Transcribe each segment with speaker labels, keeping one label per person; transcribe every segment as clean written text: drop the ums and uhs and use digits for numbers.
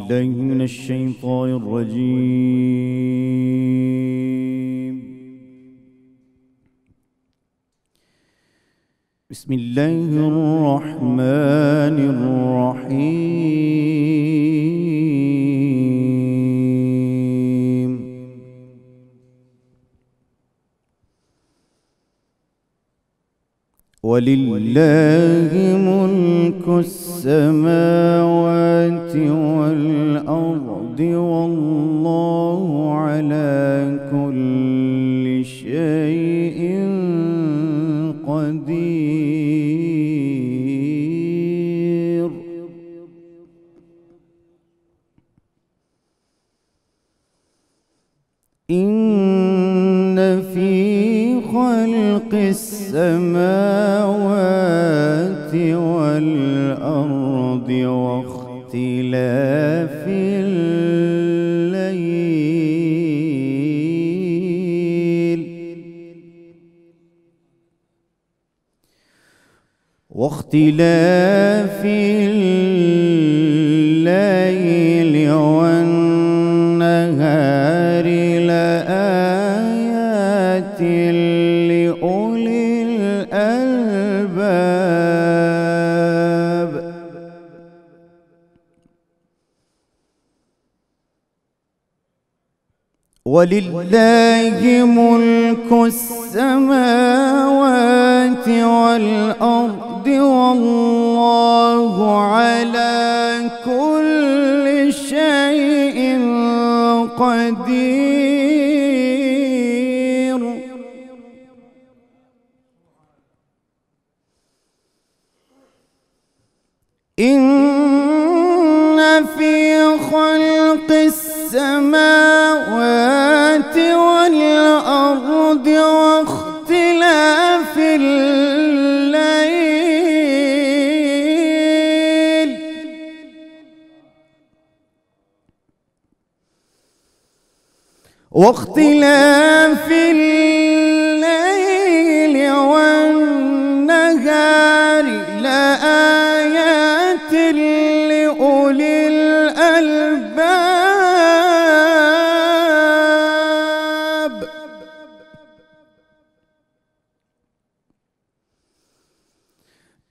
Speaker 1: بالله من الشيطان الرجيم. بسم الله الرحمن الرحيم. ولله ملك السماوات والأرض والله على كل شيء قدير. إن في خلق السماوات والأرض واختلاف الليل والنهار لآيات لأولي الألباب. ولله ملك السماوات والأرض والله على كل شيء قدير. إن في خلق السماوات والأرض واختلاف الليل والنهار لآيات لأولي الألباب.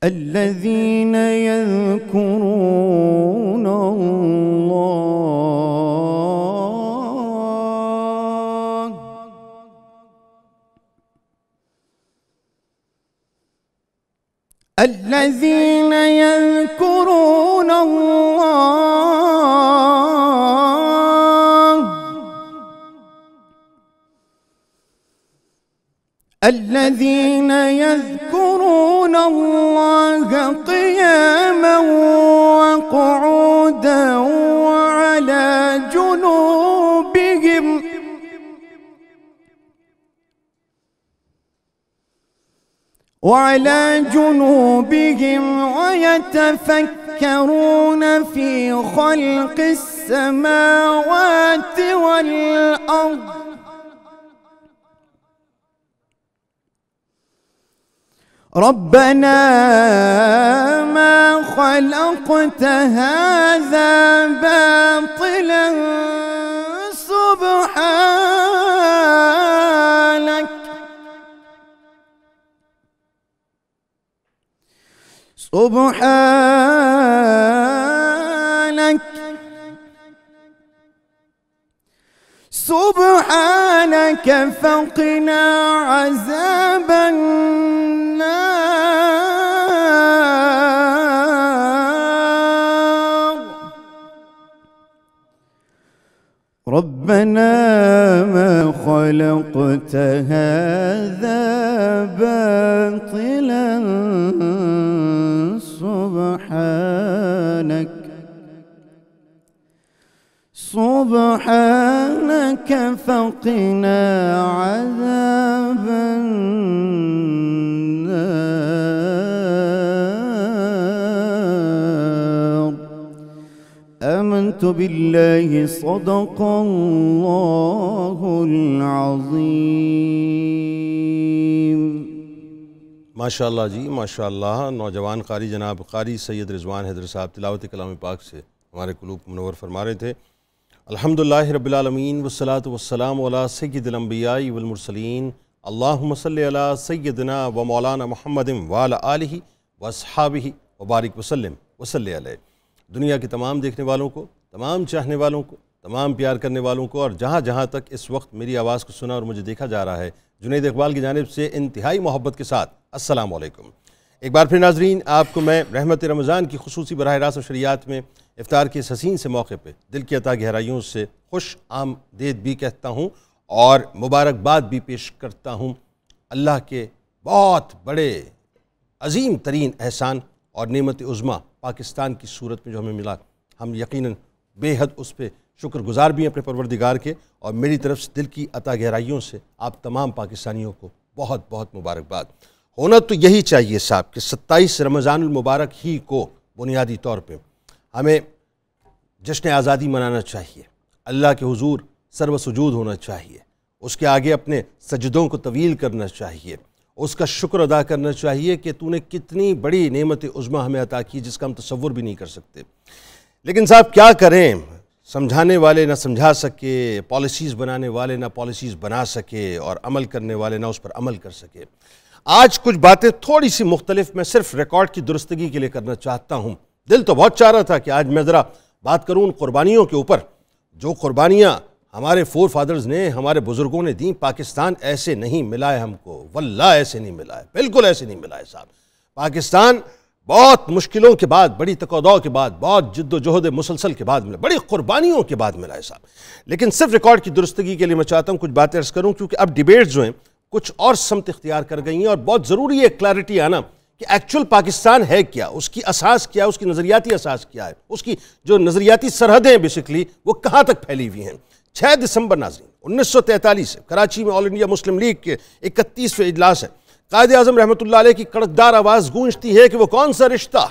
Speaker 1: الذين يذكرون الله قياما وقعودا وعلى جنوبهم ويتفكرون في خلق السماوات والأرض ربنا ما خلقت هذا باطلا سبحانك فقنا عذاب النار. ربنا ما خلقت هذا باطلا سبحانك فقنا عذاب النار. آمنت بالله صدق الله العظيم.
Speaker 2: ماشاءاللہ جی ماشاءاللہ. نوجوان قاری جناب قاری سید رضوان حیدر صاحب تلاوت کلام پاک سے ہمارے قلوب منور فرما رہے تھے۔ الحمدللہ رب العالمین والصلاة والسلام علی سید الانبیاء والمرسلین، اللہم صلی علی سیدنا و مولانا محمد وعلی آلہ واصحابہ وبارک وسلم وصلی علیہ۔ دنیا کے تمام دیکھنے والوں کو، تمام چاہنے والوں کو، تمام پیار کرنے والوں کو، اور جہاں جہاں تک اس وقت میری آواز کو سنا اور مجھے دیکھا جا رہا ہے، جنید اقبال کی جانب سے انتہائی محبت کے ساتھ السلام علیکم۔ ایک بار پھر ناظرین، آپ کو میں رحمت رمضان کی خصوصی براہ راست و شریعت میں افطار کے اس حسین سے موقع پہ دل کی عطا گہرائیوں سے خوش آمدید بھی کہتا ہوں اور مبارکباد بھی پیش کرتا ہوں اللہ کے بہت بڑے عظیم ترین احسان اور نعمت عظمیٰ پاکستان کی صورت میں جو ہمیں ملا۔ ہم یقیناً بے حد اس پہ شکر گزار بھی ہیں اپنے پروردگار کے، اور میری طرف سے دل کی عطا گہرائیوں سے آپ تمام پاکستانیوں کو بہت بہت مبارکباد۔ ہونا تو یہی چاہیے صاحب کہ 27 رمضان المبارک ہی کو بنیادی طور پہ ہمیں جشن آزادی منانا چاہیے، اللہ کے حضور سر و سجود ہونا چاہیے، اس کے آگے اپنے سجدوں کو طویل کرنا چاہیے، اس کا شکر ادا کرنا چاہیے کہ تو نے کتنی بڑی نعمت عظمیٰ ہمیں عطا کی جس کا ہم تصور بھی نہیں کر سکتے۔ لیکن صاحب کیا کریں، سمجھانے والے نہ سمجھا سکے، پالیسیز بنانے والے نہ پالیسیز بنا سکے، اور عمل کرنے والے نہ اس پر عمل کر سکے۔ آج کچھ باتیں تھوڑی سی مختلف میں صرف ریکارڈ کی درستگی کے لیے کرنا چاہتا ہوں۔ دل تو بہت چاہ رہا تھا کہ آج میں ذرا بات کروں ان قربانیوں کے اوپر، جو قربانیاں ہمارے فور فادرز نے، ہمارے بزرگوں نے دیں۔ پاکستان ایسے نہیں ملا ہے ہم کو، واللہ ایسے نہیں ملا ہے، بالکل ایسے نہیں ملا ہے صاحب۔ پاکستان بہت مشکلوں کے بعد، بڑی تقاضوں کے بعد، بہت جد و جہد مسلسل کے بعد ملا، بڑی قربانیوں کے بعد ملا ہے صاحب۔ لیکن صرف ریکارڈ کی درستگی کے لیے میں چاہتا ہوں کچھ باتیں عرض کروں، کیونکہ اب ڈیبیٹس جو ہیں کچھ اور سمت اختیار کر گئی ہیں، اور بہت ضروری ہے کلیئرٹی آنا کہ ایکچول پاکستان ہے کیا، اس کی اساس کیا ہے، اس کی نظریاتی اساس کیا ہے، اس کی جو نظریاتی سرحدیں بیسکلی وہ کہاں تک پھیلی ہوئی ہیں۔ 6 دسمبر ناظرین 1943 کراچی میں آل انڈیا مسلم لیگ کے 31ویں اجلاس ہے۔ قائد اعظم رحمۃ اللہ علیہ کی کڑکدار آواز گونجتی ہے کہ وہ کون سا رشتہ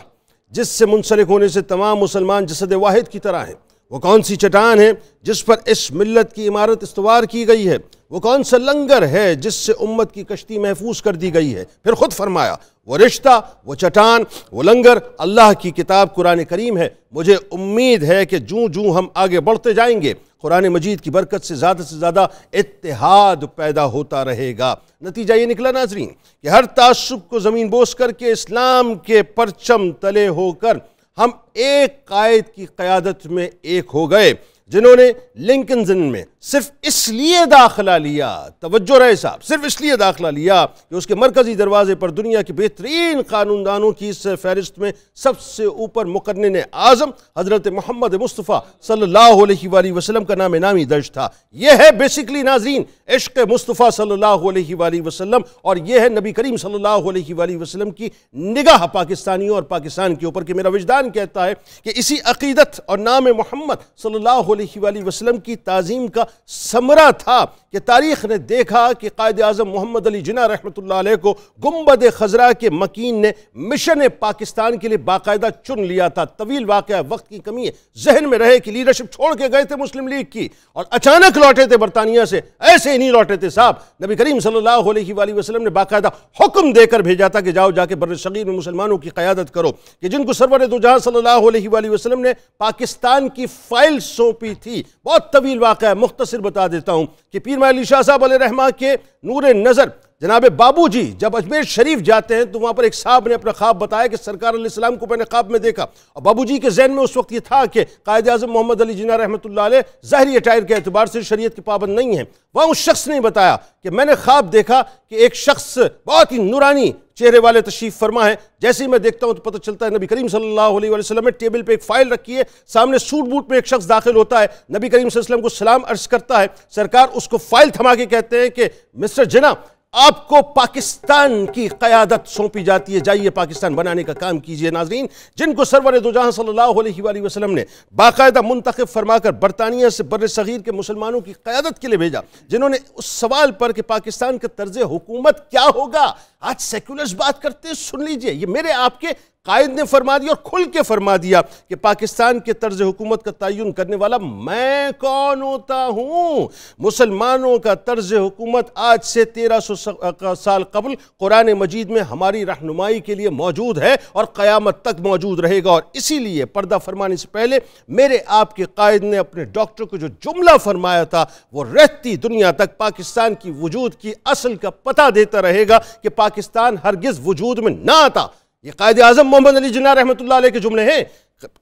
Speaker 2: جس سے منسلک ہونے سے تمام مسلمان جسد واحد کی طرح ہیں، وہ کون سی چٹان ہے جس پر اس ملت کی عمارت استوار کی گئی ہے، وہ کون سا لنگر ہے جس سے امت کی کشتی محفوظ کر دی گئی ہے۔ پھر خود فرمایا وہ رشتہ، وہ چٹان، وہ لنگر اللہ کی کتاب قرآن کریم ہے۔ مجھے امید ہے کہ جوں ہم آگے بڑھتے جائیں گے، قرآن مجید کی برکت سے زیادہ اتحاد پیدا ہوتا رہے گا۔ نتیجہ یہ نکلا ناظرین کہ ہر تعصب کو زمین بوس کر کے اسلام کے پرچم تلے ہو کر ہم ایک قائد کی قیادت میں ایک ہو گئے، جنہوں نے لنکنزن میں صرف اس لیے داخلہ لیا، توجہ رہے صاحب، صرف اس لیے داخلہ لیا کہ اس کے مرکزی دروازے پر دنیا کے بہترین قانون دانوں کی اس فہرست میں سب سے اوپر مقنن اعظم حضرت محمد مصطفیٰ صلی اللہ علیہ وآلہ وسلم کا نام نامی درج تھا۔ یہ ہے بیسکلی ناظرین عشق مصطفیٰ صلی اللہ علیہ وآلہ وسلم، اور یہ ہے نبی کریم صلی اللہ علیہ وآلہ وسلم کی نگاہ پاکستانیوں اور پاکستان کے اوپر، کہ میرا وجدان کہتا ہے کہ اسی عقیدت اور نام محمد صلی اللہ علیہ وآلہ وسلم کی تعظیم کا ثمرہ تھا کہ تاریخ نے دیکھا کہ قائد اعظم محمد علی جناح رحمۃ اللہ علیہ کو گنبد خضرا کے مکین نے مشن پاکستان کے لیے باقاعدہ چن لیا تھا۔ طویل واقعہ، وقت کی کمی ہے، ذہن میں رہے کہ لیڈرشپ چھوڑ کے گئے تھے مسلم لیگ کی، اور اچانک لوٹے تھے برطانیہ سے۔ ایسے ہی نہیں لوٹے تھے صاحب، نبی کریم صلی اللہ علیہ وآلہ وسلم نے باقاعدہ حکم دے کر بھیجا تھا کہ جاؤ جا کے بر صغیر میں مسلمانوں کی قیادت کرو، کہ جن کو سرور دو جہاں صلی اللہ علیہ وآلہ وسلم نے پاکستان کی فائل سونپی تھی۔ بہت طویل واقعہ ہے، مختصر بتا دیتا ہوں کہ پیر ماہ علی شاہ صاحب علیہ رحمہ کے نور نظر جناب بابو جی جب اجمیر شریف جاتے ہیں تو وہاں پر ایک صاحب نے اپنا خواب بتایا کہ سرکار علیہ السلام کو میں نے خواب میں دیکھا، اور بابو جی کے ذہن میں اس وقت یہ تھا کہ قائد اعظم محمد علی جناح رحمۃ اللہ علیہ ظاہری اٹائر کے اعتبار سے شریعت کے پابند نہیں ہیں۔ وہاں اس شخص نے بتایا کہ میں نے خواب دیکھا کہ ایک شخص بہت ہی نورانی چہرے والے تشریف فرما ہے، جیسے ہی میں دیکھتا ہوں تو پتہ چلتا ہے نبی کریم صلی اللہ علیہ وسلم نے ٹیبل پہ ایک فائل رکھی ہے، سامنے سوٹ بوٹ میں ایک شخص داخل ہوتا ہے، نبی کریم صلی اللہ علیہ وسلم کو سلام عرض کرتا ہے، سرکار اس کو فائل تھما کے کہتے ہیں کہ مسٹر جناح آپ کو پاکستان کی قیادت سونپی جاتی ہے، جائیے پاکستان بنانے کا کام کیجئے۔ ناظرین، جن کو سرور دو جہاں صلی اللہ علیہ وآلہ وسلم نے باقاعدہ منتخب فرما کر برطانیہ سے بر صغیر کے مسلمانوں کی قیادت کے لیے بھیجا، جنہوں نے اس سوال پر کہ پاکستان کا طرز حکومت کیا ہوگا، آج سیکولرز بات کرتے ہیں، سن لیجئے، یہ میرے آپ کے قائد نے فرما دیا اور کھل کے فرما دیا کہ پاکستان کے طرز حکومت کا تعین کرنے والا میں کون ہوتا ہوں۔ مسلمانوں کا طرز حکومت آج سے 1300 سال قبل قرآن مجید میں ہماری رہنمائی کے لیے موجود ہے اور قیامت تک موجود رہے گا، اور اسی لیے پردہ فرمانے سے پہلے میرے آپ کے قائد نے اپنے ڈاکٹر کو جو جملہ فرمایا تھا وہ رہتی دنیا تک پاکستان کی وجود کی اصل کا پتہ دیتا رہے گا کہ پاکستان ہرگز وجود میں نہ آتا۔ یہ قائد اعظم محمد علی جناح رحمۃ اللہ علیہ کے جملے ہیں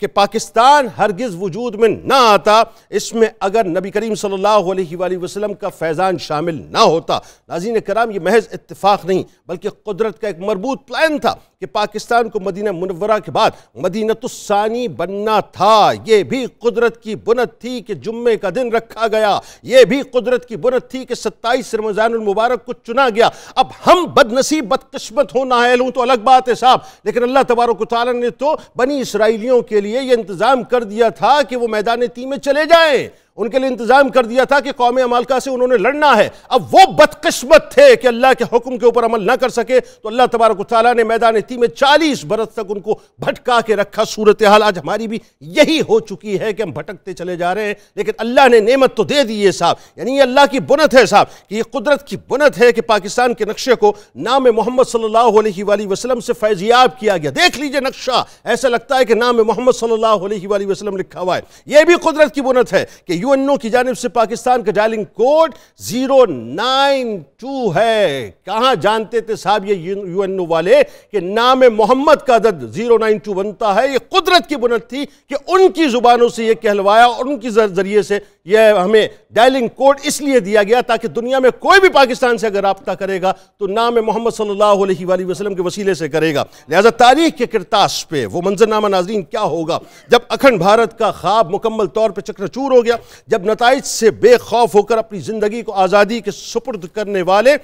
Speaker 2: کہ پاکستان ہرگز وجود میں نہ آتا، اس میں اگر نبی کریم صلی اللہ علیہ وآلہ وسلم کا فیضان شامل نہ ہوتا۔ ناظرین کرام، یہ محض اتفاق نہیں بلکہ قدرت کا ایک مربوط پلان تھا کہ پاکستان کو مدینہ منورہ کے بعد مدینۃ الثانی بننا تھا۔ یہ بھی قدرت کی بنت تھی کہ جمعے کا دن رکھا گیا، یہ بھی قدرت کی بنت تھی کہ 27 رمضان المبارک کو چنا گیا۔ اب ہم بد نصیب بدقسمت ہوں، نااہل ہوں تو الگ بات ہے صاحب، لیکن اللہ تبارک و تعالیٰ نے تو بنی اسرائیلیوں کے لیے یہ انتظام کر دیا تھا کہ وہ میدان تیہ میں چلے جائیں، ان کے لیے انتظام کر دیا تھا کہ قوم عمالقہ سے انہوں نے لڑنا ہے۔ اب وہ بدقسمت تھے کہ اللہ کے حکم کے اوپر عمل نہ کر سکے، تو اللہ تبارک و تعالیٰ نے میدان تیہ میں 40 برس تک ان کو بھٹکا کے رکھا۔ صورتحال آج ہماری بھی یہی ہو چکی ہے کہ ہم بھٹکتے چلے جا رہے ہیں، لیکن اللہ نے نعمت تو دے دی ہے صاحب، یعنی یہ اللہ کی بنت ہے صاحب، کہ یہ قدرت کی بنت ہے کہ پاکستان کے نقشے کو نام محمد صلی اللہ علیہ وآلہ وسلم سے فیضیاب کیا گیا۔ دیکھ لیجئے نقشہ، ایسا لگتا ہے کہ نام محمد صلی اللہ علیہ وآلہ وسلم لکھا ہوا ہے۔ یہ بھی قدرت کی بنت ہے کہ UN کی جانب سے پاکستان کا ڈائلنگ کوڈ 092 ہے۔ کہاں جانتے تھے صاحب یہ UN والے کہ نام محمد کا عدد 092 بنتا ہے؟ یہ قدرت کی بنت تھی کہ ان کی زبانوں سے یہ کہلوایا اور ان کی ذریعے سے یہ ہمیں ڈائلنگ کوڈ اس لیے دیا گیا تاکہ دنیا میں کوئی بھی پاکستان سے اگر رابطہ کرے گا تو نام محمد صلی اللہ علیہ وآلہ وسلم کے وسیلے سے کرے گا۔ لہذا تاریخ کے کرتاس پہ وہ منظرنامہ ناظرین کیا ہوگا جب اکھنڈ بھارت کا خواب مکمل طور پہ چکرچور ہو گیا، جب نتائج سے بے خوف ہو کر اپنی زندگی کو آزادی کے سپرد کرنے والے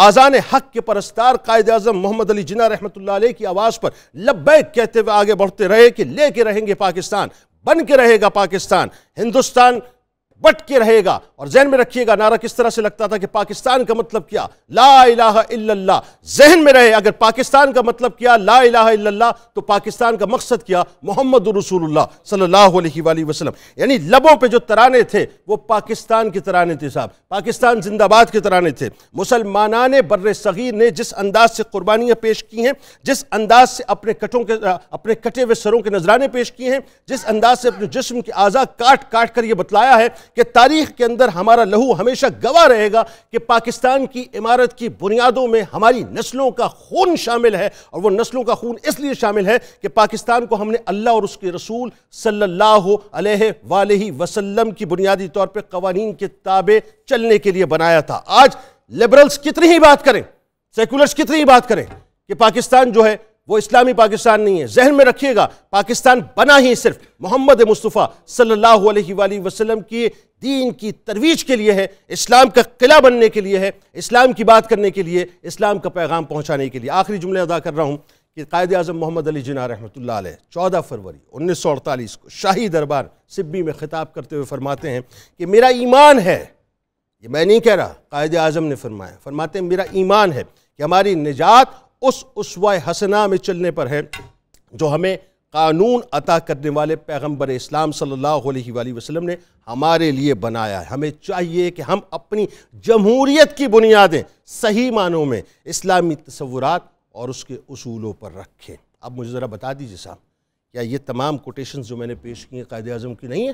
Speaker 2: آذان حق کے پرستار قائد اعظم محمد علی جناح رحمۃ اللہ علیہ کی آواز پر لبیک کہتے ہوئے آگے بڑھتے رہے کہ لے کے رہیں گے پاکستان، بن کے رہے گا پاکستان، ہندوستان بٹ کے رہے گا۔ اور ذہن میں رکھیے گا نعرہ کس طرح سے لگتا تھا کہ پاکستان کا مطلب کیا؟ لا الہ الا اللہ۔ ذہن میں رہے اگر پاکستان کا مطلب کیا لا الہ الا اللہ تو پاکستان کا مقصد کیا؟ محمد رسول اللہ صلی اللہ علیہ وآلہ وسلم۔ یعنی لبوں پہ جو ترانے تھے وہ پاکستان کے ترانے تھے صاحب، پاکستان زندہ باد کے ترانے تھے۔ مسلمانان بر صغیر نے جس انداز سے قربانیاں پیش کی ہیں، جس انداز سے اپنے کٹے ہوئے سروں کے نذرانے پیش کیے ہیں، جس انداز سے اپنے جسم کے اعضاء کاٹ کاٹ کر یہ بتلایا ہے کہ تاریخ کے اندر ہمارا لہو ہمیشہ گواہ رہے گا کہ پاکستان کی عمارت کی بنیادوں میں ہماری نسلوں کا خون شامل ہے، اور وہ نسلوں کا خون اس لیے شامل ہے کہ پاکستان کو ہم نے اللہ اور اس کے رسول صلی اللہ علیہ وآلہ وسلم کی بنیادی طور پہ قوانین کے تابع چلنے کے لیے بنایا تھا۔ آج لبرلز کتنی ہی بات کریں، سیکولرز کتنی ہی بات کریں کہ پاکستان جو ہے وہ اسلامی پاکستان نہیں ہے، ذہن میں رکھیے گا پاکستان بنا ہی صرف محمد مصطفیٰ صلی اللہ علیہ وآلہ وسلم کی دین کی ترویج کے لیے ہے، اسلام کا قلعہ بننے کے لیے ہے، اسلام کی بات کرنے کے لیے، اسلام کا پیغام پہنچانے کے لیے۔ آخری جملے ادا کر رہا ہوں کہ قائد اعظم محمد علی جناح رحمۃ اللہ علیہ 14 فروری 1948 کو شاہی دربار سبی میں خطاب کرتے ہوئے فرماتے ہیں کہ میرا ایمان ہے، یہ میں نہیں کہہ رہا، قائد اعظم نے فرمایا، فرماتے ہیں میرا ایمان ہے کہ ہماری نجات اس اسوہ حسنہ میں چلنے پر ہے جو ہمیں قانون عطا کرنے والے پیغمبر اسلام صلی اللہ علیہ وآلہ وسلم نے ہمارے لیے بنایا ہے۔ ہمیں چاہیے کہ ہم اپنی جمہوریت کی بنیادیں صحیح معنوں میں اسلامی تصورات اور اس کے اصولوں پر رکھیں۔ اب مجھے ذرا بتا دیجئے صاحب، کیا یہ تمام کوٹیشنز جو میں نے پیش کی ہیں قائد اعظم کی نہیں ہیں؟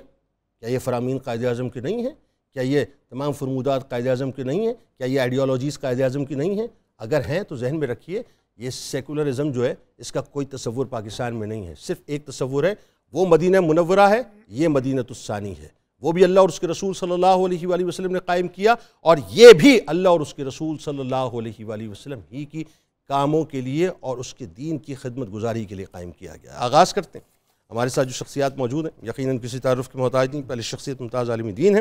Speaker 2: کیا یہ فرامین قائد اعظم کی نہیں ہیں؟ کیا یہ تمام فرمودات قائد اعظم کی نہیں ہیں؟ کیا یہ آئیڈیالوجیز قائد اعظم کی نہیں ہیں؟ اگر ہیں تو ذہن میں رکھیے یہ سیکولرزم جو ہے اس کا کوئی تصور پاکستان میں نہیں ہے، صرف ایک تصور ہے، وہ مدینہ منورہ ہے، یہ مدینۃ الثانی ہے، وہ بھی اللہ اور اس کے رسول صلی اللہ علیہ وآلہ وسلم نے قائم کیا، اور یہ بھی اللہ اور اس کے رسول صلی اللہ علیہ وآلہ وسلم ہی کی کاموں کے لیے اور اس کے دین کی خدمت گزاری کے لیے قائم کیا گیا۔ آغاز کرتے ہیں۔ ہمارے ساتھ جو شخصیات موجود ہیں یقیناً کسی تعارف کے محتاج نہیں۔ پہلی شخصیت ممتاز عالم دین ہے،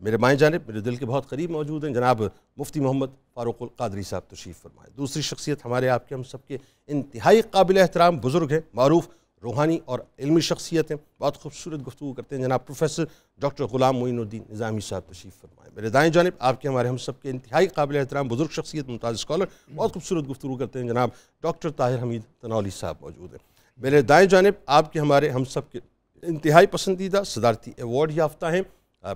Speaker 2: میرے بائیں جانب میرے دل کے بہت قریب موجود ہیں، جناب مفتی محمد فاروق القادری صاحب تشریف فرمائے۔ دوسری شخصیت ہمارے آپ کے ہم سب کے انتہائی قابل احترام بزرگ ہیں، معروف روحانی اور علمی شخصیت ہیں، بہت خوبصورت گفتگو کرتے ہیں، جناب پروفیسر ڈاکٹر غلام معین الدین نظامی صاحب تشریف فرمائے۔ میرے دائیں جانب آپ کے ہمارے ہم سب کے انتہائی قابل احترام بزرگ شخصیت ممتاز اسکالر، بہت خوبصورت گفتگو کرتے ہیں، جناب ڈاکٹر طاہر حمید تنولی صاحب موجود ہیں۔ میرے دائیں جانب آپ کے ہمارے ہم سب کے انتہائی پسندیدہ صدارتی ایوارڈ یافتہ ہیں،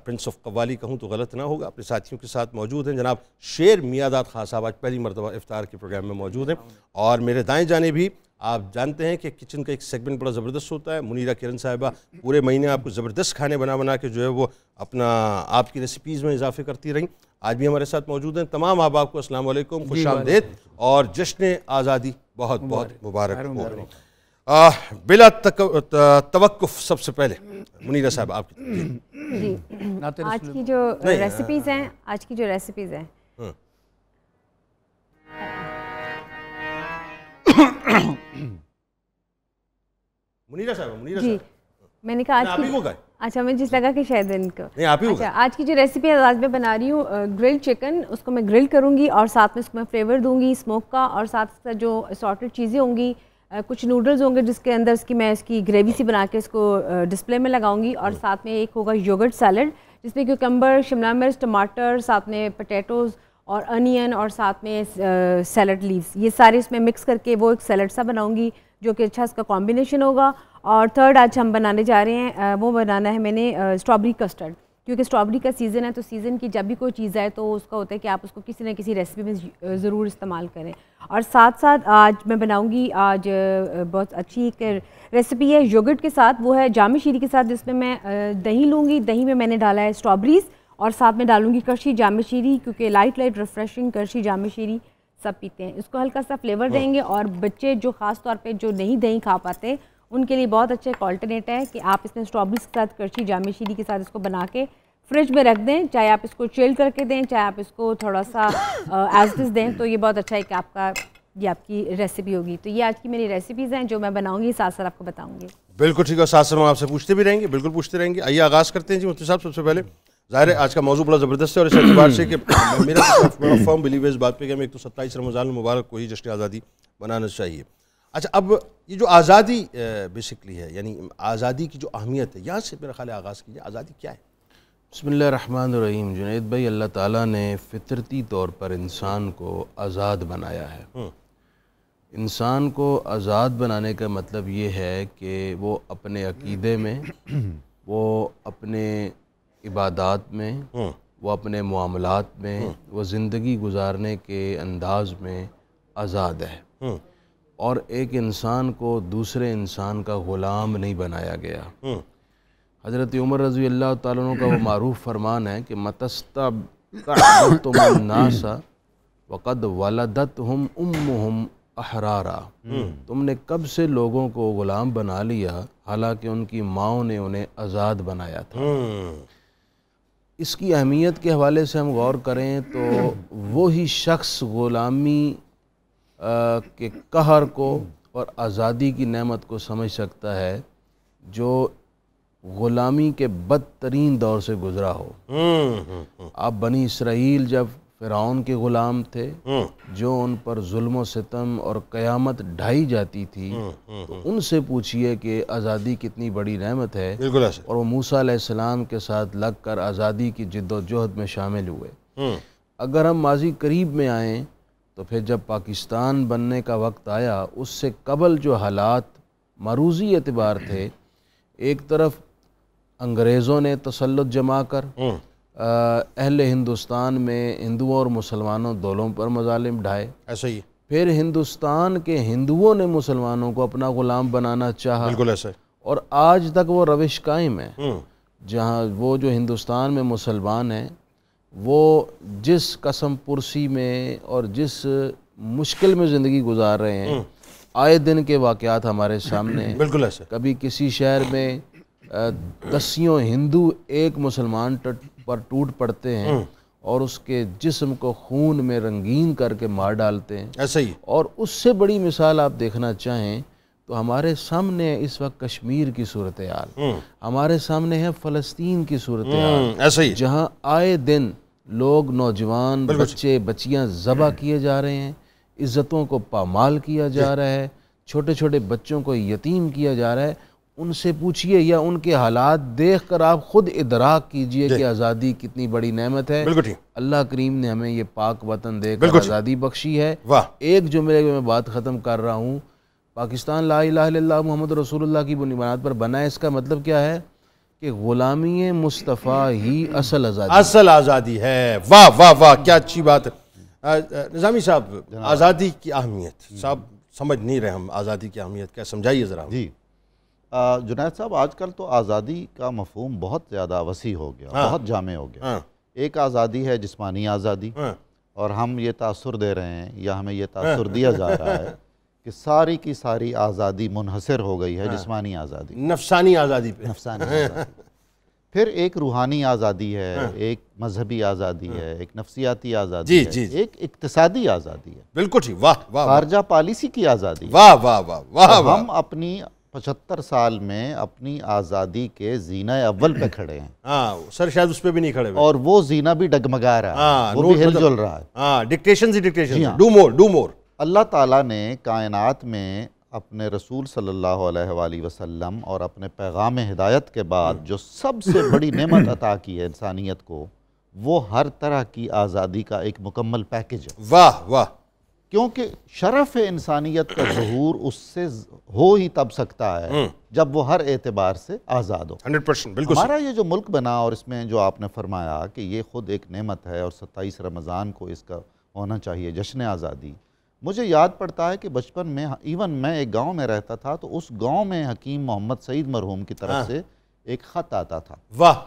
Speaker 2: پرنس آف قوالی کہوں تو غلط نہ ہوگا، اپنے ساتھیوں کے ساتھ موجود ہیں جناب شیر میاداد خان صاحب، آج پہلی مرتبہ افطار کے پروگرام میں موجود ہیں۔ اور میرے دائیں جانب بھی آپ جانتے ہیں کہ کچن کا ایک سیگمنٹ بڑا زبردست ہوتا ہے، منیرہ کرن صاحبہ پورے مہینے آپ کو زبردست کھانے بنا کے جو ہے وہ اپنا آپ کی ریسیپیز میں اضافے کرتی رہیں، آج بھی ہمارے ساتھ موجود ہیں۔ تمام آپ کو السلام علیکم، خوش آمدید اور جشن آزادی بہت بہت مبارک ہو۔ بلا توقف سب سے پہلے منیرہ صاحب آپ کی
Speaker 3: جی آج کی جو ریسیپیز ہیں
Speaker 2: منیرہ صاحب
Speaker 3: جی میں نے کہا
Speaker 2: آپ ہی کو گئے،
Speaker 3: اچھا میں جس لگا کہ شاید ان کو
Speaker 2: نہیں آپ ہی
Speaker 3: اچھا آج کی جو ریسیپی آج میں بنا رہی ہوں گرل چکن، اس کو میں گرل کروں گی اور ساتھ میں اس کو میں فلیور دوں گی اسموک کا، اور ساتھ جو اسارٹڈ چیزیں ہوں گی، کچھ نوڈلز ہوں گے جس کے اندر اس کی گریوی سی بنا کے اس کو ڈسپلے میں لگاؤں گی، اور ساتھ میں ایک ہوگا یوگرٹ سیلڈ جس میں کیوکمبر، شملہ مرچ، ٹماٹر، ساتھ میں پوٹیٹوز اور انین، اور ساتھ میں سیلڈ لیوز، یہ سارے اس میں مکس کر کے وہ ایک سیلڈ سا بناؤں گی جو کہ اچھا اس کا کمبینیشن ہوگا۔ اور تھرڈ آج ہم بنانے جا رہے ہیں وہ بنانا ہے میں نے اسٹرابری کسٹرڈ، کیونکہ اسٹرابری کا سیزن ہے تو سیزن کی جب بھی کوئی چیز آئے تو اس کا ہوتا ہے کہ آپ اس کو کسی نہ کسی ریسیپی میں ضرور استعمال کریں۔ اور ساتھ ساتھ آج میں بناؤں گی آج بہت اچھی ایک ریسیپی ہے یوگرٹ کے ساتھ، وہ ہے جامع شیری کے ساتھ، جس میں دہی لوں گی، دہی میں نے ڈالا ہے اسٹرابریز اور ساتھ میں ڈالوں گی کرشی جامع شیری، کیونکہ لائٹ ریفریشنگ کرشی جامع شیری سب پیتے ہیں، اس کو ہلکا سا فلیور دیں گے۔ اور بچے جو خاص طور پہ جو نہیں دہی کھا پاتے ان کے لیے بہت اچھا ایک آلٹرنیٹ ہے کہ آپ اس میں اسٹرابریز کے ساتھ کرشی جامع شیری کے ساتھ اس کو بنا کے فریج میں رکھ دیں، چاہے آپ اس کو چل کر کے دیں، چاہے آپ اس کو تھوڑا سا ایز اٹ از دیں، تو یہ بہت اچھا ہے کہ آپ کی ریسیپی ہوگی۔ تو یہ آج کی میری ریسیپیز ہیں جو میں بناؤں گی، ساتھ ساتھ آپ کو بتاؤں گی۔
Speaker 2: بالکل ٹھیک ہے، ساتھ ساتھ ہم آپ سے پوچھتے بھی رہیں گے، بالکل پوچھتے رہیں گے۔ آئیے آغاز کرتے ہیں جی مفتی صاحب۔ سب سے پہلے ظاہر ہے آج کا موضوع بڑا زبردست ہے، اور اس اعتبار سے کہ میرا بڑا فرم بلیو ہے اس بات پہ کہ ہمیں ایک تو 27 رمضان المبارک کو ہی جشن آزادی بنانا چاہیے۔ اچھا اب یہ جو آزادی بیسکلی ہے، یعنی آزادی کی جو اہمیت ہے، یہاں سے میرا خیال ہے آغاز کیجیے، آزادی کیا ہے؟
Speaker 4: بسم اللہ الرحمن الرحیم۔ جنید بھائی، اللہ تعالیٰ نے فطرتی طور پر انسان کو آزاد بنایا ہے۔ انسان کو آزاد بنانے کا مطلب یہ ہے کہ وہ اپنے عقیدے میں، وہ اپنے عبادات میں، وہ اپنے معاملات میں، وہ زندگی گزارنے کے انداز میں آزاد ہے، اور ایک انسان کو دوسرے انسان کا غلام نہیں بنایا گیا۔ حضرت عمر رضی اللہ تعالیٰ عنہ کا وہ معروف فرمان ہے کہ مَتَسْتَبْتَعْتُمُ النَّاسَ وَقَدْ وَلَدَتْهُمْ أُمُّهُمْ أَحْرَارًا، تم نے کب سے لوگوں کو غلام بنا لیا حالانکہ ان کی ماؤں نے انہیں آزاد بنایا تھا۔ اس کی اہمیت کے حوالے سے ہم غور کریں تو وہی شخص غلامی کے قہر کو اور آزادی کی نعمت کو سمجھ سکتا ہے جو غلامی کے بدترین دور سے گزرا ہو۔ آپ بنی اسرائیل جب فرعون کے غلام تھے جو ان پر ظلم و ستم اور قیامت ڈھائی جاتی تھی، تو ان سے پوچھئے کہ آزادی کتنی بڑی نعمت ہے، اور وہ موسیٰ علیہ السلام کے ساتھ لگ کر آزادی کی جد و جہد میں شامل ہوئے۔ اگر ہم ماضی قریب میں آئیں تو پھر جب پاکستان بننے کا وقت آیا، اس سے قبل جو حالات معروضی اعتبار تھے، ایک طرف انگریزوں نے تسلط جما کر اہل ہندوستان میں ہندوؤں اور مسلمانوں دونوں پر مظالم ڈھائے،
Speaker 2: ایسا ہی
Speaker 4: پھر ہندوستان کے ہندوؤں نے مسلمانوں کو اپنا غلام بنانا چاہا،
Speaker 2: بالکل ایسا ہے،
Speaker 4: اور آج تک وہ روش قائم ہے، جہاں وہ جو ہندوستان میں مسلمان ہیں وہ جس قسم پرسی میں اور جس مشکل میں زندگی گزار رہے ہیں، آئے دن کے واقعات ہمارے سامنے ہیں۔
Speaker 2: بالکل ایسا،
Speaker 4: کبھی کسی شہر میں دسیوں ہندو ایک مسلمان پر ٹوٹ پڑتے ہیں اور اس کے جسم کو خون میں رنگین کر کے مار ڈالتے ہیں،
Speaker 2: ایسا ہی۔
Speaker 4: اور اس سے بڑی مثال آپ دیکھنا چاہیں تو ہمارے سامنے اس وقت کشمیر کی صورتحال، ہمارے سامنے ہے فلسطین کی صورتحال،
Speaker 2: ایسا ہی،
Speaker 4: جہاں آئے دن لوگ، نوجوان، بچے بچیاں ذبح کیے جا رہے ہیں، عزتوں کو پامال کیا جا رہا ہے، چھوٹے چھوٹے بچوں کو یتیم کیا جا رہا ہے۔ ان سے پوچھئے یا ان کے حالات دیکھ کر آپ خود ادراک کیجئے کہ آزادی کتنی بڑی نعمت ہے۔ اللہ کریم نے ہمیں یہ پاک وطن دے کر آزادی بخشی ہے۔ ایک جملے میں بات ختم کر رہا ہوں، پاکستان لا الہ الا اللہ محمد رسول اللہ کی بنیاد پر بنا ہے، اس کا مطلب کیا ہے کہ غلامی مصطفیٰ ہی اصل آزادی،
Speaker 2: اصل آزادی ہے۔ واہ واہ واہ، کیا اچھی بات ہے۔ نظامی صاحب، آزادی کی اہمیت، صاحب سمجھ نہیں رہے ہم آزادی کی اہمیت، کیا سمجھائیے ذرا۔
Speaker 5: جی جنید صاحب، آج کل تو آزادی کا مفہوم بہت زیادہ وسیع ہو گیا، بہت جامع ہو گیا۔ ایک آزادی ہے جسمانی آزادی، اور ہم یہ تاثر دے رہے ہیں یا ہمیں یہ تاثر دیا جا رہا ہے کہ ساری کی ساری آزادی منحصر ہو گئی ہے جسمانی آزادی،
Speaker 2: نفسانی آزادی پہ۔
Speaker 5: نفسانی آزادی۔ پھر ایک روحانی آزادی ہے، ایک مذہبی آزادی ہے، ایک نفسیاتی آزادی ہے، ایک اقتصادی آزادی ہے،
Speaker 2: بالکل ٹھیک، واہ واہ،
Speaker 5: خارجہ پالیسی کی آزادی ہے۔
Speaker 2: واہ واہ واہ واہ واہ۔
Speaker 5: ہم اپنی 75 سال میں اپنی آزادی کے زینہ اول پہ کھڑے ہیں،
Speaker 2: ہاں سر شاید اس پہ بھی نہیں کھڑے ہوئے،
Speaker 5: اور وہ زینہ بھی ڈگمگا رہا ہے، وہ بھی ہل جل رہا ہے۔
Speaker 2: ہاں، ڈکٹیشن ہی dictation, do more do more.
Speaker 5: Allah تعالیٰ نے کائنات میں اپنے رسول صلی اللہ علیہ وآلہ وسلم اور اپنے پیغام ہدایت کے بعد جو سب سے بڑی نعمت عطا کی ہے انسانیت کو، وہ ہر طرح کی آزادی کا ایک مکمل پیکج ہے۔
Speaker 2: واہ واہ،
Speaker 5: کیونکہ شرف انسانیت کا ظہور اس سے ہو ہی تب سکتا ہے جب وہ ہر اعتبار سے آزاد ہو۔
Speaker 2: 100%، بالکل۔
Speaker 5: ہمارا یہ جو ملک بنا، اور اس میں جو آپ نے فرمایا کہ یہ خود ایک نعمت ہے، اور 27 رمضان کو اس کا ہونا چاہیے جشن آزادی۔ مجھے یاد پڑتا ہے کہ بچپن میں ایون میں ایک گاؤں میں رہتا تھا، تو اس گاؤں میں حکیم محمد سعید مرحوم کی طرف سے ایک خط آتا تھا،
Speaker 2: واہ،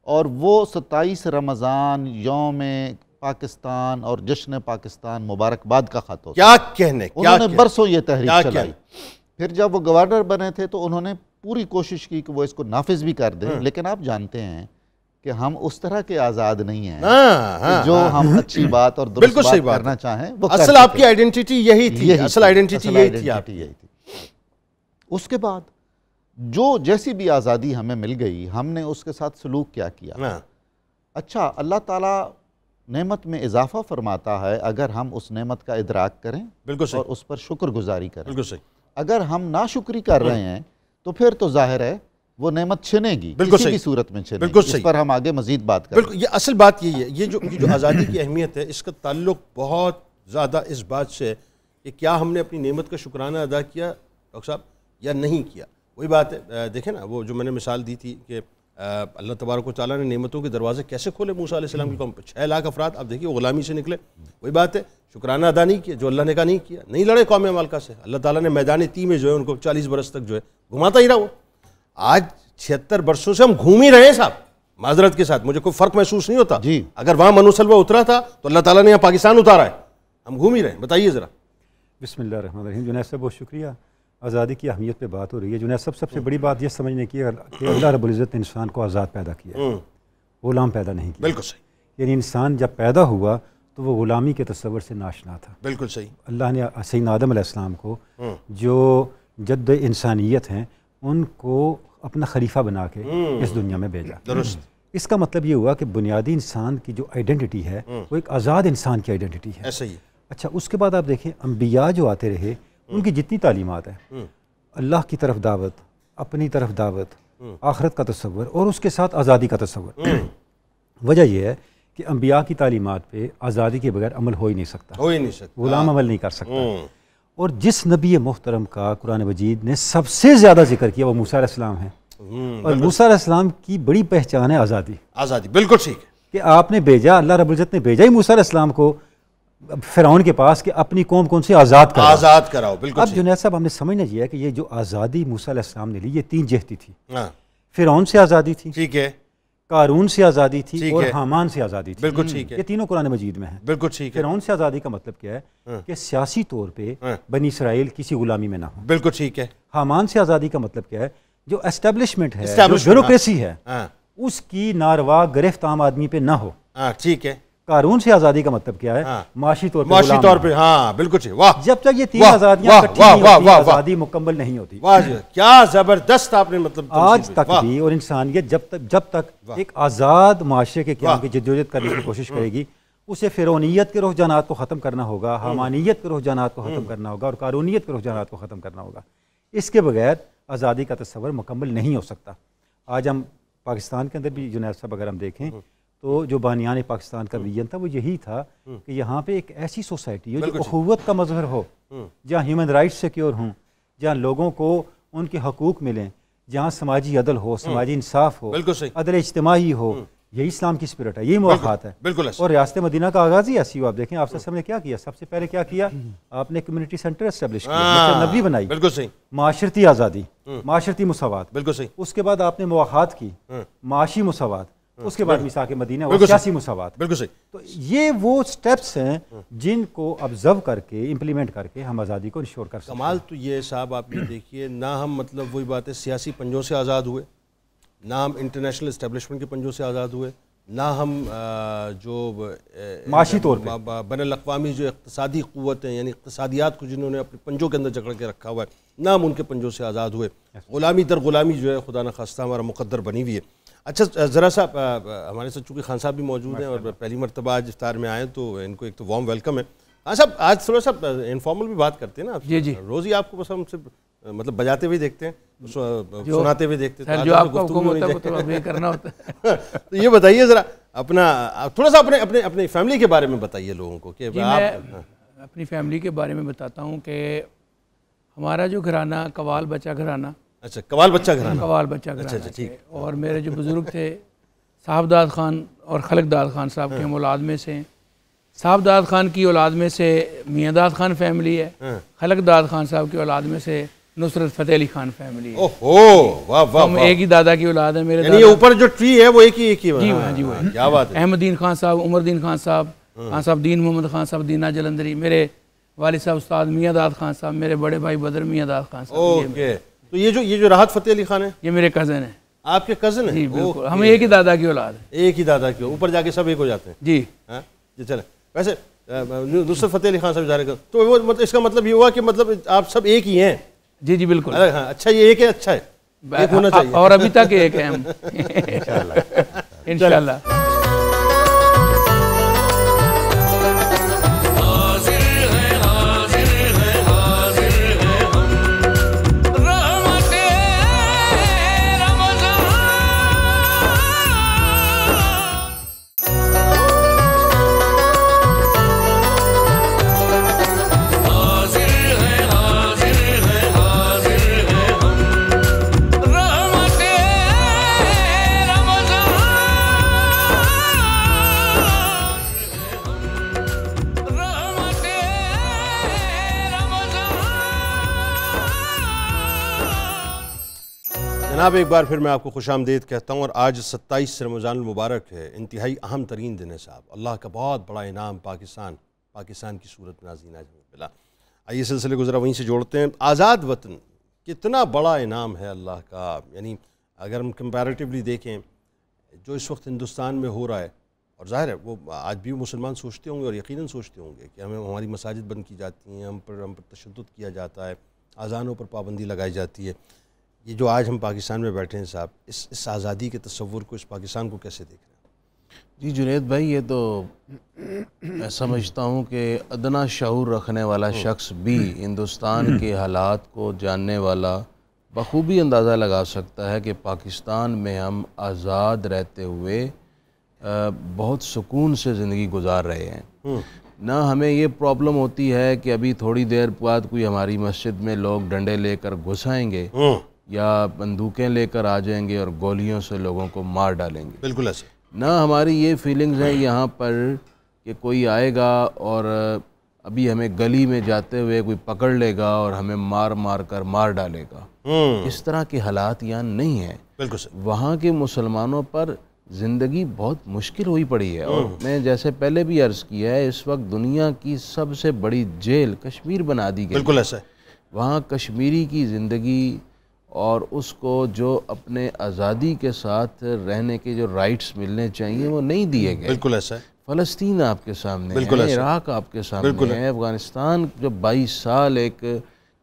Speaker 5: اور وہ 27 رمضان یوم پاکستان اور جشن پاکستان مبارکباد کا خط ہوتا۔
Speaker 2: کیا کہنے،
Speaker 5: انہوں نے برسوں یہ تحریک چلائی۔ پھر جب وہ گورنر بنے تھے تو انہوں نے پوری کوشش کی کہ وہ اس کو نافذ بھی کر دیں، لیکن آپ جانتے ہیں کہ ہم اس طرح کے آزاد نہیں ہیں کہ جو ہم اچھی بات اور درست بات کرنا چاہیں وہ کر سکیں۔
Speaker 2: اصل آپ کی آئیڈینٹی یہی تھی، اصل آئیڈینٹی یہی تھی آپ کی۔
Speaker 5: اس کے بعد جو جیسی بھی آزادی ہمیں مل گئی، ہم نے اس کے ساتھ سلوک کیا کیا؟ اچھا، اللہ تعالیٰ نعمت میں اضافہ فرماتا ہے اگر ہم اس نعمت کا ادراک کریں اور اس پر شکر گزاری کریں۔ اگر ہم ناشکری کر رہے ہیں تو پھر تو ظاہر ہے وہ نعمت چھنے گی، کسی بھی صورت میں چھنے گی۔ اس پر ہم آگے مزید بات کریں۔
Speaker 2: بالکل، یہ اصل بات یہی ہے، یہ جو آزادی کی اہمیت ہے، اس کا تعلق بہت زیادہ اس بات سے کہ کیا ہم نے اپنی نعمت کا شکرانہ ادا کیا ڈاکٹر صاحب یا نہیں کیا۔ وہی بات ہے، دیکھیں نا، وہ جو میں نے مثال دی تھی کہ اللہ تبارک و تعالیٰ نے نعمتوں کے دروازے کیسے کھولے موسیٰ علیہ السلام کی قوم پہ۔ 6 لاکھ افراد، اب دیکھیے وہ غلامی سے نکلے۔ وہی بات ہے، شکرانہ ادا نہیں کیا، جو اللہ نے کہا نہیں کیا، نہیں لڑے قوم مالکہ سے۔ اللہ تعالیٰ نے میدان تی میں جو ہے ان کو 40 برس تک جو ہے گھماتا ہی رہا۔ وہ آج 76 برسوں سے ہم گھوم ہی رہے ہیں صاحب، معذرت کے ساتھ، مجھے کوئی فرق محسوس نہیں ہوتا۔ اگر وہاں منو سلوہ اترا تھا تو اللہ تعالیٰ نے یہاں پاکستان اتارا ہے، ہم گھوم ہی رہے ہیں۔ بتائیے ذرا۔
Speaker 6: بسم اللہ الرحمن الرحیم۔ جنید صاحب بہت شکریہ، آزادی کی اہمیت پہ بات ہو رہی ہے۔ جنید صاحب سب سے بڑی بات یہ سمجھنے کی ہے کہ اللہ رب العزت نے انسان کو آزاد پیدا کیا، غلام پیدا نہیں کیا۔
Speaker 2: بالکل صحیح،
Speaker 6: یعنی انسان جب پیدا ہوا تو وہ غلامی کے تصور سے ناشنا تھا۔
Speaker 2: بالکل صحیح۔
Speaker 6: اللہ نے سیدنا آدم علیہ السلام کو جو جد انسانیت ہیں ان کو اپنا خلیفہ بنا کے اس دنیا میں بھیجا۔
Speaker 2: درست۔
Speaker 6: اس کا مطلب یہ ہوا کہ بنیادی انسان کی جو آئیڈینٹی ہے وہ ایک آزاد انسان کی آئیڈینٹی ہے۔
Speaker 2: ایسا ہی۔
Speaker 6: اچھا، اس کے بعد آپ دیکھیں انبیاء جو آتے رہے ان کی جتنی تعلیمات ہیں، اللہ کی طرف دعوت، اپنی طرف دعوت، آخرت کا تصور اور اس کے ساتھ آزادی کا تصور۔ وجہ یہ ہے کہ انبیاء کی تعلیمات پہ آزادی کے بغیر عمل ہو ہی نہیں سکتا، غلام عمل نہیں کر سکتا۔ اور جس نبی محترم کا قرآن مجید نے سب سے زیادہ ذکر کیا وہ موسیٰ علیہ السلام ہیں، اور موسیٰ علیہ السلام کی بڑی پہچان ہے آزادی۔
Speaker 2: آزادی، بالکل ٹھیک ہے
Speaker 6: کہ آپ نے بھیجا، اللہ رب العزت نے بھیجا ہی موسیٰ علیہ السلام کو فرعون کے پاس کہ اپنی قوم کون سے آزاد
Speaker 2: کراؤ۔ بالکل۔
Speaker 6: اب جنید صاحب ہم نے سمجھنا چاہیے کہ یہ جو آزادی موسیٰ علیہ السلام نے لی یہ 3 جہتی تھی۔ فرعون سے آزادی تھی،
Speaker 2: ٹھیک ہے،
Speaker 6: قارون سے آزادی تھی، اور حامان سے آزادی تھی۔
Speaker 2: بالکل ٹھیک ہے،
Speaker 6: یہ تینوں قرآن مجید میں ہیں۔
Speaker 2: بالکل ٹھیک ہے۔
Speaker 6: فرعون سے آزادی کا مطلب کیا ہے کہ سیاسی طور پہ بنی اسرائیل کسی غلامی میں نہ ہو۔
Speaker 2: بالکل ٹھیک ہے۔
Speaker 6: حامان سے آزادی کا مطلب کیا ہے، جو اسٹیبلشمنٹ ہے، جو بیوروکریسی ہے، اس کی ناروا گرفت عام آدمی پہ نہ ہو۔
Speaker 2: ٹھیک ہے۔
Speaker 6: قارون سے آزادی کا مطلب کیا ہے، معاشی طور
Speaker 2: پہ۔ ہاں بالکل ٹھیک۔ واہ،
Speaker 6: جب تک یہ 3 آزادیاں اکٹھی نہیں ہوتی آزادی مکمل نہیں ہوتی۔
Speaker 2: کیا زبردست آپ نے مطلب
Speaker 6: آج تک بھی، اور انسانیت جب تک ایک آزاد معاشرے کے قیام کی جدوجہد کرنے کی کوشش کرے گی، اسے فرعونیت کے رجحانات کو ختم کرنا ہوگا، حمانیت کے رجحانات کو ختم کرنا ہوگا، اور قارونیت کے رجحانات کو ختم کرنا ہوگا۔ اس کے بغیر آزادی کا تصور مکمل نہیں ہو سکتا۔ آج ہم پاکستان کے اندر بھی جنید صاحب اگر ہم دیکھیں تو جو بانیان پاکستان کا ویژن تھا وہ یہی تھا کہ یہاں پہ ایک ایسی سوسائٹی ہو جو اخوت کا مظہر ہو، جہاں ہیومن رائٹس سیکیور ہوں، جہاں لوگوں کو ان کے حقوق ملیں، جہاں سماجی عدل ہو، سماجی انصاف ہو،
Speaker 2: بالکل صحیح،
Speaker 6: عدل اجتماعی ہو، یہی اسلام کی اسپرٹ ہے، یہی مواخات ہے.
Speaker 2: بالکل.
Speaker 6: اور ریاست مدینہ کا آغاز ہی ایسی ہوا. آپ دیکھیں آپ صلی اللہ علیہ وسلم نے کیا کیا، سب سے پہلے کیا کیا، آپ نے کمیونٹی سینٹر اسٹیبلش کیا، مسجد نبوی بنائی،
Speaker 2: بالکل صحیح،
Speaker 6: معاشرتی آزادی، معاشرتی مساوات،
Speaker 2: بالکل صحیح.
Speaker 6: اس کے بعد آپ نے مواخات کی، معاشی مساوات، اس کے بعد میثاق مدینہ اور سیاسی مساوات.
Speaker 2: بالکل صحیح.
Speaker 6: تو یہ وہ سٹیپس ہیں جن کو آبزرو کر کے امپلیمنٹ کر کے ہم آزادی کو انشور کر سکتے ہیں.
Speaker 2: کمال تو یہ صاحب آپ یہ دیکھیے، نہ ہم مطلب وہی بات ہے سیاسی پنجوں سے آزاد ہوئے، نہ ہم انٹرنیشنل اسٹیبلشمنٹ کے پنجوں سے آزاد ہوئے، نہ ہم جو
Speaker 6: معاشی طور پہ
Speaker 2: بین الاقوامی جو اقتصادی قوت ہیں، یعنی اقتصادیات کو جنہوں نے اپنے پنجوں کے اندر جکڑ کے رکھا ہوا ہے، نہ ہم ان کے پنجوں سے آزاد ہوئے. غلامی در غلامی جو ہے خدا نخواستہ ہمارا مقدر بنی ہوئی ہے. اچھا ذرا سا ہمارے ساتھ چونکہ خان صاحب بھی موجود ہیں اور پہلی مرتبہ آج افطار میں آئے تو ان کو ایک تو وارم ویلکم ہے. خان صاحب آج تھوڑا سا انفارمل بھی بات کرتے ہیں نا آپ.
Speaker 7: جی
Speaker 2: روز ہی آپ کو بس ہم سے مطلب بجاتے ہوئے دیکھتے ہیں، سناتے ہوئے دیکھتے ہیں،
Speaker 7: جو آپ کا حکم ہوتا ہے وہ تو ابھی کرنا ہوتا ہے.
Speaker 2: تو یہ بتائیے ذرا اپنا تھوڑا سا اپنے فیملی کے بارے میں بتائیے لوگوں کو کہ
Speaker 7: میں اپنی فیملی کے بارے میں بتاتا ہوں کہ ہمارا جو گھرانہ قوال بچہ گھرانہ.
Speaker 2: اچھا قوال بچہ گھرانہ.
Speaker 7: قوال بچہ گھرانہ. اور میرے جو بزرگ تھے صاحب داد خان اور خلق داد خان صاحب کے ہم اولاد میں سے. صاحب داد خان کی اولاد میں سے میاں داد خان فیملی ہے، خلق داد خان صاحب کی اولاد میں سے نصرت فتح علی خان فیملی ہے.
Speaker 2: اوہو واہ واہ.
Speaker 7: ہم ایک ہی دادا کی اولاد ہے. میرے
Speaker 2: یعنی اوپر جو ٹری ہے وہ ایک ہی
Speaker 7: جی وہ
Speaker 2: کیا بات ہے.
Speaker 7: احمد دین خان صاحب، عمر دین خان صاحب، خان صاحب دین محمد خان صاحب دینا جلندری، میرے والد صاحب استاد میاں داد خان صاحب، میرے بڑے بھائی بدر میاں داد خان صاحب.
Speaker 2: اوکے. تو یہ جو راحت فتح علی خان ہے
Speaker 7: یہ میرے کزن ہیں.
Speaker 2: آپ کے کزن ہیں؟
Speaker 7: جی بالکل، ہم ایک ہی دادا کی اولاد ہیں.
Speaker 2: ایک ہی دادا کی، اوپر جا کے سب ایک ہو جاتے ہیں.
Speaker 7: جی
Speaker 2: جی چلیں. ویسے نصرت فتح علی خان صاحب جا رہے تو وہ مطلب اس کا مطلب یہ ہوا کہ مطلب آپ سب ایک ہی ہیں.
Speaker 7: جی جی بالکل.
Speaker 2: اچھا یہ ایک ہے، اچھا ہے، ایک ہونا چاہیے.
Speaker 7: اور ابھی تک ایک ہے ہم انشاءاللہ.
Speaker 2: جناب ایک بار پھر میں آپ کو خوش آمدید کہتا ہوں. اور آج 27 رمضان المبارک ہے، انتہائی اہم ترین دن ہے صاحب. اللہ کا بہت بڑا انعام پاکستان کی صورت نازل ہے ملا. آئیے سلسلے کو ذرا وہیں سے جوڑتے ہیں. آزاد وطن کتنا بڑا انعام ہے اللہ کا. یعنی اگر ہم کمپیریٹیولی دیکھیں جو اس وقت ہندوستان میں ہو رہا ہے، اور ظاہر ہے وہ آج بھی مسلمان سوچتے ہوں گے اور یقیناً سوچتے ہوں گے کہ ہماری مساجد بند کی جاتی ہیں، ہم پر تشدد کیا جاتا ہے، اذانوں پر پابندی لگائی جاتی ہے. یہ جو آج ہم پاکستان میں بیٹھے ہیں صاحب، اس آزادی کے تصور کو، اس پاکستان کو کیسے دیکھ رہے ہیں؟
Speaker 4: جی جنید بھائی، یہ تو میں سمجھتا ہوں کہ ادنا شعور رکھنے والا شخص بھی ہندوستان کے حالات کو جاننے والا بخوبی اندازہ لگا سکتا ہے کہ پاکستان میں ہم آزاد رہتے ہوئے بہت سکون سے زندگی گزار رہے ہیں. نہ ہمیں یہ پرابلم ہوتی ہے کہ ابھی تھوڑی دیر بعد کوئی ہماری مسجد میں لوگ ڈنڈے لے کر گھس آئیں گے یا بندوقیں لے کر آ جائیں گے اور گولیوں سے لوگوں کو مار ڈالیں گے.
Speaker 2: بالکل ایسے.
Speaker 4: نہ ہماری یہ فیلنگز ہیں یہاں پر کہ کوئی آئے گا اور ابھی ہمیں گلی میں جاتے ہوئے کوئی پکڑ لے گا اور ہمیں مار ڈالے گا. اس طرح کے حالات یہاں نہیں ہیں.
Speaker 2: بالکل.
Speaker 4: وہاں کے مسلمانوں پر زندگی بہت مشکل ہوئی پڑی ہے. اور میں جیسے پہلے بھی عرض کیا ہے، اس وقت دنیا کی سب سے بڑی جیل کشمیر بنا دی گئی.
Speaker 2: بالکل ایسا ہے.
Speaker 4: وہاں کشمیری کی زندگی اور اس کو جو اپنے آزادی کے ساتھ رہنے کے جو رائٹس ملنے چاہیے وہ نہیں دیے گئے.
Speaker 2: بالکل ایسا ہے.
Speaker 4: فلسطین آپ کے سامنے ہے، عراق آپ کے سامنے ہے، افغانستان جو 22 سال ایک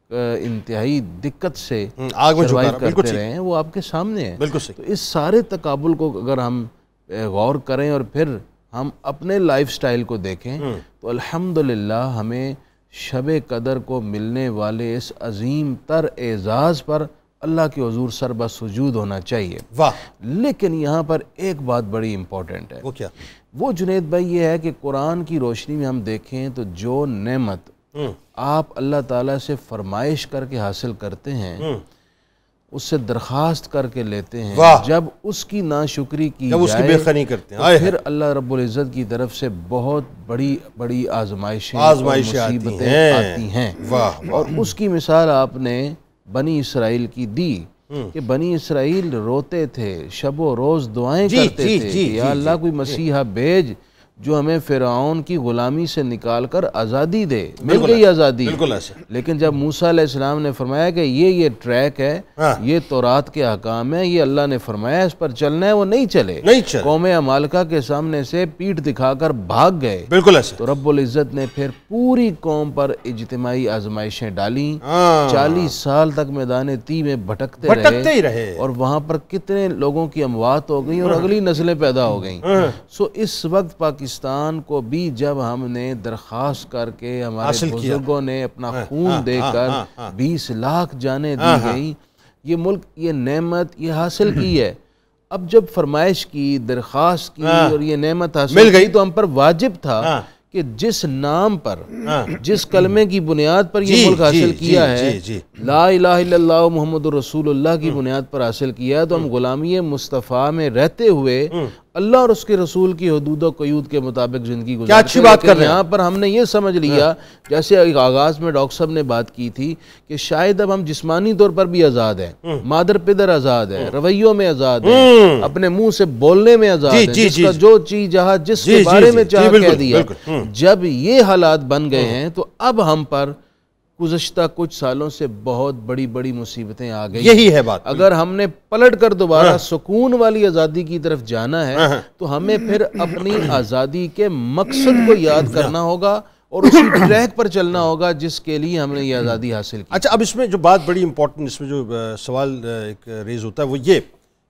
Speaker 4: انتہائی دقت سے سروائیو کرتے رہے ہیں وہ آپ کے سامنے ہے. تو اس سارے تقابل کو اگر ہم غور کریں اور پھر ہم اپنے لائف سٹائل کو دیکھیں تو الحمدللہ ہمیں شب قدر کو ملنے والے اس عظیم تر اعزاز پر اللہ کے حضور سر بسجود ہونا چاہیے.
Speaker 2: واہ.
Speaker 4: لیکن یہاں پر ایک بات بڑی امپورٹنٹ ہے.
Speaker 2: وہ کیا؟
Speaker 4: وہ جنید بھائی یہ ہے کہ قرآن کی روشنی میں ہم دیکھیں تو جو نعمت آپ اللہ تعالیٰ سے فرمائش کر کے حاصل کرتے ہیں، اس سے درخواست کر کے لیتے ہیں، جب اس کی ناشکری کی
Speaker 2: جب اس کی
Speaker 4: جائے
Speaker 2: بے خنی کرتے ہیں،
Speaker 4: تو پھر اللہ رب العزت کی طرف سے بہت بڑی بڑی آزمائشیں اور مصیبتیں آتی ہیں۔ اور اس کی مثال آپ نے بنی اسرائیل کی دی کہ بنی اسرائیل روتے تھے، شب و روز دعائیں کرتے تھے کہ یا اللہ کوئی مسیحا بھیج جو ہمیں فرعون کی غلامی سے نکال کر آزادی دے۔ مل گئی آزادی، لیکن جب موسیٰ علیہ السلام نے فرمایا کہ یہ ٹریک ہے، یہ تورات کے احکام ہے، یہ اللہ نے فرمایا اس پر چلنا ہے، وہ نہیں چلے، قوم عمالقہ کے سامنے سے پیٹھ دکھا کر بھاگ گئے۔ تو رب العزت نے پھر پوری قوم پر اجتماعی آزمائشیں ڈالیں، 40 سال تک میدان تی میں بھٹکتے رہے، اور وہاں پر کتنے لوگوں کی اموات ہو گئیں اور اگلی نسلیں پیدا ہو گئیں۔ اس وقت پاکستان کو بھی جب ہم نے درخواست کر کے ہمارے بزرگوں نے اپنا خون دے کر 20 لاکھ جانیں دی گئیں، یہ ملک یہ نعمت یہ حاصل کی ہے، اب جب فرمائش کی، درخواست کی اور یہ نعمت حاصل کی تو ہم پر واجب تھا کہ جس نام پر، جس کلمے کی بنیاد پر یہ ملک حاصل کیا ہے، لا الہ الا اللہ محمد رسول اللہ کی بنیاد پر حاصل کیا ہے، تو ہم غلامی مصطفیٰ میں رہتے ہوئے اللہ اور اس کے رسول کی حدود و قیود کے مطابق زندگی گزارتے ہیں۔ کیا اچھی بات کر رہے ہیں۔ یہاں پر ہم نے یہ سمجھ لیا، جیسے ایک آغاز میں ڈاکٹر صاحب نے بات کی تھی کہ شاید اب ہم جسمانی طور پر بھی آزاد ہیں، مادر پدر آزاد ہے، رویوں میں آزاد ہیں، اپنے منہ سے بولنے میں آزاد ہیں، جس کا جو چیز جہاں جس کے بارے میں چاہ کہہ دیا۔ جب یہ حالات بن گئے ہیں تو اب ہم پر گزشتہ کچھ سالوں سے بہت بڑی بڑی مصیبتیں آ گئی۔ یہی ہے بات۔ اگر ہم نے پلٹ کر دوبارہ سکون والی آزادی کی طرف جانا ہے تو ہمیں پھر اپنی آزادی کے مقصد کو یاد کرنا ہوگا اور اسی ٹریک پر چلنا ہوگا جس کے لیے ہم نے یہ آزادی حاصل کی۔
Speaker 2: اچھا، اب اس میں جو بات بڑی امپورٹنٹ، اس میں جو سوال ایک ریز ہوتا ہے وہ یہ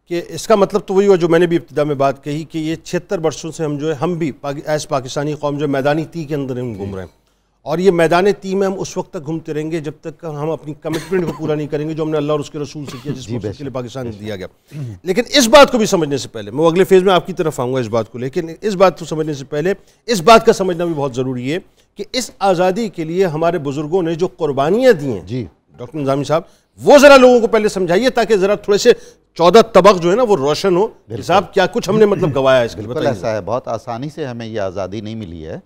Speaker 2: کہ اس کا مطلب تو وہی ہوا جو میں نے بھی ابتدا میں بات کہی کہ یہ 76 برسوں سے ہم جو ہے ہم بھی ایز پاکستانی قوم جو میدانی تی کے اندر ہم گھوم رہے ہیں، اور یہ میدان تی میں ہم اس وقت تک گھومتے رہیں گے جب تک ہم اپنی کمٹمنٹ کو پورا نہیں کریں گے جو ہم نے اللہ اور اس کے رسول سے کیا، جس مقصد کے لیے پاکستان دیا گیا۔ لیکن اس بات کو بھی سمجھنے سے پہلے میں اگلے فیز میں آپ کی طرف آؤں گا اس بات کو، لیکن اس بات کو سمجھنے سے پہلے اس بات کا سمجھنا بھی بہت ضروری ہے کہ اس آزادی کے لیے ہمارے بزرگوں نے جو قربانیاں دی ہیں، ڈاکٹر نظامی صاحب، وہ ذرا لوگوں کو پہلے سمجھائیے تاکہ ذرا تھوڑے سے 14 طبق جو ہے نا وہ روشن ہو کہ صاحب کیا کچھ ہم نے مطلب گوایا ہے اس کے لیے۔
Speaker 5: بالکل ایسا ہے، بہت آسانی سے ہمیں یہ آزادی نہیں ملی ہے،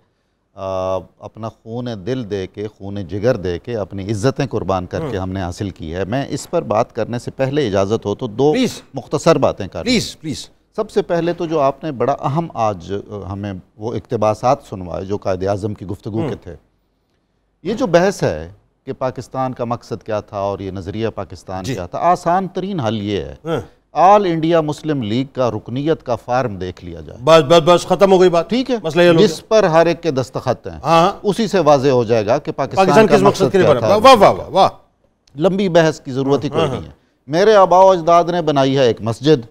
Speaker 5: اپنا خون دل دے کے، خون جگر دے کے، اپنی عزتیں قربان کر کے ہم نے حاصل کی ہے۔ میں اس پر بات کرنے سے پہلے اجازت ہو تو دو مختصر باتیں کر رہی ہیں۔
Speaker 2: پلیز۔
Speaker 5: سب سے پہلے تو جو آپ نے بڑا اہم آج ہمیں وہ اقتباسات سنوائے جو قائد اعظم کی گفتگو کے تھے، یہ جو بحث ہے کہ پاکستان کا مقصد کیا تھا اور یہ نظریہ پاکستان کیا تھا، آسان ترین حل یہ ہے، آل انڈیا مسلم لیگ کا رکنیت کا فارم دیکھ لیا جائے،
Speaker 2: بس بس بس ختم ہو گئی بات،
Speaker 5: ٹھیک ہے، جس پر ہر ایک کے دستخط ہیں، اسی سے واضح ہو جائے گا کہ پاکستان کا مقصد کیا تھا۔
Speaker 2: واہ واہ واہ،
Speaker 5: لمبی بحث کی ضرورت ہی کوئی نہیں ہے۔ میرے آباء و اجداد نے بنائی ہے ایک مسجد،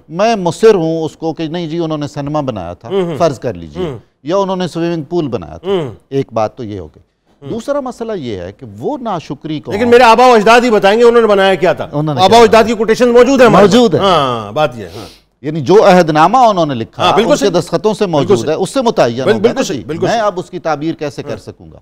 Speaker 5: میں مصر ہوں اس کو کہ نہیں جی انہوں نے سینما بنایا تھا، فرض کر لیجئے، یا انہوں نے سوئمنگ پول بنایا تھا، ایک بات تو یہ ہو گئی۔ دوسرا مسئلہ یہ ہے کہ وہ ناشکری کو،
Speaker 2: لیکن میرے آباء و اجداد ہی بتائیں گے انہوں نے بنایا کیا تھا، آباء و اجداد کی کوٹیشن موجود ہے، ہاں بات یہ ہے،
Speaker 5: یعنی جو عہد نامہ انہوں نے لکھا ان کے دستخطوں سے موجود ہے، اس سے متعین ہوگا، میں اب اس کی تعبیر کیسے کر سکوں گا۔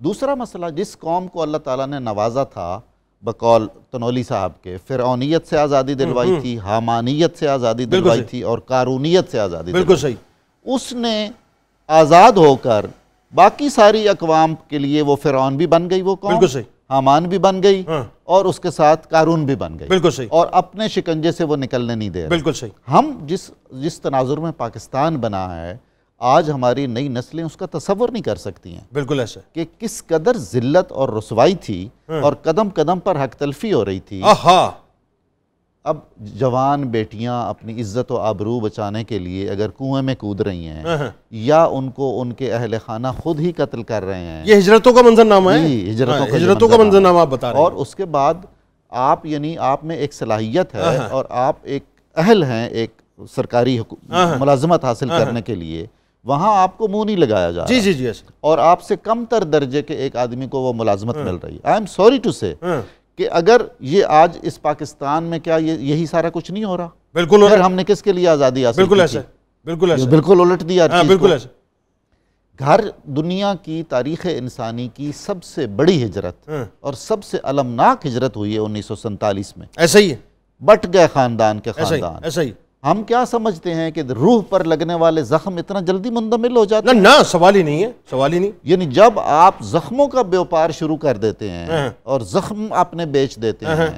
Speaker 5: دوسرا مسئلہ، جس قوم کو اللہ تعالیٰ نے نوازا تھا بقول تنولی صاحب کے، فرعونیت سے آزادی دلوائی تھی، حامانیت سے آزادی دلوائی تھی اور قارونیت سے آزادی دلوائی،
Speaker 2: بالکل صحیح،
Speaker 5: اس نے آزاد ہو کر باقی ساری اقوام کے لیے وہ فرعون بھی بن گئی، وہ قوم
Speaker 2: بالکل صحیح،
Speaker 5: حامان بھی بن گئی اور اس کے ساتھ قارون بھی بن گئی،
Speaker 2: بالکل صحیح،
Speaker 5: اور اپنے شکنجے سے وہ نکلنے نہیں دے رہے۔
Speaker 2: بالکل صحیح۔
Speaker 5: ہم جس تناظر میں پاکستان بنا ہے آج، ہماری نئی نسلیں اس کا تصور نہیں کر سکتی ہیں،
Speaker 2: بالکل ایسا
Speaker 5: کہ کس قدر ذلت اور رسوائی تھی اور قدم قدم پر حق تلفی ہو رہی تھی۔ اب جوان بیٹیاں اپنی عزت و آبرو بچانے کے لیے اگر کنویں میں کود رہی ہیں یا ان کو ان کے اہل خانہ خود ہی قتل کر رہے ہیں،
Speaker 2: یہ ہجرتوں کا منظرنامہ ہے،
Speaker 5: ہجرتوں
Speaker 2: کا منظرنامہ آپ بتا رہے ہیں،
Speaker 5: اور اس کے بعد آپ یعنی آپ میں ایک صلاحیت ہے اور آپ ایک اہل ہیں ایک سرکاری ملازمت حاصل کرنے کے لیے، وہاں آپ کو منہ نہیں لگایا جا رہا،
Speaker 2: جی
Speaker 5: اور آپ سے کم تر درجے کے ایک آدمی کو وہ ملازمت مل رہی ہے۔ آئی ایم سوری ٹو سے کہ اگر یہ آج اس پاکستان میں کیا یہی سارا کچھ نہیں ہو رہا؟
Speaker 2: بالکل،
Speaker 5: پھر ہم نے کس کے لیے آزادی حاصل کی؟
Speaker 2: بالکل ایسا، بالکل ایسا،
Speaker 5: بالکل الٹ دیا،
Speaker 2: بالکل ایسا۔
Speaker 5: گھر دنیا کی تاریخ انسانی کی سب سے بڑی ہجرت اور سب سے المناک ہجرت ہوئی ہے 1947 میں.
Speaker 2: ایسا ہی ہے,
Speaker 5: بٹ گئے خاندان کے خاندان.
Speaker 2: ایسا ہی.
Speaker 5: ہم کیا سمجھتے ہیں کہ روح پر لگنے والے زخم اتنا جلدی مندمل ہو جاتے ہیں؟
Speaker 2: نہ سوال ہی نہیں ہے, سوال ہی نہیں.
Speaker 5: یعنی جب آپ زخموں کا بیوپار شروع کر دیتے ہیں اور زخم اپنے بیچ دیتے ہیں,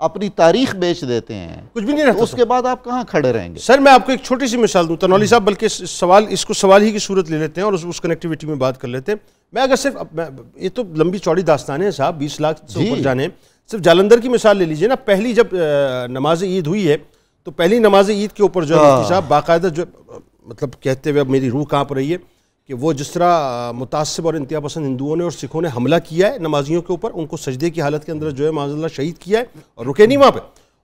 Speaker 5: اپنی تاریخ بیچ دیتے ہیں,
Speaker 2: کچھ بھی نہیں رہتا.
Speaker 5: اس کے بعد آپ کہاں کھڑے رہیں گے؟
Speaker 2: سر میں آپ کو ایک چھوٹی سی مثال دوں تنولی صاحب, بلکہ اس کو سوال ہی کی صورت لے لیتے ہیں اور اس کنیکٹیویٹی میں بات کر لیتے ہیں. میں اگر صرف, یہ تو لمبی چوڑی داستانیں ہیں صاحب, 20 لاکھ سے اوپر جانے, صرف جالندھر کی مثال لے لیجئے نا. پہلی جب نماز عید ہوئی ہے تو پہلی نماز عید کے اوپر جو ہے مفتی صاحب باقاعدہ جو مطلب کہتے ہوئے اب میری روح کانپ رہی ہے کہ وہ جس طرح متعصب اور انتہا پسند ہندوؤں نے اور سکھوں نے حملہ کیا ہے نمازیوں کے اوپر, ان کو سجدے کی حالت کے اندر جو ہے معاذ اللہ شہید کیا ہے اور رکے نہیں وہاں پہ.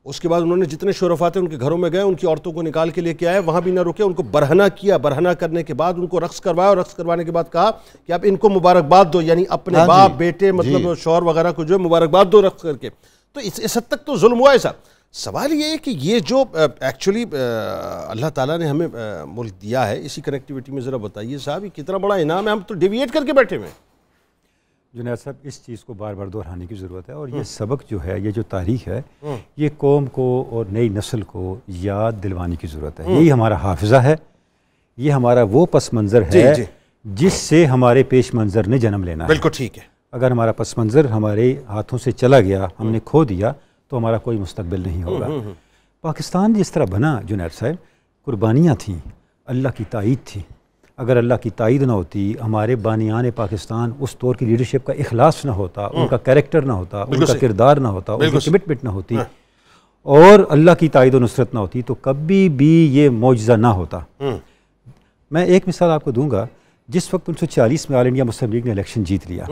Speaker 2: اس کے بعد انہوں نے جتنے شرفاء تھے ان کے گھروں میں گئے, ان کی عورتوں کو نکال کے لے کے آئے, وہاں بھی نہ رکے, ان کو برہنہ کیا, برہنہ کرنے کے بعد ان کو رقص کروایا اور رقص کروانے کے بعد کہا کہ آپ ان کو مبارکباد دو, یعنی اپنے باپ بیٹے مطلب شوہر وغیرہ کو جو ہے مبارکباد دو رقص کر کے. تو اس حد تک تو ظلم ہوا ہے صاحب. سوال یہ ہے کہ یہ جو ایکچولی اللہ تعالیٰ نے ہمیں ملک دیا ہے, اسی کنیکٹیویٹی میں ذرا بتائیے صاحب یہ کتنا بڑا انعام ہے, ہم تو ڈیویٹ کر کے بیٹھے ہوئے ہیں.
Speaker 6: جنید صاحب اس چیز کو بار بار دہرانے کی ضرورت ہے, اور یہ سبق جو ہے, یہ جو تاریخ ہے, یہ قوم کو اور نئی نسل کو یاد دلوانے کی ضرورت ہے. یہی ہمارا حافظہ ہے, یہ ہمارا وہ پس منظر ہے جس سے ہمارے پیش منظر نے جنم لینا ہے.
Speaker 2: بالکل ٹھیک ہے.
Speaker 6: اگر ہمارا پس منظر ہمارے ہاتھوں سے چلا گیا, ہم نے کھو دیا, تو ہمارا کوئی مستقبل نہیں ہوگا. پاکستان جس طرح بنا جنید صاحب, قربانیاں تھیں, اللہ کی تائید تھی. اگر اللہ کی تائید نہ ہوتی, ہمارے بانیان پاکستان اس دور کی لیڈرشپ کا اخلاص نہ ہوتا, ان کا کریکٹر نہ ہوتا, ان کا کردار نہ ہوتا, ان کی کمٹمنٹ نہ ہوتی, اور اللہ کی تائید و نصرت نہ ہوتی, تو کبھی بھی یہ معجزہ نہ ہوتا. میں ایک مثال آپ کو دوں گا. جس وقت 1940 میں آل انڈیا مسلم لیگ نے الیکشن جیت لیا,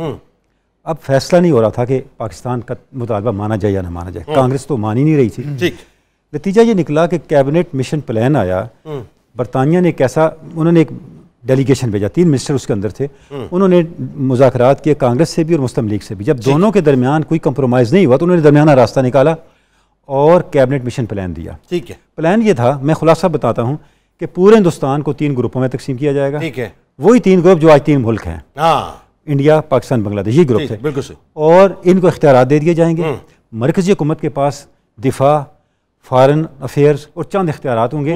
Speaker 6: اب فیصلہ نہیں ہو رہا تھا کہ پاکستان کا مطالبہ مانا جائے یا نہ مانا جائے. کانگریس تو مان ہی نہیں رہی تھی. نتیجہ یہ نکلا کہ کیبنٹ مشن پلان آیا. برطانیہ نے کیسا, انہوں نے ایک ڈیلیگیشن بھیجا, 3 منسٹر اس کے اندر تھے, انہوں نے مذاکرات کیے کانگریس سے بھی اور مسلم لیگ سے بھی. جب دونوں کے درمیان کوئی کمپرومائز نہیں ہوا تو انہوں نے درمیانہ راستہ نکالا اور کیبنٹ مشن پلان دیا.
Speaker 2: ٹھیک ہے.
Speaker 6: پلان یہ تھا, میں خلاصہ بتاتا ہوں, کہ پورے ہندوستان کو 3 گروپوں میں تقسیم کیا جائے گا.
Speaker 2: ٹھیک ہے.
Speaker 6: وہی 3 گروپ جو آج 3 ملک ہیں, انڈیا, پاکستان, بنگلہ دیش, یہ گروپ تھے.
Speaker 2: بالکل صحیح.
Speaker 6: اور ان کو اختیارات دے دیے جائیں گے. مرکزی حکومت کے پاس دفاع, فارن افیئرز اور چند اختیارات ہوں گے.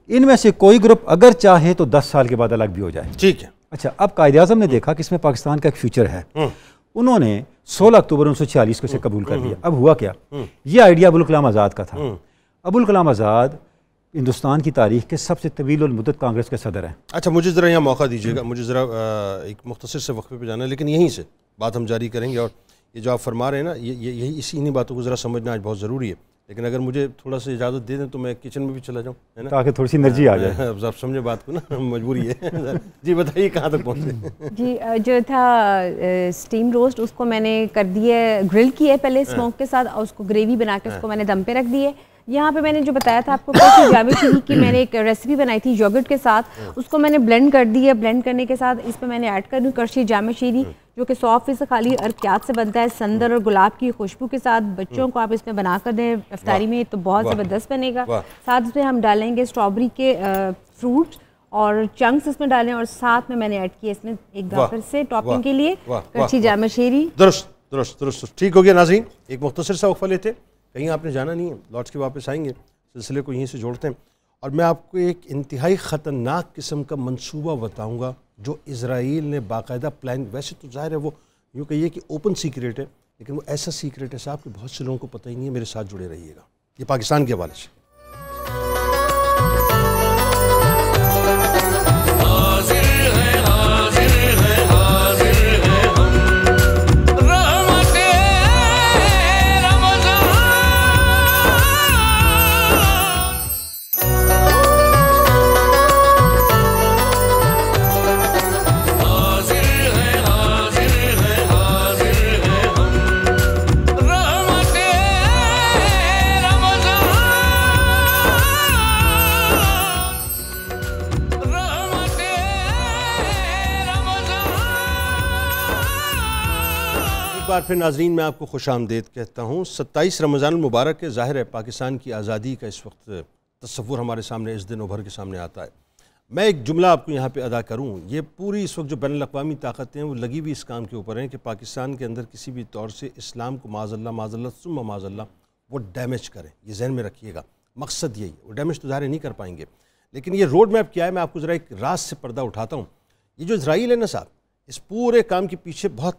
Speaker 6: ان میں سے کوئی گروپ اگر چاہے تو 10 سال کے بعد الگ بھی ہو جائے.
Speaker 2: ٹھیک ہے.
Speaker 6: اچھا, اب قائد اعظم نے دیکھا کہ اس میں پاکستان کا ایک فیوچر ہے. انہوں نے 16 اکتوبر 1946 کو اسے قبول کر لیا. اب ہوا کیا, یہ آئیڈیا ابوالکلام آزاد کا تھا. ابوالکلام آزاد ہندوستان کی تاریخ کے سب سے طویل المدت کانگریس کے صدر ہیں.
Speaker 2: اچھا, مجھے ذرا یہاں موقع دیجیے گا, مجھے ذرا ایک مختصر سے وقفے پہ جانا ہے, لیکن یہیں سے بات ہم جاری کریں گے. اور یہ جو آپ فرما رہے ہیں نا, یہی انہی باتوں کو ذرا سمجھنا آج بہت ضروری ہے. لیکن اگر مجھے تھوڑا سا اجازت دے دیں تو میں کچن میں بھی چلا جاؤں, ہے نا,
Speaker 6: تاکہ تھوڑی سی انرجی آ جائے.
Speaker 2: اب آپ سمجھے بات کو نا, مجبوری ہے. جی بتائیے کہاں تک پہنچے.
Speaker 3: جی, جو تھا اسٹیم روسٹ, اس کو میں نے کر دی ہے, گرل کی ہے پہلے اسموک کے ساتھ, اور اس کو گریوی بنا کے اس کو میں نے دم پہ رکھ دی ہے. یہاں پہ میں نے جو بتایا تھا آپ کو کرشی جامع شیری کی میں نے ایک ریسیپی بنائی تھی یوگرٹ کے ساتھ, اس کو میں نے بلینڈ کر دی ہے. بلینڈ کرنے کے ساتھ اس پہ میں نے ایڈ کر دوں کرشی جامع شیری, جو کہ 100% خالی ارکیات سے بنتا ہے, سندر اور گلاب کی خوشبو کے ساتھ. بچوں کو آپ اس میں بنا کر دیں افطاری میں تو بہت زبردست بنے گا. ساتھ اس میں ہم ڈالیں گے اسٹرابری کے فروٹ اور چنکس اس میں ڈالیں, اور ساتھ میں نے ایڈ کیا اس میں ایک دفعہ سے ٹاپنگ کے لیے کرشی جامع شیری.
Speaker 2: درست درست درست, ٹھیک ہو گیا. ناظرین, ایک مختصر سا وقفہ لیتے, کہیں آپ نے جانا نہیں ہے, لوٹ کے واپس آئیں گے, سلسلے کو یہیں سے جوڑتے ہیں. اور میں آپ کو ایک انتہائی خطرناک قسم کا منصوبہ بتاؤں گا جو اسرائیل نے باقاعدہ پلان, ویسے تو ظاہر ہے وہ یوں کہیے کہ اوپن سیکریٹ ہے, لیکن وہ ایسا سیکریٹ ہے صاحب کہ بہت سے لوگوں کو پتہ ہی نہیں ہے. میرے ساتھ جڑے رہیے گا, یہ پاکستان کے حوالے سے. پھر ناظرین میں آپ کو خوش آمدید کہتا ہوں. 27 رمضان المبارک کے ظاہر ہے پاکستان کی آزادی کا اس وقت تصور ہمارے سامنے اس دن ابھر کے سامنے آتا ہے. میں ایک جملہ آپ کو یہاں پہ ادا کروں. یہ پوری اس وقت جو بین الاقوامی طاقتیں ہیں وہ لگی ہوئی اس کام کے اوپر ہیں کہ پاکستان کے اندر کسی بھی طور سے اسلام کو معاذ اللہ ثم معاذ اللہ وہ ڈیمیج کریں. یہ ذہن میں رکھیے گا, مقصد یہی ہے. وہ ڈیمیج تو ظاہر نہیں کر پائیں گے, لیکن یہ روڈ میپ کیا ہے میں آپ کو ذرا ایک راز سے پردہ اٹھاتا ہوں. یہ جو اسرائیل ہے نا صاحب, اس پورے کام کے پیچھے بہت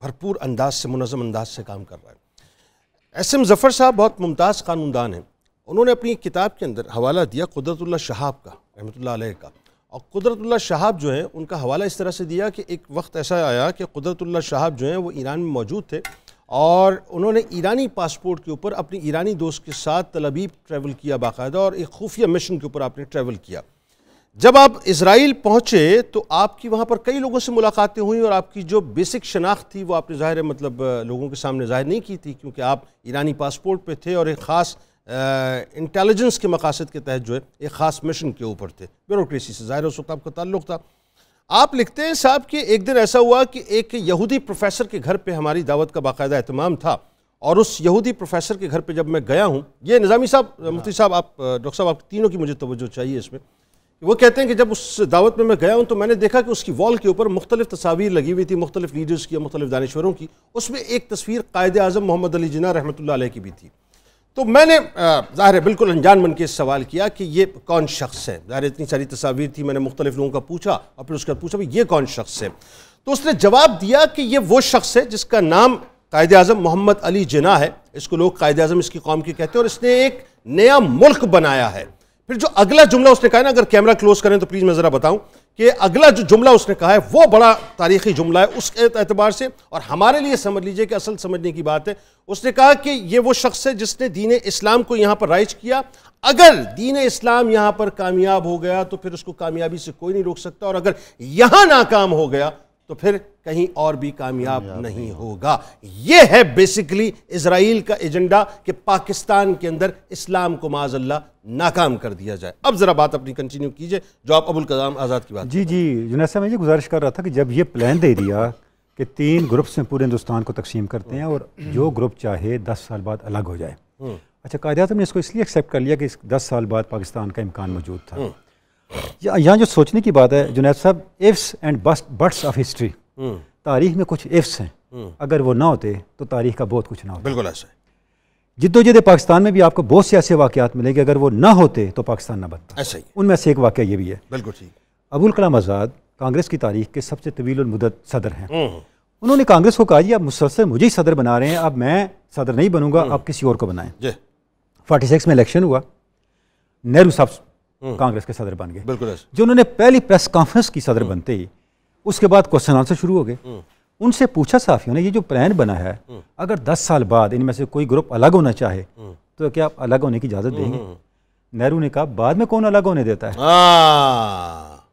Speaker 2: بھرپور انداز سے, منظم انداز سے کام کر رہا ہے. ایس ایم ظفر صاحب بہت ممتاز قانون دان ہیں. انہوں نے اپنی کتاب کے اندر حوالہ دیا قدرت اللہ شہاب کا رحمۃ اللہ علیہ کا. اور قدرت اللہ شہاب جو ہیں ان کا حوالہ اس طرح سے دیا کہ ایک وقت ایسا آیا کہ قدرت اللہ شہاب جو ہیں وہ ایران میں موجود تھے, اور انہوں نے ایرانی پاسپورٹ کے اوپر اپنی ایرانی دوست کے ساتھ تل ابیب ٹریول کیا باقاعدہ, اور ایک خفیہ مشن کے اوپر آپ نے ٹریول کیا. جب آپ اسرائیل پہنچے تو آپ کی وہاں پر کئی لوگوں سے ملاقاتیں ہوئیں, اور آپ کی جو بیسک شناخت تھی وہ آپ نے ظاہر مطلب لوگوں کے سامنے ظاہر نہیں کی تھی, کیونکہ آپ ایرانی پاسپورٹ پہ تھے اور ایک خاص انٹیلیجنس کے مقاصد کے تحت جو ہے ایک خاص مشن کے اوپر تھے, بیوروکریسی سے ظاہر اس وقت آپ کا تعلق تھا. آپ لکھتے ہیں صاحب کہ ایک دن ایسا ہوا کہ ایک یہودی پروفیسر کے گھر پہ ہماری دعوت کا باقاعدہ اہتمام تھا, اور اس یہودی پروفیسر کے گھر پہ جب میں گیا ہوں, یہ نظامی صاحب, مفتی صاحب, آپ ڈاکٹر صاحب, آپ تینوں کی مجھے توجہ چاہیے اس میں. وہ کہتے ہیں کہ جب اس دعوت میں گیا ہوں تو میں نے دیکھا کہ اس کی وال کے اوپر مختلف تصاویر لگی ہوئی تھی, مختلف لیڈرز کی, مختلف دانشوروں کی. اس میں ایک تصویر قائد اعظم محمد علی جناح رحمۃ اللہ علیہ کی بھی تھی. تو میں نے ظاہر ہے بالکل انجان بن کے سوال کیا کہ یہ کون شخص ہے. ظاہر اتنی ساری تصاویر تھی, میں نے مختلف لوگوں کا پوچھا, اور پھر اس کا پوچھا یہ کون شخص ہے. تو اس نے جواب دیا کہ یہ وہ شخص ہے جس کا نام قائد اعظم محمد علی جناح ہے. اس کو لوگ قائد اعظم اس کی قوم کے کہتے ہیں, اور اس نے ایک نیا ملک بنایا ہے. پھر جو اگلا جملہ اس نے کہا نا, اگر کیمرہ کلوز کریں تو پلیز میں ذرا بتاؤں کہ اگلا جو جملہ اس نے کہا ہے وہ بڑا تاریخی جملہ ہے اس اعتبار سے, اور ہمارے لیے سمجھ لیجئے کہ اصل سمجھنے کی بات ہے. اس نے کہا کہ یہ وہ شخص ہے جس نے دین اسلام کو یہاں پر رائج کیا. اگر دین اسلام یہاں پر کامیاب ہو گیا تو پھر اس کو کامیابی سے کوئی نہیں روک سکتا, اور اگر یہاں ناکام ہو گیا تو پھر کہیں اور بھی کامیاب نہیں ہوگا. یہ ہے بیسیکلی اسرائیل کا ایجنڈا کہ پاکستان کے اندر اسلام کو معاذ اللہ ناکام کر دیا جائے. اب ذرا بات اپنی کنٹینیو کیجئے جو آپ ابوالکلام آزاد کی بات.
Speaker 6: جی جنید صاحب, میں یہ گزارش کر رہا تھا کہ جب یہ پلان دے دیا کہ 3 گروپس میں پورے ہندوستان کو تقسیم کرتے ہیں, اور جو گروپ چاہے 10 سال بعد الگ ہو جائے. اچھا, قائد اعظم نے اس کو اس لیے ایکسیپٹ کر لیا کہ 10 سال بعد پاکستان کا امکان موجود تھا. یہاں جو سوچنے کی بات ہے جنید صاحب, ایفس اینڈ بٹس آف ہسٹری, تاریخ میں کچھ ایفس ہیں, اگر وہ نہ ہوتے تو تاریخ کا بہت کچھ نہ ہوتا.
Speaker 2: بالکل ایسا ہے.
Speaker 6: جدوجہد پاکستان میں بھی آپ کو بہت سے ایسے واقعات ملیں گے, اگر وہ نہ ہوتے تو پاکستان نہ بنتا.
Speaker 2: ایسا ہی.
Speaker 6: ان میں سے ایک واقعہ یہ بھی ہے.
Speaker 2: بالکل ٹھیک.
Speaker 6: ابوالکلام آزاد کانگریس کی تاریخ کے سب سے طویل المدت صدر ہیں. انہوں نے کانگریس کو کہا جی آپ مسلسل مجھے ہی صدر بنا رہے ہیں, اب میں صدر نہیں بنوں گا, آپ کسی اور کو بنائیں. 46 میں الیکشن ہوا, نہرو صاحب کانگریس کے صدر بن گئے.
Speaker 2: بالکل ایسا.
Speaker 6: جو انہوں نے پہلی پریس کانفرنس کی صدر بنتے ہی اس کے بعد کوسچن آنسر شروع ہو گئے. ان سے پوچھا صحافیوں نے, یہ جو پلان بنا ہے اگر 10 سال بعد ان میں سے کوئی گروپ الگ ہونا چاہے تو کیا آپ الگ ہونے کی اجازت دیں گے؟ نہرو نے کہا بعد میں کون الگ ہونے دیتا ہے,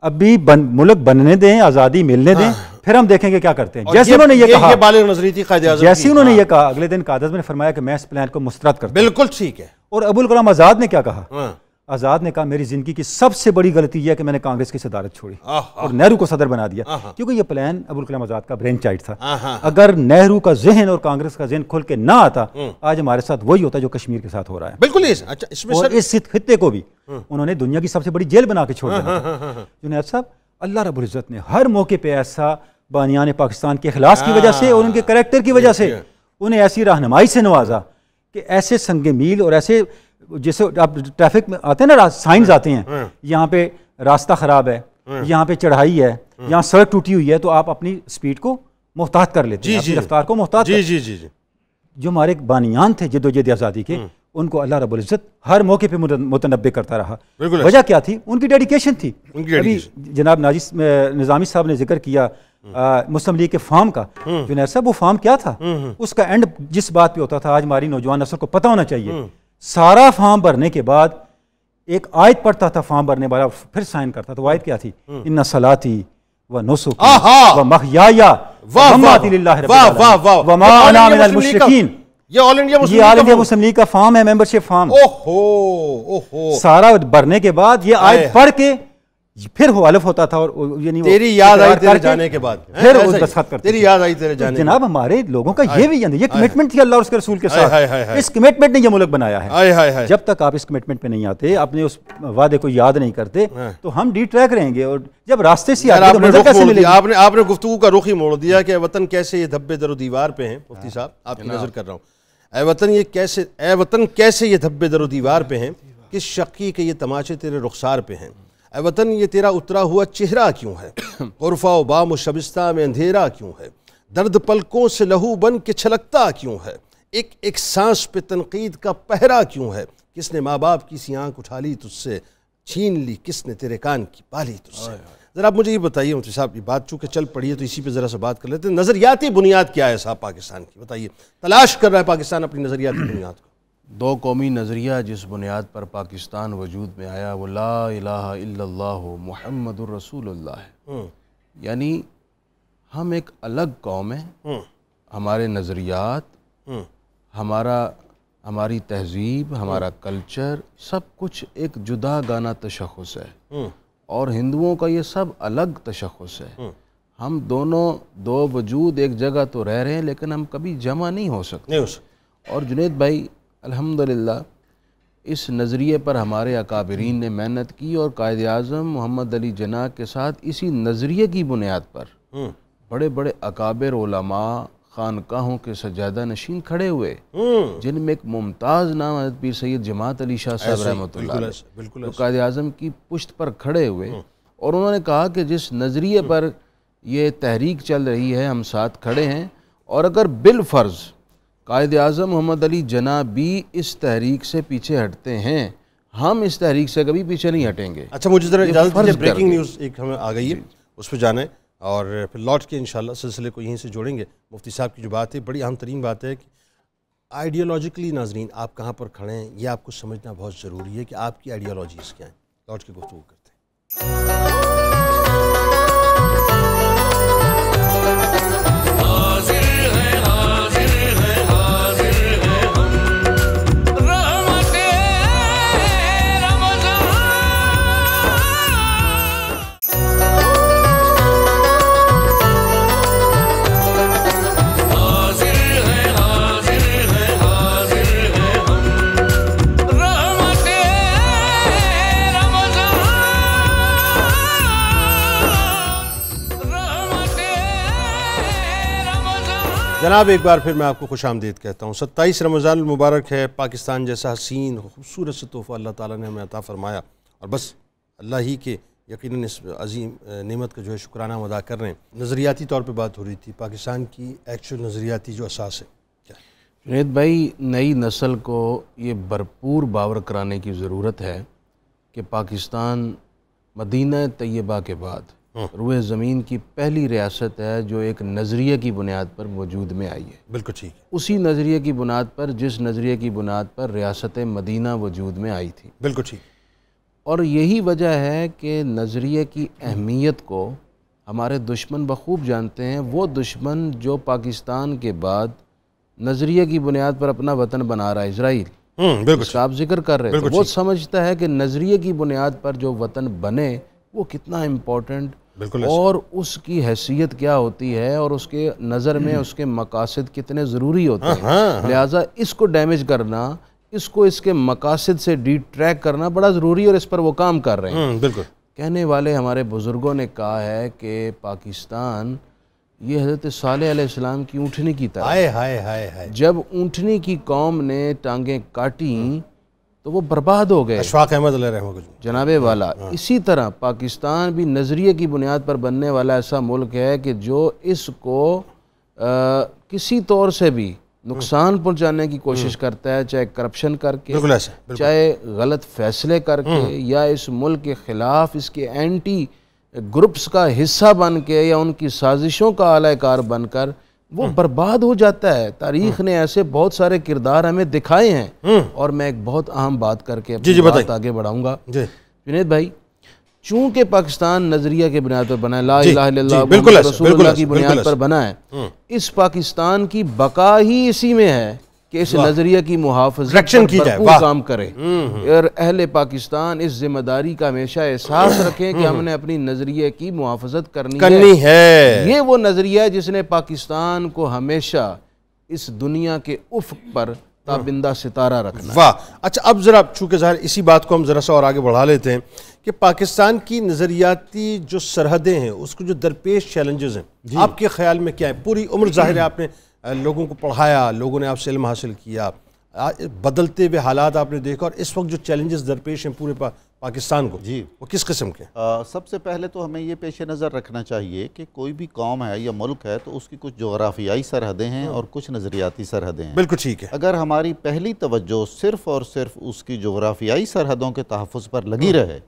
Speaker 6: ابھی ملک بننے دیں, آزادی ملنے دیں, پھر ہم دیکھیں گے کیا کرتے ہیں. جیسے انہوں نے یہ کہا, جیسے انہوں نے یہ کہا, اگلے دن قائد اعظم نے فرمایا کہ میں اس پلان کو مسترد کرتا ہوں.
Speaker 2: بالکل ٹھیک ہے. اور
Speaker 6: ابوالکلام آزاد نے کیا کہا؟ آزاد نے کہا میری زندگی کی سب سے بڑی غلطی یہ ہے کہ میں نے کانگریس کی صدارت چھوڑی اور نہرو کو صدر بنا دیا, کیونکہ یہ پلان ابوالکلام آزاد کا برین چائلڈ تھا. اگر نہرو کا ذہن اور کانگریس کا ذہن کھل کے نہ آتا, آج ہمارے ساتھ وہی ہوتا جو کشمیر کے ساتھ ہو رہا ہے.
Speaker 2: بالکل.
Speaker 6: اور اس خطے کو بھی انہوں نے دنیا کی سب سے بڑی جیل بنا کے چھوڑ دیا. جنید صاحب, اللہ رب العزت نے ہر موقع پہ ایسا بانیان پاکستان کے اخلاص کی وجہ سے اور ان کے کریکٹر کی وجہ سے انہیں ایسی رہنمائی سے نوازا کہ ایسے سنگ میل اور ایسے جیسے آپ ٹریفک میں آتے ہیں نا, سائنز آتے ہیں, یہاں پہ راستہ خراب ہے, یہاں پہ چڑھائی ہے, یہاں سڑک ٹوٹی ہوئی ہے, تو آپ اپنی سپیڈ کو محتاط کر لیتے ہیں, اپنی رفتار کو محتاط کر لیتے ہیں. جو ہمارے بانیان تھے جدوجہد آزادی کے, ان کو اللہ رب العزت ہر موقع پہ متنبع کرتا رہا. وجہ کیا تھی؟ ان کی ڈیڈیکیشن تھی. ابھی جناب نظامی صاحب نے ذکر کیا مسلم لیگ کے فارم کا. جنید صاحب, وہ فارم کیا تھا؟ اس کا اینڈ جس بات پہ ہوتا تھا, آج ہماری نوجوان نسل کو پتہ ہونا چاہیے, سارا فارم بھرنے کے بعد ایک آیت پڑھتا تھا فارم بھرنے والا, پھر سائن کرتا. تو آیت کیا تھی؟ ان صلاتی و نسکی و محیای و مماتی للہ رب العالمین وما انا من المشرکین. یہ آل انڈیا مسلم لیگ کا فارم ہے, ممبرشپ فارم. سارا بھرنے کے بعد یہ آیت پڑھ کے پھر حوالف ہوتا تھا اور یعنی
Speaker 2: تیری یاد آئی تیرے جانے کے بعد،
Speaker 6: پھر وہ دستخط کرتے
Speaker 2: تیری یاد آئی تیرے جانے کے بعد.
Speaker 6: جناب ہمارے لوگوں کا یہ بھی یہ کمٹمنٹ تھی اللہ اور اس کے رسول کے ساتھ. اس کمٹمنٹ نے یہ ملک بنایا ہے. جب تک آپ اس کمٹمنٹ پہ نہیں آتے، اپنے اس وعدے کو یاد نہیں کرتے، تو ہم ڈی ٹریک رہیں گے. اور جب راستے سے آگے تو منزل کیسے ملے گی؟
Speaker 2: آپ نے گفتگو کا رخ ہی موڑ دیا کہ وطن کیسے یہ دھبے در و دیوار پہ ہیں. مفتی صاحب آپ کی نظر کر رہا ہوں. اے وطن کیسے یہ دھبے در و دیوار پہ ہیں، کس شقی کے یہ تماچے تیرے رخسار پہ ہیں. اے وطن یہ تیرا اترا ہوا چہرہ کیوں ہے، غرفہ و بام و شبستہ میں اندھیرا کیوں ہے. درد پلکوں سے لہو بن کے چھلکتا کیوں ہے، ایک ایک سانس پہ تنقید کا پہرا کیوں ہے. کس نے ماں باپ کی سی آنکھ اٹھا لی تجھ سے، چھین لی کس نے تیرے کان کی پالی تجھ سے. ذرا آپ مجھے یہ بتائیے مفتی صاحب، یہ بات چونکہ چل پڑی ہے تو اسی پہ ذرا سا بات کر لیتے ہیں. نظریاتی بنیاد کیا ہے صاحب پاکستان کی؟ بتائیے. تلاش کر رہا ہے پاکستان اپنی نظریاتی بنیاد کو.
Speaker 4: دو قومی نظریہ جس بنیاد پر پاکستان وجود میں آیا وہ لا الہ الا اللہ محمد الرسول اللہ ہے. یعنی ہم ایک الگ قوم ہیں. ہمارے نظریات، ہماری تہذیب، ہمارا کلچر، سب کچھ ایک جدا گانا تشخص ہے. اور ہندوؤں کا یہ سب الگ تشخص ہے. ہم دو وجود ایک جگہ تو رہ رہے ہیں لیکن ہم کبھی جمع نہیں ہو سکتے. اور جنید بھائی الحمدللہ اس نظریے پر ہمارے اکابرین نے محنت کی اور قائد اعظم محمد علی جناح کے ساتھ اسی نظریے کی بنیاد پر بڑے بڑے اکابر علماء خانقاہوں کے سجادہ نشین کھڑے ہوئے، جن میں ایک ممتاز نام حضرت پیر سید جماعت علی شاہ صاحب رحمۃ اللہ علیہ، جو قائد اعظم کی پشت پر کھڑے ہوئے اور انہوں نے کہا کہ جس نظریے پر یہ تحریک چل رہی ہے ہم ساتھ کھڑے ہیں، اور اگر بالفرض قائد اعظم محمد علی جناح بھی اس تحریک سے پیچھے ہٹتے ہیں، ہم اس تحریک سے کبھی پیچھے نہیں ہٹیں گے.
Speaker 2: اچھا مجھے ذرا اجازت دیجیے، بریکنگ نیوز ایک ہمیں آ گئی ہے، اس پہ جانا ہے اور پھر لوٹ کے انشاءاللہ سلسلے کو یہیں سے جوڑیں گے. مفتی صاحب کی جو بات ہے بڑی اہم ترین بات ہے کہ آئیڈیالوجیکلی ناظرین آپ کہاں پر کھڑے ہیں یہ آپ کو سمجھنا بہت ضروری ہے کہ آپ کی آئیڈیالوجیز کیا ہیں. لوٹ کے گفتگو کرتے ہیں. جناب ایک بار پھر میں آپ کو خوش آمدید کہتا ہوں. 27 رمضان المبارک ہے. پاکستان جیسا حسین خوبصورت سے تحفہ اللہ تعالیٰ نے ہمیں عطا فرمایا اور بس اللہ ہی کے یقیناً اس عظیم نعمت کا جو ہے شکرانہ ہم ادا کر رہے ہیں. نظریاتی طور پہ بات ہو رہی تھی، پاکستان کی ایکچوئل نظریاتی جو اساس ہے کیا؟
Speaker 4: جنید بھائی نئی نسل کو یہ بھرپور باور کرانے کی ضرورت ہے کہ پاکستان مدینہ طیبہ کے بعد روئے زمین کی پہلی ریاست ہے جو ایک نظریے کی بنیاد پر وجود میں آئی ہے.
Speaker 2: بالکل ٹھیک ہے.
Speaker 4: اسی نظریے کی بنیاد پر جس نظریے کی بنیاد پر ریاست مدینہ وجود میں آئی تھی.
Speaker 2: بالکل ٹھیک.
Speaker 4: اور یہی وجہ ہے کہ نظریے کی اہمیت کو ہمارے دشمن بخوب جانتے ہیں. وہ دشمن جو پاکستان کے بعد نظریے کی بنیاد پر اپنا وطن بنا رہا ہے، اسرائیل، اس کا آپ ذکر کر رہے ہیں، وہ سمجھتا ہے کہ نظریے کی بنیاد پر جو وطن بنے وہ کتنا امپورٹنٹ اور اس کی حیثیت کیا ہوتی ہے اور اس کے نظر میں اس کے مقاصد کتنے ضروری ہوتے ہیں. لہٰذا اس کو ڈیمیج کرنا، اس کو اس کے مقاصد سے ڈی ٹریک کرنا بڑا ضروری اور اس پر وہ کام کر رہے ہیں.
Speaker 2: بالکل.
Speaker 4: کہنے والے ہمارے بزرگوں نے کہا ہے کہ پاکستان یہ حضرت صالح علیہ السلام کی اونٹنی کی طرح، جب اونٹنی کی قوم نے ٹانگیں کاٹیں تو وہ برباد ہو گئے.
Speaker 2: اشفاق احمد علیہ رحمہ
Speaker 4: جناب والا. اسی طرح پاکستان بھی نظریے کی بنیاد پر بننے والا ایسا ملک ہے کہ جو اس کو کسی طور سے بھی نقصان پہنچانے کی کوشش کرتا ہے، چاہے کرپشن کر کے، چاہے غلط فیصلے کر کے، یا اس ملک کے خلاف اس کے اینٹی گروپس کا حصہ بن کے یا ان کی سازشوں کا اعلی کار بن کر وہ برباد ہو جاتا ہے. تاریخ نے ایسے بہت سارے کردار ہمیں دکھائے ہیں. اور میں ایک بہت اہم بات کر کے اپنی بات آگے بڑھاؤں گا. جنید بھائی، چونکہ پاکستان نظریہ کے بنیاد پر بنا ہے، لا الہ الا اللہ محمد رسول اللہ کی بنیاد پر بنا ہے، اس پاکستان کی بقا ہی اسی میں ہے کہ اس نظریہ کی محافظت پر کام کرے، اور اہل پاکستان اس ذمہ داری کا ہمیشہ احساس رکھیں کہ ہم نے اپنی نظریے کی محافظت کرنی ہے۔ یہ وہ نظریہ ہے جس نے پاکستان کو ہمیشہ اس دنیا کے افق پر تابندہ ستارہ رکھنا ہے۔
Speaker 2: واہ، اچھا اب ذرا چونکہ ظاہر اسی بات کو ہم ذرا سا اور آگے بڑھا لیتے ہیں کہ پاکستان کی نظریاتی جو سرحدیں ہیں، اس کو جو درپیش چیلنجز ہیں، آپ کے خیال میں کیا ہے؟ پوری عمر ظاہر ہے آپ نے لوگوں کو پڑھایا، لوگوں نے آپ سے علم حاصل کیا، بدلتے ہوئے حالات آپ نے دیکھا، اور اس وقت جو چیلنجز درپیش ہیں پورے پاکستان کو، وہ کس قسم کے؟
Speaker 5: سب سے پہلے تو ہمیں یہ پیش نظر رکھنا چاہیے کہ کوئی بھی قوم ہے یا ملک ہے تو اس کی کچھ جغرافیائی سرحدیں ہیں اور کچھ نظریاتی سرحدیں ہیں۔
Speaker 2: بالکل ٹھیک ہے۔
Speaker 5: اگر ہماری پہلی توجہ صرف اور صرف اس کی جغرافیائی سرحدوں کے تحفظ پر لگی رہے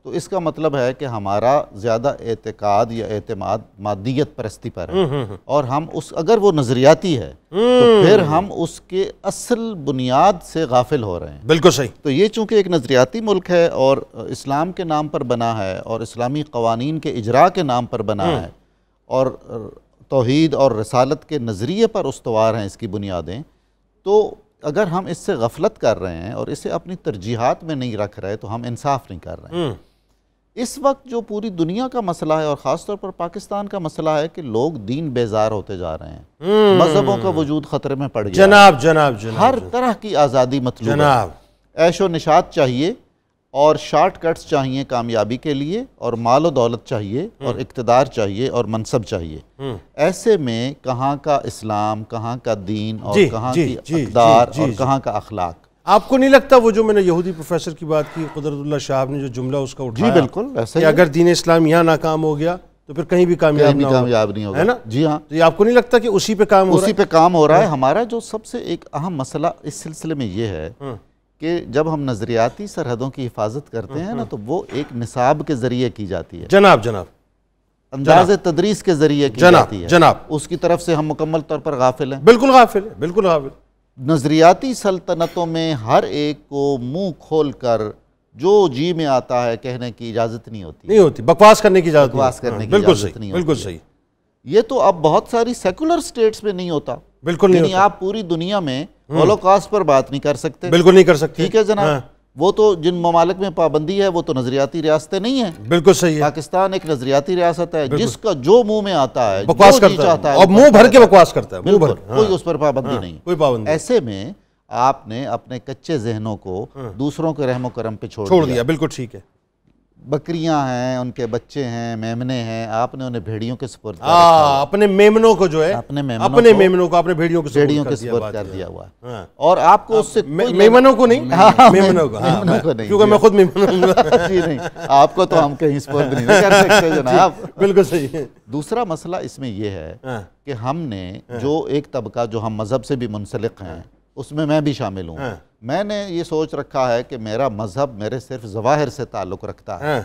Speaker 5: تو اس کا مطلب ہے کہ ہمارا زیادہ اعتقاد یا اعتماد مادیت پرستی پر ہے، اور ہم اگر وہ نظریاتی ہے تو پھر ہم اس کے اصل بنیاد سے غافل ہو رہے ہیں۔
Speaker 2: بالکل صحیح۔
Speaker 5: تو یہ چونکہ ایک نظریاتی ملک ہے اور اسلام کے نام پر بنا ہے اور اسلامی قوانین کے اجراء کے نام پر بنا ہے اور توحید اور رسالت کے نظریے پر استوار ہیں اس کی بنیادیں، تو اگر ہم اس سے غفلت کر رہے ہیں اور اسے اپنی ترجیحات میں نہیں رکھ رہے تو ہم انصاف نہیں کر رہے ہیں۔ اس وقت جو پوری دنیا کا مسئلہ ہے اور خاص طور پر پاکستان کا مسئلہ ہے کہ لوگ دین بیزار ہوتے جا رہے ہیں، مذہبوں کا وجود خطرے میں پڑ گیا،
Speaker 2: جناب
Speaker 5: ہر طرح کی آزادی مطلوب ہے، عیش و نشاط چاہیے اور شارٹ کٹس چاہیے کامیابی کے لیے، اور مال و دولت چاہیے اور اقتدار چاہیے اور منصب چاہیے۔ ایسے میں کہاں کا اسلام، کہاں کا دین اور کہاں کی اقدار اور کہاں کا اخلاق؟
Speaker 2: آپ کو نہیں لگتا وہ جو میں نے یہودی پروفیسر کی بات کی، قدرت اللہ شاہب نے جو جملہ اس کا اٹھایا،
Speaker 5: جی بالکل ایسا ہی،
Speaker 2: کہ اگر دین اسلام یہاں ناکام ہو گیا تو پھر کہیں بھی کامیاب نہیں ہوگا، ہے نا؟
Speaker 5: جی ہاں،
Speaker 2: تو یہ آپ کو نہیں لگتا کہ اسی پہ کام ہو رہا ہے؟
Speaker 5: اسی پہ کام ہو رہا ہے۔ ہمارا جو سب سے ایک اہم مسئلہ اس سلسلے میں یہ ہے کہ جب ہم نظریاتی سرحدوں کی حفاظت کرتے ہیں نا تو وہ ایک نصاب کے ذریعے کی جاتی ہے،
Speaker 2: جناب
Speaker 5: انداز تدریس کے ذریعے کی جاتی ہے، اس کی طرف سے ہم مکمل طور پر غافل ہیں۔
Speaker 2: بالکل غافل ہے، بالکل غافل۔
Speaker 5: نظریاتی سلطنتوں میں ہر ایک کو منہ کھول کر جو جی میں آتا ہے کہنے کی اجازت نہیں ہوتی،
Speaker 2: بکواس کرنے کی اجازت
Speaker 5: نہیں، بالکل صحیح۔ یہ تو اب بہت ساری سیکولر سٹیٹس میں نہیں ہوتا،
Speaker 2: بالکل نہیں،
Speaker 5: یعنی آپ پوری دنیا میں ہولوکاسٹ پر بات نہیں کر سکتے،
Speaker 2: بالکل نہیں کر سکتے،
Speaker 5: ٹھیک ہے جناب۔ وہ تو جن ممالک میں پابندی ہے وہ تو نظریاتی ریاستیں نہیں ہیں،
Speaker 2: بالکل صحیح ہے۔
Speaker 5: پاکستان ایک نظریاتی ریاست ہے جس کا جو منہ میں آتا ہے
Speaker 2: بکواس کرتا ہے اور منہ بھر کے بکواس کرتا ہے،
Speaker 5: بالکل کوئی اس پر پابندی نہیں،
Speaker 2: کوئی پابندی۔
Speaker 5: ایسے میں آپ نے اپنے کچے ذہنوں کو دوسروں کے رحم و کرم پہ چھوڑ دیا،
Speaker 2: بالکل ٹھیک ہے۔
Speaker 5: بکریاں ہیں، ان کے بچے ہیں، میمنے ہیں، آپ نے انہیں بھیڑیوں کے سپرد
Speaker 2: اپنے میمنوں کو جو ہے اپنے میمنوں کو اپنے بھیڑیوں کے
Speaker 5: سپرد کر دیا ہوا ہے، اور آپ کو اس سے
Speaker 2: میمنوں کو نہیں، میمنوں کو نہیں، کیونکہ میں خود میمن ہوں۔
Speaker 5: جی نہیں، آپ کو تو ہم کہیں سپرد نہیں کر سکتے جناب،
Speaker 2: بالکل صحیح ہے۔
Speaker 5: دوسرا مسئلہ اس میں یہ ہے کہ ہم نے جو ایک طبقہ جو ہم مذہب سے بھی منسلک ہیں، اس میں بھی شامل ہوں، میں نے یہ سوچ رکھا ہے کہ میرا مذہب میرے صرف ظواہر سے تعلق رکھتا ہے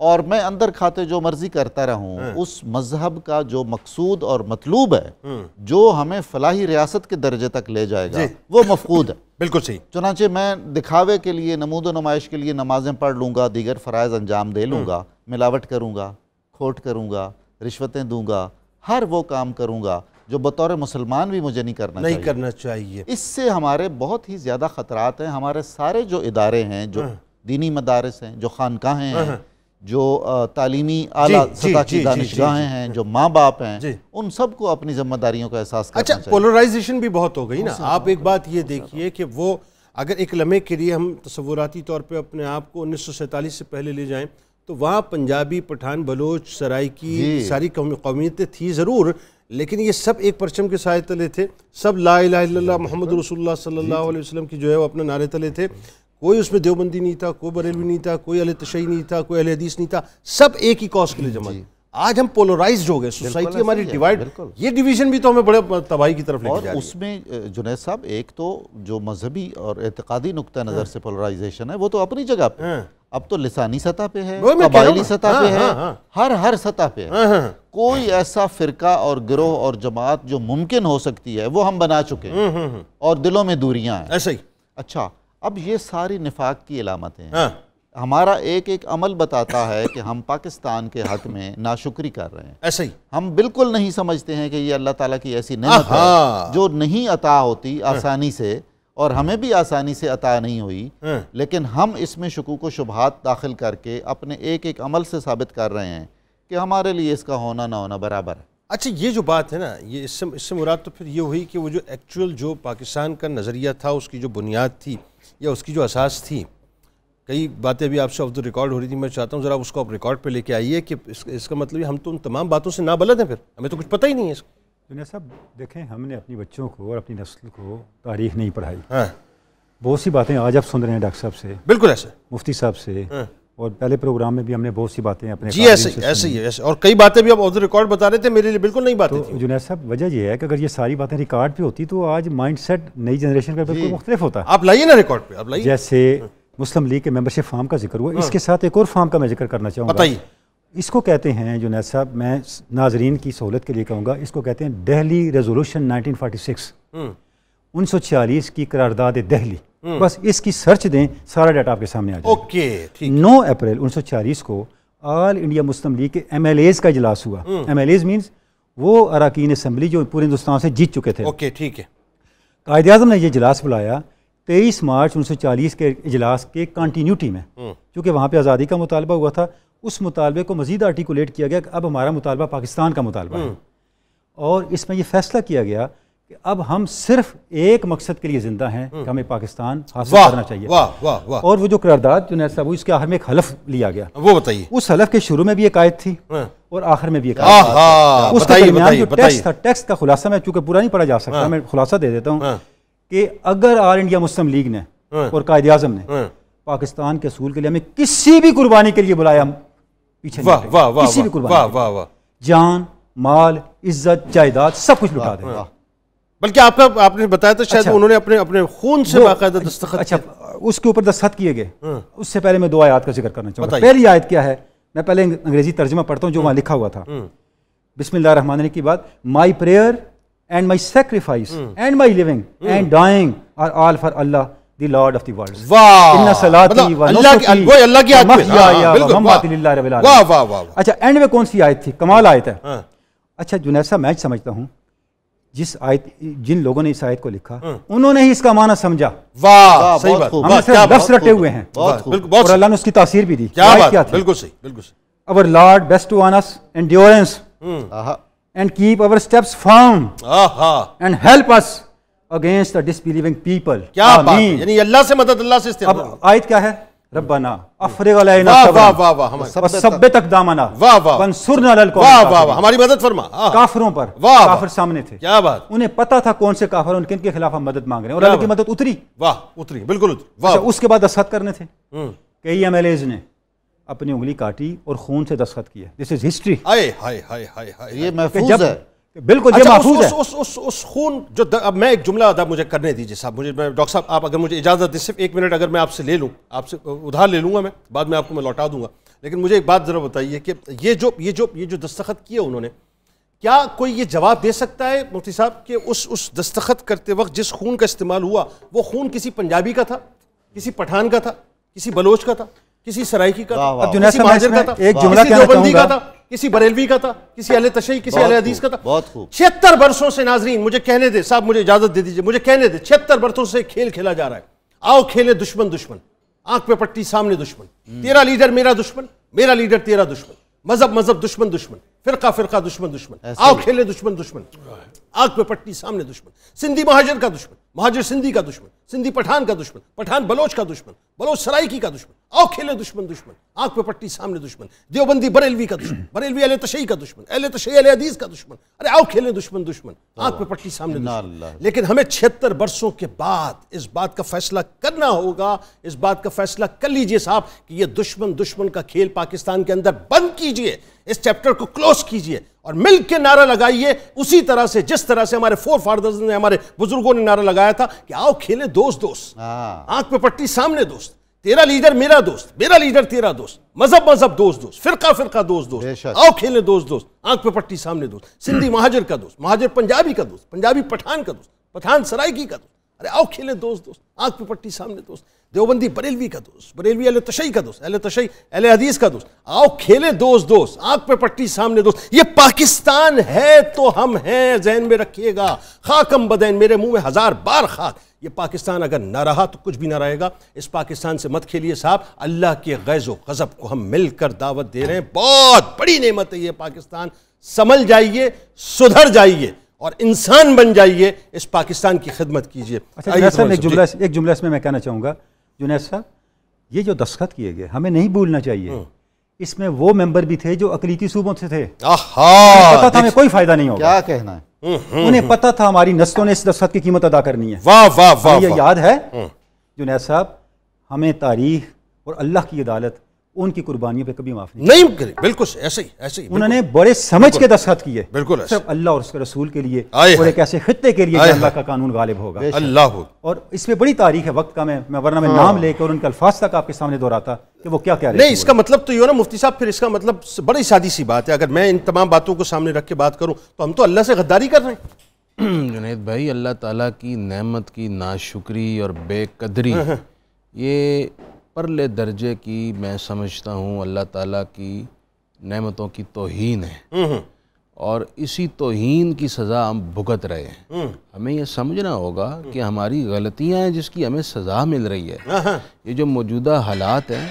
Speaker 5: اور میں اندر کھاتے جو مرضی کرتا رہوں، اس مذہب کا جو مقصود اور مطلوب ہے جو ہمیں فلاحی ریاست کے درجے تک لے جائے گا وہ مفقود ہے۔
Speaker 2: بالکل صحیح۔
Speaker 5: چنانچہ میں دکھاوے کے لیے، نمود و نمائش کے لیے نمازیں پڑھ لوں گا، دیگر فرائض انجام دے لوں گا، ملاوٹ کروں گا، کھوٹ کروں گا، رشوتیں دوں گا، ہر وہ کام کروں گا جو بطور مسلمان بھی مجھے نہیں کرنا چاہیے۔ اس سے ہمارے بہت ہی زیادہ خطرات ہیں۔ ہمارے سارے جو ادارے ہیں، جو دینی مدارس ہیں، جو خانقاہیں ہیں، جو تعلیمی اعلیٰ سطح کی دانشگاہیں ہیں، جو ماں باپ ہیں، ان سب کو اپنی ذمہ داریوں کا احساس کرنا چاہیے۔
Speaker 2: پولرائزیشن بھی بہت ہو گئی نا۔ آپ ایک بات یہ دیکھیے کہ وہ اگر ایک لمحے کے لیے ہم تصوراتی طور پہ اپنے آپ کو 1947 سے پہلے لے جائیں تو وہاں پنجابی، پٹھان، بلوچ، سرائکی ساری قومیتیں تھی ضرور، لیکن یہ سب ایک پرچم کے سائے تلے تھے، سب لا الہ الا اللہ محمد رسول اللہ صلی اللہ علیہ وسلم کی جو ہے وہ اپنے نعرے تلے تھے۔ کوئی اس میں دیوبندی نہیں تھا، کوئی بریلوی نہیں تھا، کوئی اہل تشیع نہیں تھا، کوئی اہل حدیث نہیں تھا، سب ایک ہی کاز کے لیے جمع۔ آج ہم پولرائزڈ ہو گئے، سوسائٹی ہماری ڈیوائڈ، یہ ڈیویژن بھی تو ہمیں بڑے تباہی کی طرف لے کے جا رہی ہے۔
Speaker 5: اور اس میں جنید صاحب ایک تو جو مذہبی اور اعتقادی نقطہ نظر سے پولرائزیشن ہے وہ تو اپنی جگہ پہ، اب تو لسانی سطح پہ ہے، قبائلی سطح پہ ہے، ہر سطح پہ ہے۔ کوئی ایسا فرقہ اور گروہ اور جماعت جو ممکن ہو سکتی ہے وہ ہم بنا چکے ہیں اور دلوں میں دوریاں ہیں۔
Speaker 2: ایسا ہی۔
Speaker 5: اچھا، اب یہ ساری نفاق کی علامتیں ہیں۔ ہمارا ایک ایک عمل بتاتا ہے کہ ہم پاکستان کے حق میں ناشکری کر رہے ہیں.
Speaker 2: ایسا ہی
Speaker 5: ہم بالکل نہیں سمجھتے ہیں کہ یہ اللہ تعالیٰ کی ایسی نعمت ہے جو نہیں عطا ہوتی آسانی سے، اور ہمیں بھی آسانی سے عطا نہیں ہوئی، لیکن ہم اس میں شکوک و شبہات داخل کر کے اپنے ایک ایک عمل سے ثابت کر رہے ہیں کہ ہمارے لیے اس کا ہونا نہ ہونا برابر ہے.
Speaker 2: اچھا یہ جو بات ہے نا، یہ اس سے مراد تو پھر یہ ہوئی کہ وہ جو ایکچوئل جو پاکستان کا نظریہ تھا، اس کی جو بنیاد تھی یا اس کی جو اساس تھی، کئی باتیں بھی آپ سے آف دا ریکارڈ ہو رہی تھی، میں چاہتا ہوں ذرا اس کو آپ ریکارڈ پہ لے کے آئیے کہ اس کا مطلب ہم تو ان تمام باتوں سے نابلد ہیں، پھر ہمیں تو کچھ پتہ ہی نہیں ہے اس کا.
Speaker 6: جنید صاحب دیکھیں، ہم نے اپنی بچوں کو اور اپنی نسل کو تاریخ نہیں پڑھائی. بہت سی باتیں آج آپ سن رہے ہیں ڈاکٹر صاحب سے،
Speaker 2: بالکل ایسے
Speaker 6: مفتی صاحب سے، اور پہلے پروگرام میں بھی ہم نے بہت سی باتیں اپنے
Speaker 2: جی ایسے ہی ایسے، اور کئی باتیں بھی آپ آف دا ریکارڈ بتا رہے تھے، میرے لیے بالکل نئی باتیں تھیں.
Speaker 6: جنید صاحب وجہ یہ ہے کہ اگر یہ ساری باتیں ریکارڈ پہ ہوتی تو آج مائنڈ سیٹ نئی جنریشن کا بالکل مختلف ہوتا.
Speaker 2: آپ لائیے نا ریکارڈ پہ، آپ لائیے.
Speaker 6: جیسے مسلم لیگ کے ممبرشپ فارم کا ذکر ہوا، اس کے ساتھ ایک اور فارم کا میں ذکر کرنا چاہوں گا.
Speaker 2: بتائیے.
Speaker 6: اس کو کہتے ہیں جنید صاحب، میں ناظرین کی سہولت کے لیے کہوں گا، اس کو کہتے ہیں دہلی ریزولوشن 1946، 1946 کی قرارداد دہلی. بس اس کی سرچ دیں، سارا ڈیٹا آپ کے سامنے آ جائے.
Speaker 2: اوکے ٹھیک.
Speaker 6: 9 اپریل 1946 کو آل انڈیا مسلم لیگ کے ایم ایل ایز کا اجلاس ہوا. ایم ایل ایز مینز وہ اراکین اسمبلی جو پورے ہندوستان سے جیت چکے تھے.
Speaker 2: اوکے ٹھیک ہے.
Speaker 6: قائد اعظم نے یہ اجلاس بلایا 23 مارچ 1940 کے اجلاس کے کنٹینیوٹی میں، چونکہ وہاں پہ آزادی کا مطالبہ ہوا تھا. اس مطالبے کو مزید آرٹیکولیٹ کیا گیا کہ اب ہمارا مطالبہ پاکستان کا مطالبہ ہے، اور اس میں یہ فیصلہ کیا گیا کہ اب ہم صرف ایک مقصد کے لیے زندہ ہیں کہ ہمیں پاکستان حاصل کرنا چاہیے. اور وہ جو قرارداد جنید صاحب، اس کے آخر میں ایک حلف لیا گیا.
Speaker 2: وہ بتائیے.
Speaker 6: اس حلف کے شروع میں بھی ایک آیت تھی اور آخر میں بھی ایک آیت تھی. اس کے درمیان جو ٹیکسٹ تھا، ٹیکسٹ کا خلاصہ میں چونکہ پورا نہیں پڑھا جا سکتا، میں خلاصہ دے دیتا ہوں کہ اگر آل انڈیا مسلم لیگ نے اور قائد اعظم نے پاکستان کے اصول کے لیے ہمیں کسی بھی قربانی کے لیے بلایا، ہم پیچھے نہیں، کسی بھی قربانی، جان مال عزت جائیداد سب کچھ لٹا دیں.
Speaker 2: بلکہ آپ نے بتایا تھا شاید انہوں نے اپنے خون سے باقاعدہ دستخط.
Speaker 6: اچھا اس کے اوپر دستخط کیے گئے. اس سے پہلے میں 2 آیات کا ذکر کرنا چاہوں گا. پہلی آیت کیا ہے، میں پہلے انگریزی ترجمہ پڑھتا ہوں جو وہاں لکھا ہوا تھا. بسم اللہ الرحمن الرحیم کی بات، my prayer and my sacrifice and my living and dying are all for Allah the lord of the world. ان صلاتی و نسکی و محیای و مماتی للہ رب العالمین. اچھا اینڈ میں کون سی آیت تھی؟ کمال آیت ہے. اچھا جنید صاحب میں سمجھتا ہوں جن لوگوں نے اس آیت کو لکھا انہوں نے ہی اس کا معنی سمجھا.
Speaker 2: واہ صحیح بات.
Speaker 6: ہم صرف لفظ رٹے ہوئے ہیں اور اللہ نے اس کی تاثیر بھی دی.
Speaker 2: کیا بات، بالکل صحیح بالکل صحیح.
Speaker 6: Our Lord bestow on us endurance and keep our steps firm and help us against the disbelieving people.
Speaker 2: کیا بات ہے، یعنی اللہ سے مدد، اللہ سے استعانت.
Speaker 6: اب آیت کیا ہے؟ ربنا افرغ علینا صبرا وثبت اقدامنا وانصرنا علی القوم الکافرین.
Speaker 2: ہماری مدد فرما
Speaker 6: کافروں پر. کافر سامنے تھے،
Speaker 2: کیا بات.
Speaker 6: انہیں پتا تھا کون سے کافر ان کے خلاف ہم مدد مانگ رہے ہیں، اور اللہ کی مدد اتری.
Speaker 2: واہ اتری، بالکل اتری.
Speaker 6: اس کے بعد دستخط کرنے تھے، کئی ایم ایل ایز نے اپنی انگلی کاٹی اور خون سے دستخط کیا. دس از ہسٹری.
Speaker 5: یہ محفوظ ہے،
Speaker 6: بالکل یہ محفوظ ہے.
Speaker 2: اس خون جو اب میں ایک جملہ ادا مجھے کرنے دیجیے صاحب، مجھے ڈاکٹر صاحب آپ اگر مجھے اجازت دیں، صرف 1 منٹ اگر میں آپ سے لے لوں، آپ سے ادھار لے لوں گا، میں بعد میں آپ کو میں لوٹا دوں گا، لیکن مجھے ایک بات ذرا بتائیے کہ یہ جو دستخط کیا انہوں نے، کیا کوئی یہ جواب دے سکتا ہے مفتی صاحب کہ اس دستخط کرتے وقت جس خون کا استعمال ہوا وہ خون کسی پنجابی کا تھا، کسی پٹھان کا تھا، کسی بلوچ کا تھا، کسی سرائکی کا تھا، کسی مہاجر کا تھا، کسی دیوبندی کا تھا، کسی بریلوی کا تھا، کسی اہل تشیع، کسی اہل حدیث کا تھا. 76 برسوں سے ناظرین مجھے کہنے دے صاحب، مجھے اجازت دے دیجیے، مجھے کہنے دے 76 برسوں سے کھیل کھیلا جا رہا ہے. آؤ کھیلے دشمن دشمن، آنکھ پہ پٹی سامنے دشمن، تیرا لیڈر میرا دشمن، میرا لیڈر تیرا دشمن، مذہب مذہب دشمن دشمن، فرقہ فرقہ دشمن دشمن. آؤ کھیلے دشمن دشمن، آنکھ پہ پٹی سامنے دشمن. سندھی مہاجر کا دشمن، مہاجر سندھی کا دشمن، سندھی پٹھان کا دشمن، پٹھان بلوچ کا دشمن، بلوچ سرائکی کا دشمن. آؤ کھیلے دشمن دشمن، آنکھ پہ پٹی سامنے دشمن. دیوبندی بریلوی کا دشمن، بریلوی اہل تشیع کا دشمن، اہل تشیع اہل حدیث کا دشمن. ارے آؤ کھیلے دشمن دشمن، آنکھ پہ پٹی سامنے دشمن. لیکن ہمیں 76 برسوں کے بعد اس بات کا فیصلہ کرنا ہوگا، اس بات کا فیصلہ کر لیجئے صاحب کہ یہ دشمن دشمن کا کھیل پاکستان کے اندر بند کیجئے، اس چیپٹر کو کلوز کیجئے اور مل کے نعرہ لگائیے اسی طرح سے جس طرح سے ہمارے فور فادرز نے، ہمارے بزرگوں نے نعرہ لگایا تھا کہ آؤ کھیلے دوست دوست، آنکھ پہ پٹی سامنے دوست، تیرا لیڈر میرا دوست، میرا لیڈر تیرا دوست، مذہب مذہب دوست دوست، فرقہ فرقہ دوست دوست. آؤ کھیلے دوست دوست، آنکھ پہ پٹی سامنے دوست. سندھی مہاجر کا دوست، مہاجر پنجابی کا دوست، پنجابی پٹھان کا دوست، پٹھان سرائکی کا دوست. ارے آؤ کھیلیں دوست دوست، آنکھ پہ پٹی سامنے دوست، دیوبندی بریلوی کا دوست، بریلوی اہل تشیع کا دوست، اہل تشیع اہل حدیث کا دوست، آؤ کھیلیں دوست دوست، آنکھ پہ پٹی سامنے دوست۔ یہ پاکستان ہے تو ہم ہیں، ذہن میں رکھیے گا، خاکم بدین، میرے منہ میں 1000 بار خاک۔ یہ پاکستان اگر نہ رہا تو کچھ بھی نہ رہے گا۔ اس پاکستان سے مت کھیلیے صاحب، اللہ کے غیظ و غضب کو ہم مل کر دعوت دے رہے ہیں۔ بہت بڑی نعمت ہے یہ پاکستان، سنبھل جائیے، سدھر جائیے اور انسان بن جائیے، اس پاکستان کی خدمت کیجیے۔
Speaker 6: اچھا جنید صاحب ایک جملہ اس میں کہنا چاہوں گا، جنید صاحب یہ جو دستخط کیے گئے ہمیں نہیں بھولنا چاہیے، اس میں وہ ممبر بھی تھے جو اقلیتی صوبوں سے تھے، پتا تھا ہمیں کوئی فائدہ نہیں ہوگا،
Speaker 5: کیا کہنا ہے،
Speaker 6: انہیں پتا تھا ہماری نسلوں نے اس دستخط کی قیمت ادا کرنی ہے۔
Speaker 2: واہ واہ واہ،
Speaker 6: یہ یاد ہے جنید صاحب، ہمیں تاریخ اور اللہ کی عدالت ان کی قربانیوں پہ کبھی معاف نہیں
Speaker 2: کرے۔ بالکل ایسے ہی
Speaker 6: انہوں نے بڑے سمجھ کے دستخط کیے،
Speaker 2: بالکل
Speaker 6: صرف اللہ اور اس کے رسول کے لیے اور ایک ایسے خطے کے لیے کہ اللہ کا قانون غالب ہوگا۔
Speaker 2: اللہ،
Speaker 6: اور اس میں بڑی تاریخ ہے، وقت کا میں ورنہ میں نام لے کے اور ان کے الفاظ تک آپ کے سامنے دہراتا کہ وہ کیا کیا
Speaker 2: نہیں۔ اس کا مطلب تو یہ نا مفتی صاحب، پھر اس کا مطلب بڑی سادی سی بات ہے، اگر میں ان تمام باتوں کو سامنے رکھ کے بات کروں تو ہم تو اللہ سے غداری کر رہے ہیں۔
Speaker 4: جنید بھائی، اللہ تعالیٰ کی نعمت کی ناشکری اور بے قدری یہ پرلے درجے کی میں سمجھتا ہوں اللہ تعالیٰ کی نعمتوں کی توہین ہے، اور اسی توہین کی سزا ہم بھگت رہے ہیں۔ ہمیں یہ سمجھنا ہوگا کہ ہماری غلطیاں ہیں جس کی ہمیں سزا مل رہی ہے۔ یہ جو موجودہ حالات ہیں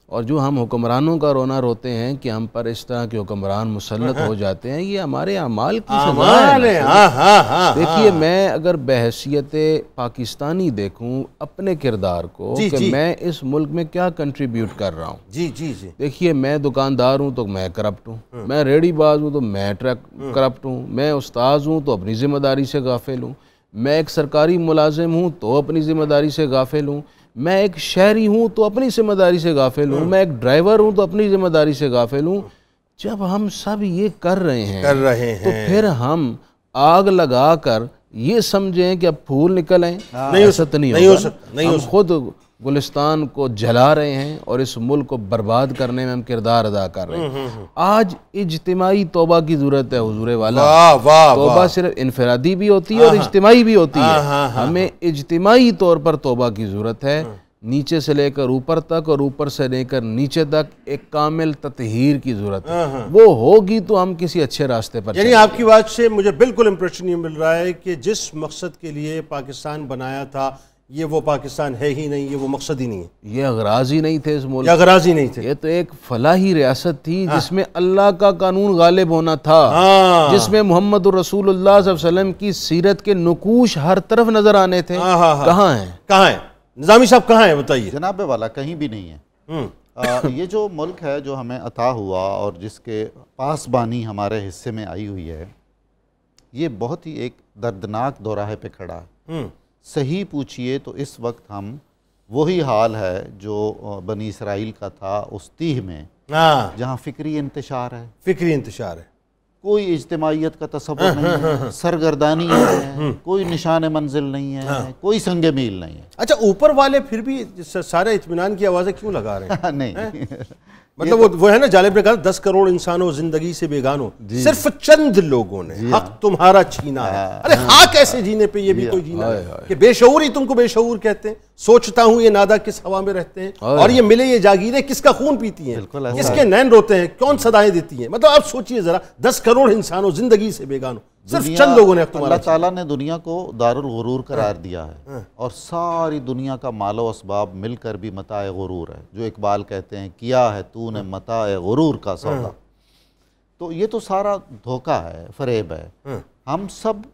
Speaker 4: اور جو ہم حکمرانوں کا رونا روتے ہیں کہ ہم پر اس طرح کے حکمران مسلط ہو جاتے ہیں، یہ ہمارے اعمال کی سزا ہے۔ دیکھیے، میں اگر بحیثیت پاکستانی دیکھوں اپنے کردار کو کہ میں اس ملک میں کیا کنٹریبیوٹ کر رہا ہوں، دیکھیے میں دکاندار ہوں تو میں کرپٹ ہوں، میں ریڑھی باز ہوں تو میں کرپٹ ہوں، میں استاذ ہوں تو اپنی ذمہ داری سے غافل ہوں، میں ایک سرکاری ملازم ہوں تو اپنی ذمہ داری سے غافل ہوں، میں ایک شہری ہوں تو اپنی ذمہ داری سے غافل ہوں، میں ایک ڈرائیور ہوں تو اپنی ذمہ داری سے غافل ہوں۔ جب ہم سب یہ کر رہے ہیں تو پھر ہم آگ لگا کر یہ سمجھیں کہ اب پھول نکل آئیں، ایسا تو نہیں ہوگا۔ ہم خود گلستان کو جلا رہے ہیں اور اس ملک کو برباد کرنے میں ہم کردار ادا کر رہے ہیں۔ آج اجتماعی توبہ کی ضرورت ہے حضور والا۔ توبہ صرف انفرادی بھی ہوتی ہے اور اجتماعی بھی ہوتی ہے۔ ہمیں اجتماعی طور پر توبہ کی ضرورت ہے، نیچے سے لے کر اوپر تک اور اوپر سے لے کر نیچے تک ایک کامل تطہیر کی ضرورت ہے۔ وہ ہوگی تو ہم کسی اچھے راستے پر
Speaker 2: یعنی آپ کی بات سے مجھے بالکل امپریشن یہ مل رہا ہے کہ جس مقصد کے لیے پاکستان بنایا تھا یہ وہ پاکستان ہے ہی نہیں، یہ وہ مقصد ہی نہیں ہے،
Speaker 4: یہ اغراض ہی نہیں تھے اس ملک،
Speaker 2: یہ اغراض ہی نہیں تھے۔
Speaker 4: یہ تو ایک فلاحی ریاست تھی جس میں اللہ کا قانون غالب ہونا تھا، جس میں محمد رسول اللہ صلی اللہ علیہ وسلم کی سیرت کے نقوش ہر طرف نظر آنے تھے۔ کہاں ہیں؟
Speaker 2: کہاں ہیں نظامی صاحب، کہاں ہیں بتائیے؟
Speaker 5: جناب والا کہیں بھی نہیں ہے۔ یہ جو ملک ہے جو ہمیں عطا ہوا اور جس کے پاسبانی ہمارے حصے میں آئی ہوئی ہے، یہ بہت ہی ایک دردناک دوراہے پہ کھڑا ہے۔ صحیح پوچھئے تو اس وقت ہم وہی حال ہے جو بنی اسرائیل کا تھا اس تیہ میں، جہاں فکری انتشار ہے،
Speaker 2: فکری انتشار ہے،
Speaker 5: کوئی اجتماعیت کا تصور نہیں ہے، سرگردانی ہے، کوئی نشان منزل نہیں ہے، کوئی سنگ میل نہیں ہے۔
Speaker 2: اچھا، اوپر والے پھر بھی سارے اطمینان کی آوازیں کیوں لگا رہے ہیں؟
Speaker 5: نہیں،
Speaker 2: مطلب وہ ہے نا، جالب نے کہا 10 کروڑ انسانوں زندگی سے بیگانوں، صرف چند لوگوں نے حق تمہارا چھینا ہے۔ ارے خاک ایسے جینے پہ یہ بھی کوئی جینا ہے کہ بے شعور ہی تم کو بے شعور کہتے ہیں۔ سوچتا ہوں یہ نادا کس ہوا میں رہتے ہیں، اور یہ ملے یہ جاگیریں کس کا خون پیتی ہیں، کس کے نین روتے ہیں، کون صدائیں دیتی ہیں۔ مطلب آپ سوچئے ذرا، 10 کروڑ انسانوں زندگی سے بیگانوں، صرف چند لوگوں نے
Speaker 5: اللہ تعالیٰ نے دنیا کو دار الغرور قرار دیا ہے، اور ساری دنیا کا مال و اسباب مل کر بھی متاع غرور ہے، جو اقبال کہتے ہیں کیا ہے تو نے متاع غرور کا سودا۔ تو یہ تو سارا دھوکہ ہے، فریب ہے۔ ہم سب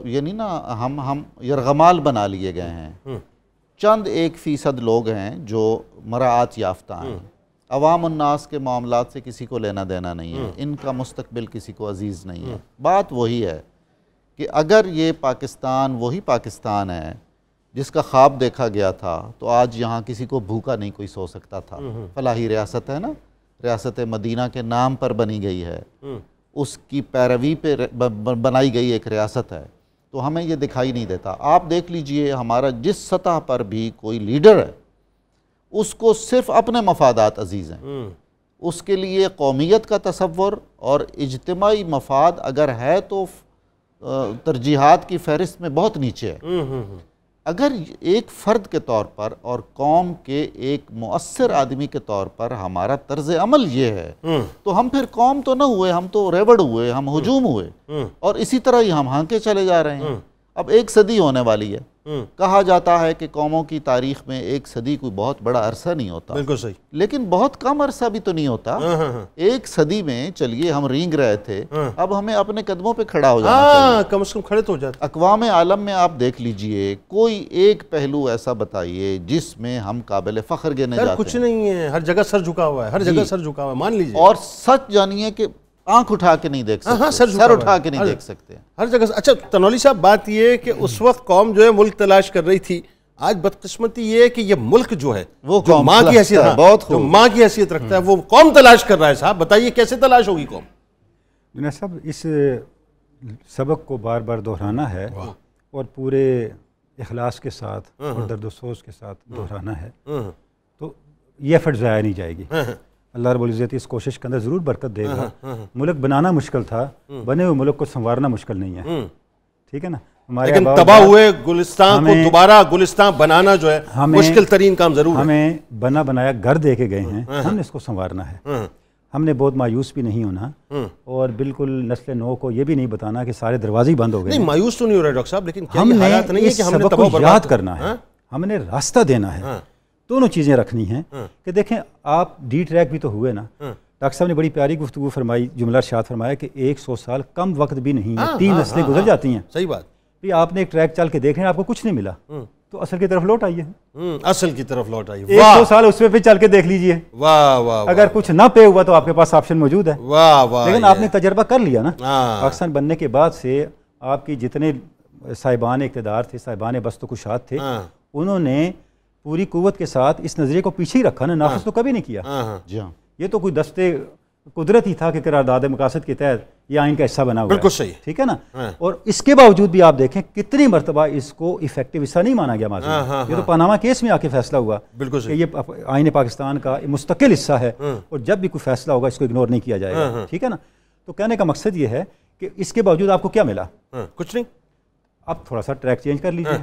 Speaker 5: یعنی نا ہم یرغمال بنا لیے گئے ہیں۔ چند 1% لوگ ہیں جو مراعات یافتہ ہیں، عوام الناس کے معاملات سے کسی کو لینا دینا نہیں ہے، ان کا مستقبل کسی کو عزیز نہیں ہے۔ بات وہی ہے کہ اگر یہ پاکستان وہی پاکستان ہے جس کا خواب دیکھا گیا تھا تو آج یہاں کسی کو بھوکا نہیں کوئی سو سکتا تھا۔ فلاحی ریاست ہے نا، ریاست مدینہ کے نام پر بنی گئی ہے، اس کی پیروی پہ بنائی گئی ایک ریاست ہے، تو ہمیں یہ دکھائی نہیں دیتا۔ آپ دیکھ لیجئے ہمارا جس سطح پر بھی کوئی لیڈر ہے اس کو صرف اپنے مفادات عزیز ہیں، اس کے لیے قومیت کا تصور اور اجتماعی مفاد اگر ہے تو ترجیحات کی فہرست میں بہت نیچے ہے۔ اگر ایک فرد کے طور پر اور قوم کے ایک مؤثر آدمی کے طور پر ہمارا طرز عمل یہ ہے تو ہم پھر قوم تو نہ ہوئے، ہم تو ریوڑ ہوئے، ہم ہجوم ہوئے، اور اسی طرح ہی ہم ہانکے چلے جا رہے ہیں۔ اب 1 صدی ہونے والی ہے، کہا جاتا ہے کہ قوموں کی تاریخ میں 1 صدی کوئی بہت بڑا عرصہ نہیں ہوتا،
Speaker 2: بالکل صحیح،
Speaker 5: لیکن بہت کم عرصہ بھی تو نہیں ہوتا۔ 1 صدی میں چلیے ہم رینگ رہے تھے، اب ہمیں اپنے قدموں پہ کھڑا ہو جانا چاہیے،
Speaker 2: کم از کم کھڑے تو ہو جاتے۔
Speaker 5: اقوام عالم میں آپ دیکھ لیجئے، کوئی ایک پہلو ایسا بتائیے جس میں ہم قابل فخر گنے جاتے ہیں۔
Speaker 2: کچھ نہیں ہے، ہر جگہ سر جھکا ہوا ہے، ہر جگہ سر جھکا ہوا ہے، مان لیجئے۔
Speaker 5: اور سچ جانیے کہ آنکھ اٹھا کے نہیں دیکھ سکتے، سر اٹھا کے نہیں دیکھ سکتے
Speaker 2: ہر جگہ۔ اچھا تنولی صاحب، بات یہ ہے کہ اس وقت قوم جو ہے ملک تلاش کر رہی تھی، آج بدقسمتی یہ ہے کہ یہ ملک جو ہے
Speaker 5: وہ
Speaker 2: جو ماں کی حیثیت، جو ماں کی حیثیت رکھتا ہے، وہ قوم تلاش کر رہا ہے۔ صاحب بتائیے کیسے تلاش ہوگی قوم؟
Speaker 6: جنید صاحب، اس سبق کو بار بار دہرانا ہے اور پورے اخلاص کے ساتھ اور درد و سوز کے ساتھ دہرانا ہے، تو یہ ایفرٹ ضائع نہیں جائے گی۔ اللہ رب العزت اس کوشش کے اندر ضرور برکت دے گا۔ ملک بنانا مشکل تھا، بنے ہوئے ملک کو سنوارنا مشکل نہیں ہے، ٹھیک ہے نا؟
Speaker 2: لیکن تباہ ہوئے گلستان کو دوبارہ گلستان بنانا جو ہے مشکل ترین کام ضرور ہے۔
Speaker 6: ہمیں بنا بنایا گھر دے کے گئے ہیں، ہم نے اس کو سنوارنا ہے۔ ہم نے بہت مایوس بھی نہیں ہونا اور بالکل نسل نو کو یہ بھی نہیں بتانا کہ سارے دروازے بند ہو گئے۔
Speaker 2: نہیں، مایوس تو نہیں ہو رہا ڈاکٹر صاحب، لیکن
Speaker 6: ہم نے
Speaker 2: حالات نہیں ہے کہ ہم نے
Speaker 6: سبق
Speaker 2: تباہ
Speaker 6: کو یاد کرنا ہے، ہم نے راستہ دینا ہے۔ دونوں چیزیں رکھنی ہیں کہ دیکھیں آپ ڈی ٹریک بھی تو ہوئے نا۔ ڈاکٹر صاحب نے بڑی پیاری گفتگو فرمائی، جملہ ارشاد فرمایا کہ 100 سال کم وقت بھی نہیں ہے، 3 نسلیں گزر جاتی ہیں۔
Speaker 2: صحیح بات۔
Speaker 6: بھی آپ نے ایک ٹریک چل کے دیکھ رہے ہیں، آپ کو کچھ نہیں ملا تو اصل کی طرف لوٹ آئیے،
Speaker 2: اصل کی طرف لوٹ آئیے۔
Speaker 6: 100 سال اس پہ چل کے دیکھ لیجئے،
Speaker 2: واہ واہ،
Speaker 6: اگر کچھ نہ پے ہوا تو آپ کے پاس آپشن موجود ہے۔
Speaker 2: واہ واہ،
Speaker 6: لیکن آپ نے تجربہ کر لیا نا، پاکستان بننے کے بعد سے آپ کی جتنے صاحبان اقتدار تھے، صاحبان بست و کشاد تھے، انہوں نے پوری قوت کے ساتھ اس نظریے کو پیچھے ہی رکھا نا، نافذ تو کبھی نہیں کیا۔
Speaker 5: جی ہاں،
Speaker 6: یہ تو کوئی دستے قدرت ہی تھا کہ قرارداد مقاصد کے تحت یہ آئین کا حصہ بنا ہوا ہے،
Speaker 2: بالکل صحیح،
Speaker 6: ٹھیک ہے نا؟ اور اس کے باوجود بھی آپ دیکھیں کتنی مرتبہ اس کو ایفیکٹو حصہ نہیں مانا گیا ماضی میں۔ یہ تو پاناما کیس میں آ کے فیصلہ ہوا کہ یہ آئین پاکستان کا مستقل حصہ ہے، اور جب بھی کوئی فیصلہ ہوگا اس کو اگنور نہیں کیا جائے گا، ٹھیک ہے نا؟ تو کہنے کا مقصد یہ ہے کہ اس کے باوجود آپ کو کیا ملا؟
Speaker 2: کچھ نہیں۔
Speaker 6: اب تھوڑا سا ٹریک چینج کر لیجیے،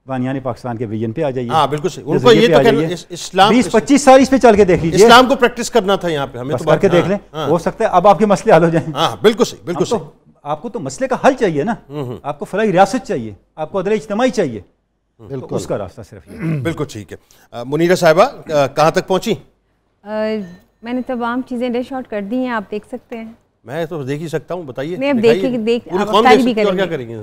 Speaker 6: بانیان پاکستان کے ویژن پہ آ جائیے۔
Speaker 2: ہاں بالکل صحیح، ان کو یہ تو کہنا اسلام
Speaker 6: 20-25 سال اس پہ چل کے دیکھ لیجیے،
Speaker 2: اسلام کو پریکٹس کرنا تھا یہاں پہ، ہمیں تو
Speaker 6: کر کے دیکھ لیں، ہو سکتا ہے اب آپ کے مسئلے حل ہو جائیں۔
Speaker 2: ہاں بالکل صحیح، بالکل صحیح۔
Speaker 6: آپ کو تو مسئلے کا حل چاہیے نا، آپ کو فلاحی ریاست چاہیے، آپ کو عدل اجتماعی چاہیے، بالکل اس کا راستہ صرف یہ۔
Speaker 2: بالکل ٹھیک ہے۔ منیرہ صاحبہ کہاں تک پہنچی؟
Speaker 3: میں نے تمام چیزیں ڈش آؤٹ کر دی ہیں، آپ دیکھ سکتے ہیں۔
Speaker 2: میں تو دیکھ ہی سکتا ہوں، بتائیے۔
Speaker 3: نہیں، اب دیکھ
Speaker 2: پوری قوم دیکھ سکتی ہے، اور کیا کریں گے؟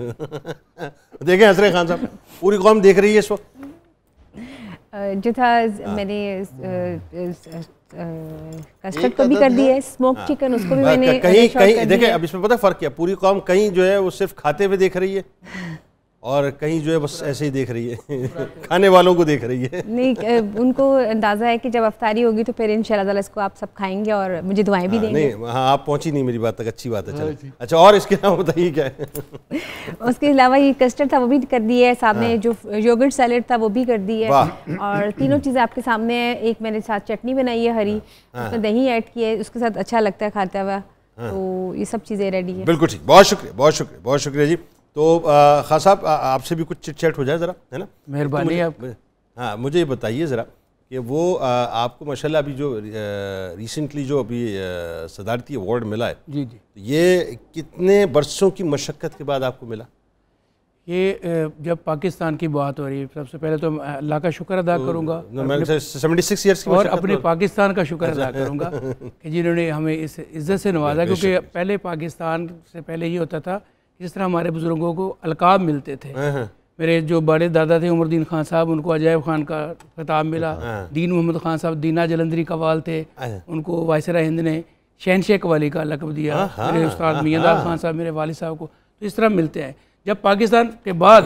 Speaker 2: دیکھیں حسرت خان صاحب، پوری قوم دیکھ رہی ہے اس وقت۔
Speaker 3: جو تھا میں نے کسٹرڈ کو بھی کر دی ہے، اسموک چکن اس کو بھی میں نے
Speaker 2: کہیں دیکھیں، اب اس میں پتہ فرق کیا، پوری قوم کہیں جو ہے وہ صرف کھاتے ہوئے دیکھ رہی ہے، اور کہیں جو ہے بس ایسے ہی دیکھ رہی ہے، کھانے والوں کو دیکھ رہی ہے۔
Speaker 3: نہیں، ان کو اندازہ ہے کہ جب افطاری ہوگی تو پھر انشاءاللہ تعالیٰ اس کو آپ سب کھائیں گے اور مجھے دعائیں بھی دیں گے۔
Speaker 2: نہیں ہاں، آپ پہنچی نہیں میری بات تک، اچھی بات ہے، چلیں۔ اچھا، اور اس کے علاوہ بتائیے کیا ہے؟
Speaker 3: اس کے علاوہ یہ کسٹرڈ تھا وہ بھی کر دی ہے، ساتھ میں جو یوگرٹ سیلڈ تھا وہ بھی کر دی ہے، اور تینوں چیزیں آپ کے سامنے ہیں۔ ایک میں نے ساتھ چٹنی بنائی ہے ہری، اس میں دہی ایڈ کی ہے، اس کے ساتھ اچھا لگتا ہے کھاتا ہوا، تو یہ سب چیزیں ریڈی ہیں۔
Speaker 2: بالکل ٹھیک، بہت شکریہ، بہت شکریہ، بہت شکریہ جی۔ تو خان صاحب آپ سے بھی کچھ چٹ چیٹ ہو جائے ذرا، ہے نا؟
Speaker 7: مہربانی آپ۔
Speaker 2: ہاں مجھے یہ بتائیے ذرا کہ وہ آپ کو ماشاءاللہ ابھی جو ریسنٹلی جو ابھی صدارتی ایوارڈ ملا ہے،
Speaker 7: جی جی،
Speaker 2: یہ کتنے برسوں کی مشقت کے بعد آپ کو ملا؟
Speaker 7: یہ جب پاکستان کی بات ہو رہی ہے، سب سے پہلے تو اللہ کا شکر ادا کروں گا،
Speaker 2: 76 ایئرس کی
Speaker 7: اور اپنے پاکستان کا شکر ادا کروں گا کہ جنہوں نے ہمیں اس عزت سے نوازا، کیونکہ پہلے پاکستان سے پہلے یہ ہوتا تھا جس طرح ہمارے بزرگوں کو القاب ملتے تھے۔ میرے جو بڑے دادا تھے عمر الدین خان صاحب، ان کو عجائب خان کا خطاب ملا۔ دین محمد خان صاحب دینا جلندری قوال تھے، ان کو وائسرائے ہند نے شہنشاہ قوالی کا لقب دیا۔ میرے استاد میاں داد خان صاحب میرے والد صاحب کو، تو اس طرح ملتے ہیں۔ جب پاکستان کے بعد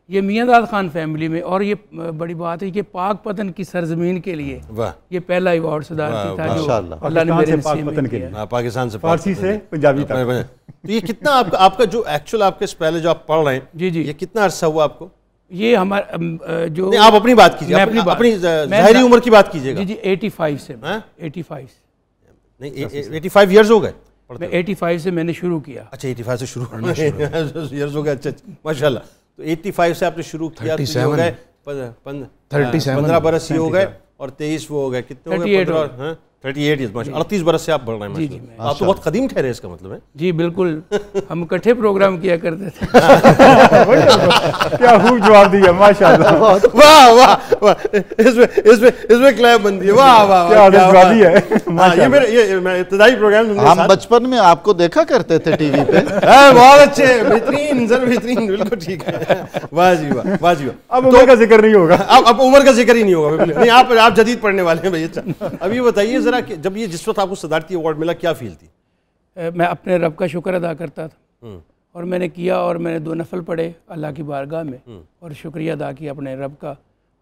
Speaker 7: یہ میاں داد خان فیملی میں، اور یہ بڑی بات ہے کہ پاک پتن کی سرزمین کے لیے یہ پہلا ایوارڈ صدارتی تھا جو اللہ نے میرے نصیب میں کیا،
Speaker 2: پاکستان سے،
Speaker 6: فارسی سے پنجابی تک۔
Speaker 2: تو یہ کتنا آپ کا جو ایکچوئل آپ کے پہلے جو آپ پڑھ رہے ہیں،
Speaker 7: جی جی،
Speaker 2: یہ کتنا عرصہ ہوا آپ کو؟
Speaker 7: یہ ہمارا جو
Speaker 2: آپ اپنی بات کیجیے، اپنی ظاہری عمر کی بات کیجیے گا۔
Speaker 7: جی جی 85 سے، 85
Speaker 2: نہیں 85 ایئرز ہو گئے؟
Speaker 7: میں 85 سے میں نے شروع کیا۔
Speaker 2: اچھا 85 سے شروع ایئرز ہو گئے، اچھا ماشاء اللہ۔ تو 85 سے آپ نے شروع کیا تو یہ ہو گئے 15 برس یہ ہو گئے اور 23 وہ ہو گئے, کتنے ہو گئے؟ 38 38 برس سے آپ بڑھ رہے ہیں. آپ تو بہت قدیم ٹھہرے اس کا مطلب ہے.
Speaker 7: جی بالکل, ہم اکٹھے پروگرام کیا کرتے تھے.
Speaker 6: کیا خوب جواب دیا, ماشاءاللہ.
Speaker 2: واہ واہ واہ, اس میں کلیپ بندی ہے. واہ واہ
Speaker 6: کیا جوابی ہے.
Speaker 2: یہ میں ابتدائی پروگرام
Speaker 5: ہم بچپن میں آپ کو دیکھا کرتے تھے ٹی وی پہ.
Speaker 2: بہت اچھے, بہترین سر, بہترین, بالکل ٹھیک ہے. واہ جی واہ, واہ جی واہ.
Speaker 6: اب عمر کا ذکر نہیں ہوگا,
Speaker 2: اب عمر کا ذکر ہی نہیں ہوگا. نہیں, آپ جدید پڑھنے والے ہیں بھائی. اچھا اب یہ بتائیے ذرا کہ جب یہ جس وقت آپ کو صدارتی ایوارڈ ملا کیا فیل تھی؟
Speaker 7: میں اپنے رب کا شکر ادا کرتا تھا اور میں نے کیا, اور میں نے 2 نفل پڑھے اللہ کی بارگاہ میں اور شکریہ ادا کیا اپنے رب کا.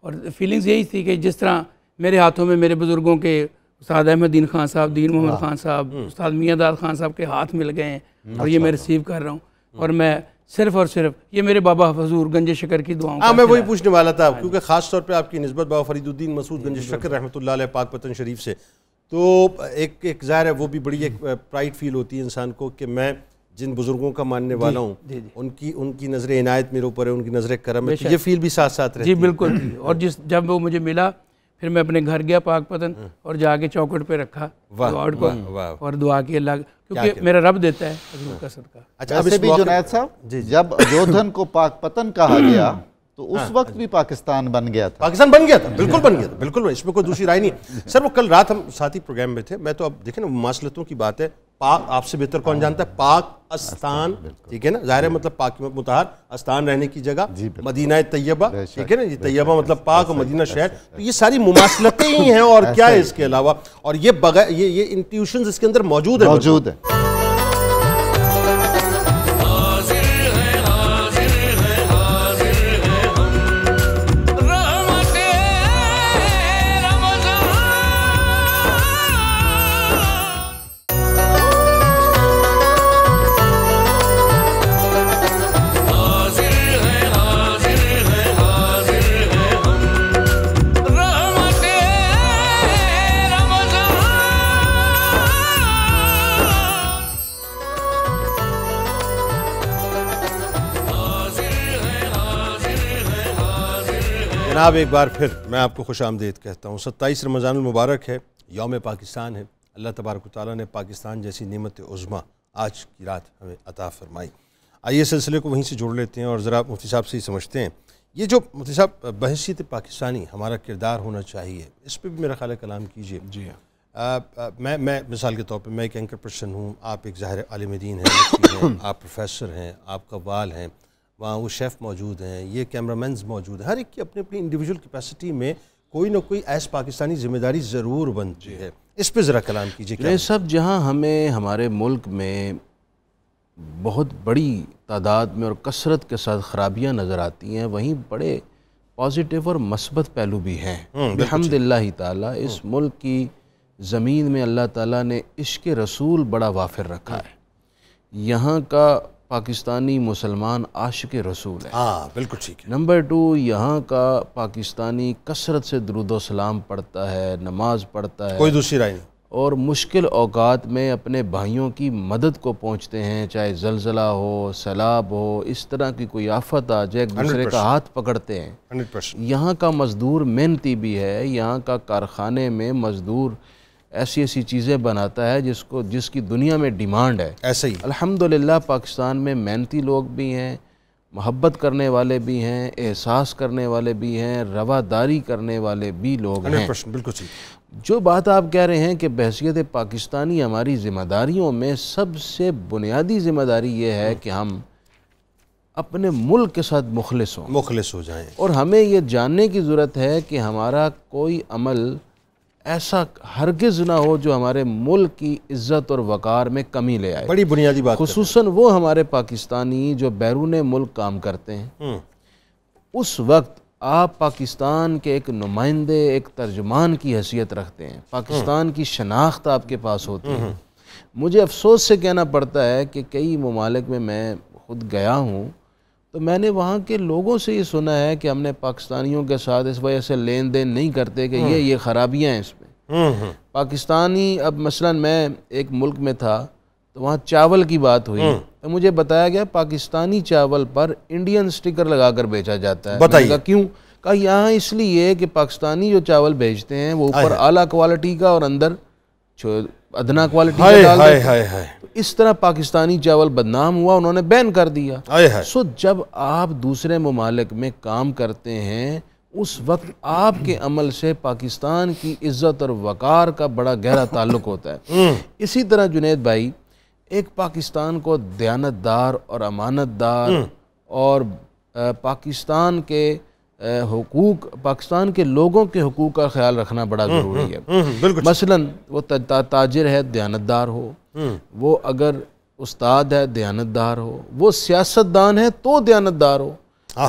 Speaker 7: اور فیلنگز یہی تھی کہ جس طرح میرے ہاتھوں میں میرے بزرگوں کے استاد احمد دین خان صاحب, دین محمد خان صاحب, استاد میاں داد خان صاحب کے ہاتھ مل گئے ہیں اور یہ میں ریسیو کر رہا ہوں, اور میں صرف اور صرف یہ میرے بابا حضور گنج شکر کی دعاؤں.
Speaker 2: میں وہی پوچھنے والا تھا, کیونکہ خاص طور پہ آپ کی نسبت بابا فرید الدین مسعود گنج شکر رحمۃ اللہ علیہ پاک پتن شریف سے, تو ایک ظاہر ہے وہ بھی بڑی ایک پرائڈ فیل ہوتی ہے انسان کو کہ میں جن بزرگوں کا ماننے والا ہوں ان کی نظر عنایت میرے اوپر ہے, ان کی نظر کرم ہے, یہ فیل بھی ساتھ ساتھ رہتی ہے.
Speaker 7: جی بالکل. اور جب وہ مجھے ملا پھر میں اپنے گھر گیا پاک پتن اور جا کے چوکٹ پہ رکھا ایوارڈ کو اور دعا کی اللہ, کیونکہ میرا رب دیتا ہے حضور کا صدقہ.
Speaker 5: اچھا ویسے بھی جنید صاحب, جب اجودھن کو پاک پتن کہا گیا تو اس وقت بھی پاکستان بن گیا تھا.
Speaker 2: پاکستان بن گیا تھا, بالکل بن گیا تھا, بالکل, اس میں کوئی دوسری رائے نہیں. سر وہ کل رات ہم ساتھی پروگرام میں تھے, میں تو اب دیکھیں نا مماثلتوں کی بات ہے, پاک آپ سے بہتر کون جانتا ہے, پاک استان, ٹھیک ہے نا, ظاہر ہے مطلب پاک مطہر, استان رہنے کی جگہ, مدینہ طیبہ, ٹھیک ہے نا, یہ طیبہ مطلب پاک اور مدینہ شہر, تو یہ ساری مماثلتیں ہی ہیں اور کیا ہے اس کے علاوہ, اور یہ بغیر یہ انٹیوشنز اس کے اندر موجود ہیں. جناب ایک بار پھر میں آپ کو خوش آمدید کہتا ہوں. 27 رمضان المبارک ہے, یوم پاکستان ہے. اللہ تبارک و تعالیٰ نے پاکستان جیسی نعمت عظمیٰ آج کی رات ہمیں عطا فرمائی. آئیے سلسلے کو وہیں سے جوڑ لیتے ہیں اور ذرا مفتی صاحب سے ہی سمجھتے ہیں. یہ جو مفتی صاحب بحیثیت پاکستانی ہمارا کردار ہونا چاہیے, اس پہ بھی میرا خیال کلام کیجیے.
Speaker 4: جی
Speaker 2: میں مثال کے طور پہ میں ایک اینکر پرسن ہوں, آپ ایک ظاہر عالم دین ہیں, آپ پروفیسر ہیں, آپ قوال ہیں, وہاں وہ شیف موجود ہیں, یہ کیمرہ مینز موجود ہیں, ہر ایک کی اپنی اپنی انڈیویجول کیپیسٹی میں کوئی نہ کوئی ایس پاکستانی ذمہ داری ضرور بنتی ہے. اس پہ ذرا کلام کیجیے.
Speaker 4: یہ سب جہاں ہمیں ہمارے ملک میں بہت بڑی تعداد میں اور کثرت کے ساتھ خرابیاں نظر آتی ہیں, وہیں بڑے پازیٹیو اور مثبت پہلو بھی ہیں. الحمدللہ تعالیٰ اس ملک کی زمین میں اللہ تعالیٰ نے عشق رسول بڑا وافر رکھا ہے. یہاں کا پاکستانی مسلمان عاشق رسول ہے.
Speaker 2: بالکل ٹھیک ہے.
Speaker 4: نمبر 2, یہاں کا پاکستانی کثرت سے درود و سلام پڑھتا ہے, نماز پڑھتا ہے,
Speaker 2: کوئی دوسری رائے نہیں,
Speaker 4: اور مشکل اوقات میں اپنے بھائیوں کی مدد کو پہنچتے ہیں, چاہے زلزلہ ہو, سیلاب ہو, اس طرح کی کوئی آفت آ جائے, ایک دوسرے کا ہاتھ پکڑتے ہیں.
Speaker 2: 100%.
Speaker 4: یہاں کا مزدور محنتی بھی ہے, یہاں کا کارخانے میں مزدور ایسی چیزیں بناتا ہے جس کی دنیا میں ڈیمانڈ ہے.
Speaker 2: ایسے ہی
Speaker 4: الحمدللہ پاکستان میں محنتی لوگ بھی ہیں, محبت کرنے والے بھی ہیں, احساس کرنے والے بھی ہیں, رواداری کرنے والے بھی لوگ ہیں.
Speaker 2: 100% بالکل ٹھیک.
Speaker 4: جو بات آپ کہہ رہے ہیں کہ بحیثیت پاکستانی ہماری ذمہ داریوں میں سب سے بنیادی ذمہ داری یہ ہے کہ ہم اپنے ملک کے ساتھ مخلص ہو جائیں, اور ہمیں یہ جاننے کی ضرورت ہے کہ ہمارا کوئی عمل ایسا ہرگز نہ ہو جو ہمارے ملک کی عزت اور وقار میں کمی لے آئے.
Speaker 2: بڑی بنیادی بات.
Speaker 4: خصوصاً وہ ہمارے پاکستانی جو بیرون ملک کام کرتے ہیں, اس وقت آپ پاکستان کے ایک نمائندے, ایک ترجمان کی حیثیت رکھتے ہیں, پاکستان کی شناخت آپ کے پاس ہوتی ہے. مجھے افسوس سے کہنا پڑتا ہے کہ کئی ممالک میں خود گیا ہوں تو میں نے وہاں کے لوگوں سے یہ سنا ہے کہ ہم نے پاکستانیوں کے ساتھ اس وجہ سے لین دین نہیں کرتے کہ یہ خرابیاں ہیں اس میں. پاکستانی, اب مثلا میں ایک ملک میں تھا تو وہاں چاول کی بات ہوئی تو مجھے بتایا گیا پاکستانی چاول پر انڈین سٹیکر لگا کر بیچا جاتا ہے.
Speaker 2: بتائیے.
Speaker 4: کہا کیوں؟ کہا یہاں اس لیے کہ پاکستانی جو چاول بیچتے ہیں وہ اوپر اعلیٰ کوالٹی کا اور اندر ادنا کوالٹی کا ڈال دیتے ہیں. اس طرح پاکستانی چاول بدنام ہوا, انہوں نے بین کر دیا. سو جب آپ دوسرے ممالک میں کام کرتے ہیں اس وقت آپ کے عمل سے پاکستان کی عزت اور وقار کا بڑا گہرا تعلق ہوتا ہے. اسی طرح جنید بھائی ایک پاکستان کو دیانتدار اور امانت دار اور پاکستان کے حقوق, پاکستان کے لوگوں کے حقوق کا خیال رکھنا بڑا ضروری ہے. مثلاً وہ تاجر ہے دیانتدار ہو, وہ اگر استاد ہے دیانتدار ہو, وہ سیاستدان ہے تو دیانتدار ہو,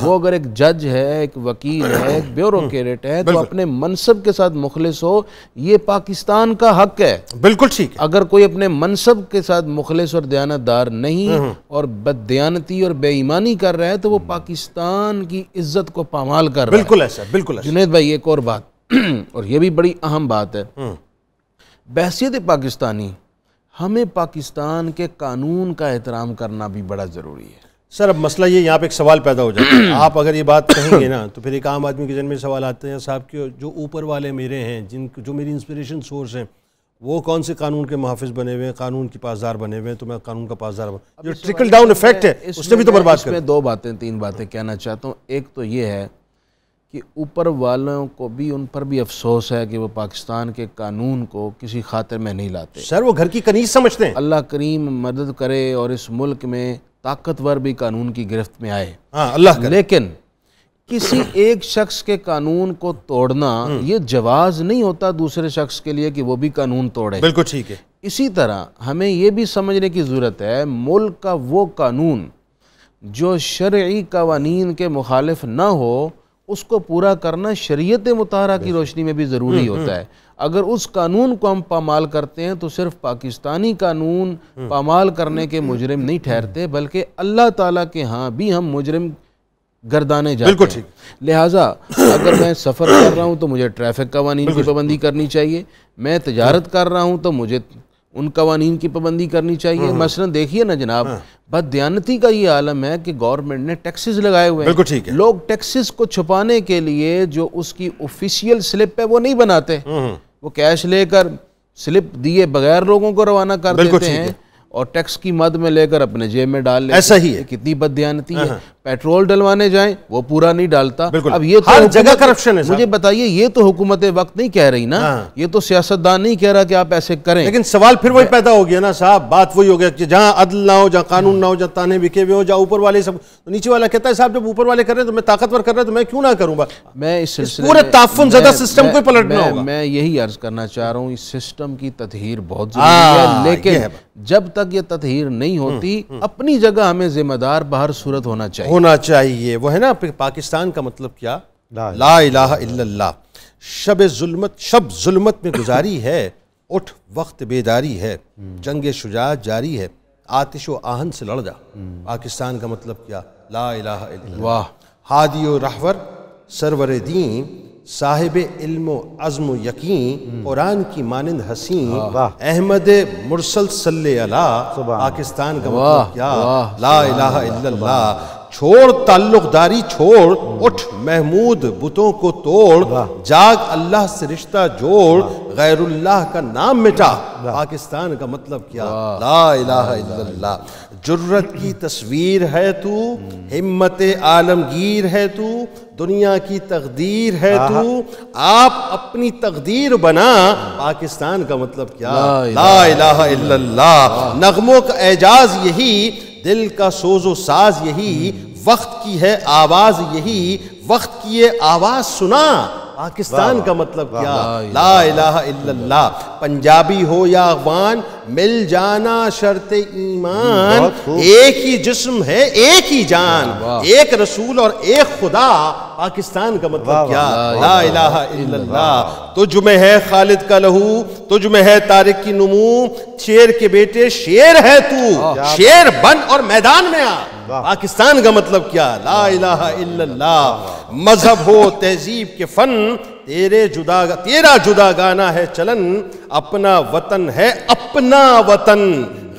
Speaker 4: وہ اگر ایک جج ہے, ایک وکیل ہے, ایک بیوروکریٹ ہے تو اپنے منصب کے ساتھ مخلص ہو. یہ پاکستان کا حق ہے.
Speaker 2: بالکل ٹھیک ہے.
Speaker 4: اگر کوئی اپنے منصب کے ساتھ مخلص اور دیانتدار نہیں اور بددیانتی اور بے ایمانی کر رہا ہے تو وہ پاکستان کی عزت کو پامال کر رہا ہے.
Speaker 2: بالکل ایسا, بالکل ایسا.
Speaker 4: جنید بھائی ایک اور بات اور یہ بھی بڑی اہم بات ہے, بحیثیت پاکستانی ہمیں پاکستان کے قانون کا احترام کرنا بھی بڑا ضروری ہے.
Speaker 2: سر اب مسئلہ یہ یہاں پہ ایک سوال پیدا ہو جاتا ہے. آپ اگر یہ بات کہیں گے نا تو پھر ایک عام آدمی کے ذہن میں سوال آتے ہیں صاحب کہ جو اوپر والے میرے ہیں, جو میری انسپریشن سورس ہیں, وہ کون سے قانون کے محافظ بنے ہوئے ہیں, قانون کی پاسدار بنے ہوئے ہیں, تو میں قانون کا پاسدار بنا. جو ٹرکل ڈاؤن ایفیکٹ ہے اس نے بھی تو برباد کر.
Speaker 4: اس میں دو باتیں تین باتیں کہنا چاہتا ہوں. ایک تو یہ ہے کہ اوپر والوں کو بھی, ان پر بھی افسوس ہے کہ وہ پاکستان کے قانون کو کسی خاطر میں نہیں لاتے.
Speaker 2: سر وہ گھر کی کنیز سمجھتے ہیں.
Speaker 4: اللہ کریم مدد کرے اور اس ملک میں طاقتور بھی قانون کی گرفت میں آئے.
Speaker 2: اللہ کرے.
Speaker 4: لیکن کسی ایک شخص کے قانون کو توڑنا یہ جواز نہیں ہوتا دوسرے شخص کے لیے کہ وہ بھی قانون توڑے.
Speaker 2: بالکل ٹھیک ہے.
Speaker 4: اسی طرح ہمیں یہ بھی سمجھنے کی ضرورت ہے ملک کا وہ قانون جو شرعی قوانین کے مخالف نہ ہو اس کو پورا کرنا شریعت مطہرہ کی روشنی میں بھی ضروری ہوتا ہے. اگر اس قانون کو ہم پامال کرتے ہیں تو صرف پاکستانی قانون پامال کرنے کے مجرم نہیں ٹھہرتے بلکہ اللہ تعالیٰ کے ہاں بھی ہم مجرم گردانے جاتے ہیں. لہٰذا اگر میں سفر کر رہا ہوں تو مجھے ٹریفک قوانین کی پابندی کرنی چاہیے, میں تجارت کر رہا ہوں تو مجھے ان قوانین کی پابندی کرنی چاہیے. مثلا دیکھیے نا جناب, بددیانتی کا یہ عالم ہے کہ گورنمنٹ نے ٹیکسز لگائے ہوئے ہیں. لوگ ٹیکسز کو چھپانے کے لیے جو اس کی آفیشیل سلپ ہے وہ نہیں بناتے, وہ کیش لے کر سلپ دیے بغیر لوگوں کو روانہ کر دیتے ہیں اور ٹیکس کی مد میں لے کر اپنے جیب میں ڈال لیتے ہیں.
Speaker 2: ایسا ہی ہے.
Speaker 4: کتنی بددیانتی ہے. پیٹرول ڈلوانے جائیں وہ پورا نہیں ڈالتا.
Speaker 2: اب
Speaker 4: یہ
Speaker 2: ہر جگہ کرپشن ہے.
Speaker 4: مجھے بتائیے یہ تو حکومت وقت نہیں کہہ رہی نا, یہ تو سیاستدان نہیں کہہ رہا کہ آپ ایسے کریں.
Speaker 2: لیکن سوال پھر وہی پیدا ہو گیا نا صاحب, بات وہی ہو گیا کہ جہاں عدل نہ ہو, جہاں قانون نہ ہو, جہاں تانے بکے ہوئے ہو, جہاں اوپر والے سب, نیچے والا کہتا ہے صاحب جب اوپر والے کر رہے ہیں تو میں طاقتور کر رہا تو میں کیوں نہ کروں.
Speaker 4: میں اس سلسلے
Speaker 2: پورے تعفن زدہ سسٹم کو پلٹنا ہوگا.
Speaker 4: میں یہی عرض کرنا چاہ رہا ہوں اس سسٹم کی تطہیر بہت ضروری ہے, لیکن جب تک یہ تطہیر نہیں ہوتی اپنی جگہ ہمیں ذمہ دار بہر صورت ہونا
Speaker 2: چاہیے. وہ ہے نا پاکستان کا مطلب کیا, لا الہ الا اللہ. شب ظلمت میں گزاری ہے, اٹھ وقت بیداری ہے, جنگ شجاعت جاری ہے, آتش و آہن سے لڑ جا. پاکستان کا مطلب کیا, لا الہ الا اللہ. ہادی و رہبر سرور دین, صاحب علم و عزم و یقین, قرآن کی مانند حسین, احمد مرسل صلی اللہ. پاکستان کا مطلب کیا, لا الہ الا اللہ. چھوڑ تعلق داری چھوڑ, اٹھ محمود بتوں کو توڑ, جاگ اللہ سے رشتہ جوڑ, غیر اللہ کا نام مٹا. پاکستان کا مطلب کیا, لا الہ الا اللہ. جرت کی تصویر ہے تو, ہمت عالمگیر ہے تو, دنیا کی تقدیر ہے تو, آپ اپنی تقدیر بنا. پاکستان کا مطلب کیا, لا الہ الا اللہ. نغموں کا اعجاز یہی, دل کا سوز و ساز یہی, وقت کی ہے آواز یہی, وقت کی یہ آواز سنا. پاکستان کا مطلب کیا, لا الہ الا اللہ. پنجابی ہو یا افغان, مل جانا شرط ایمان. ایک ہی جسم ہے ایک ہی جان, ایک رسول اور ایک خدا. پاکستان کا مطلب کیا, لا الہ الا اللہ. تجھ میں ہے خالد کا لہو, تجھ میں ہے طارق کی نمو, شیر کے بیٹے شیر ہے تو, شیر بن اور میدان میں آ. پاکستان کا مطلب کیا, لا الہ الا اللہ. مذہب ہو تہذیب کے فن, تیرا جدا گانا ہے چلن. اپنا وطن ہے اپنا وطن,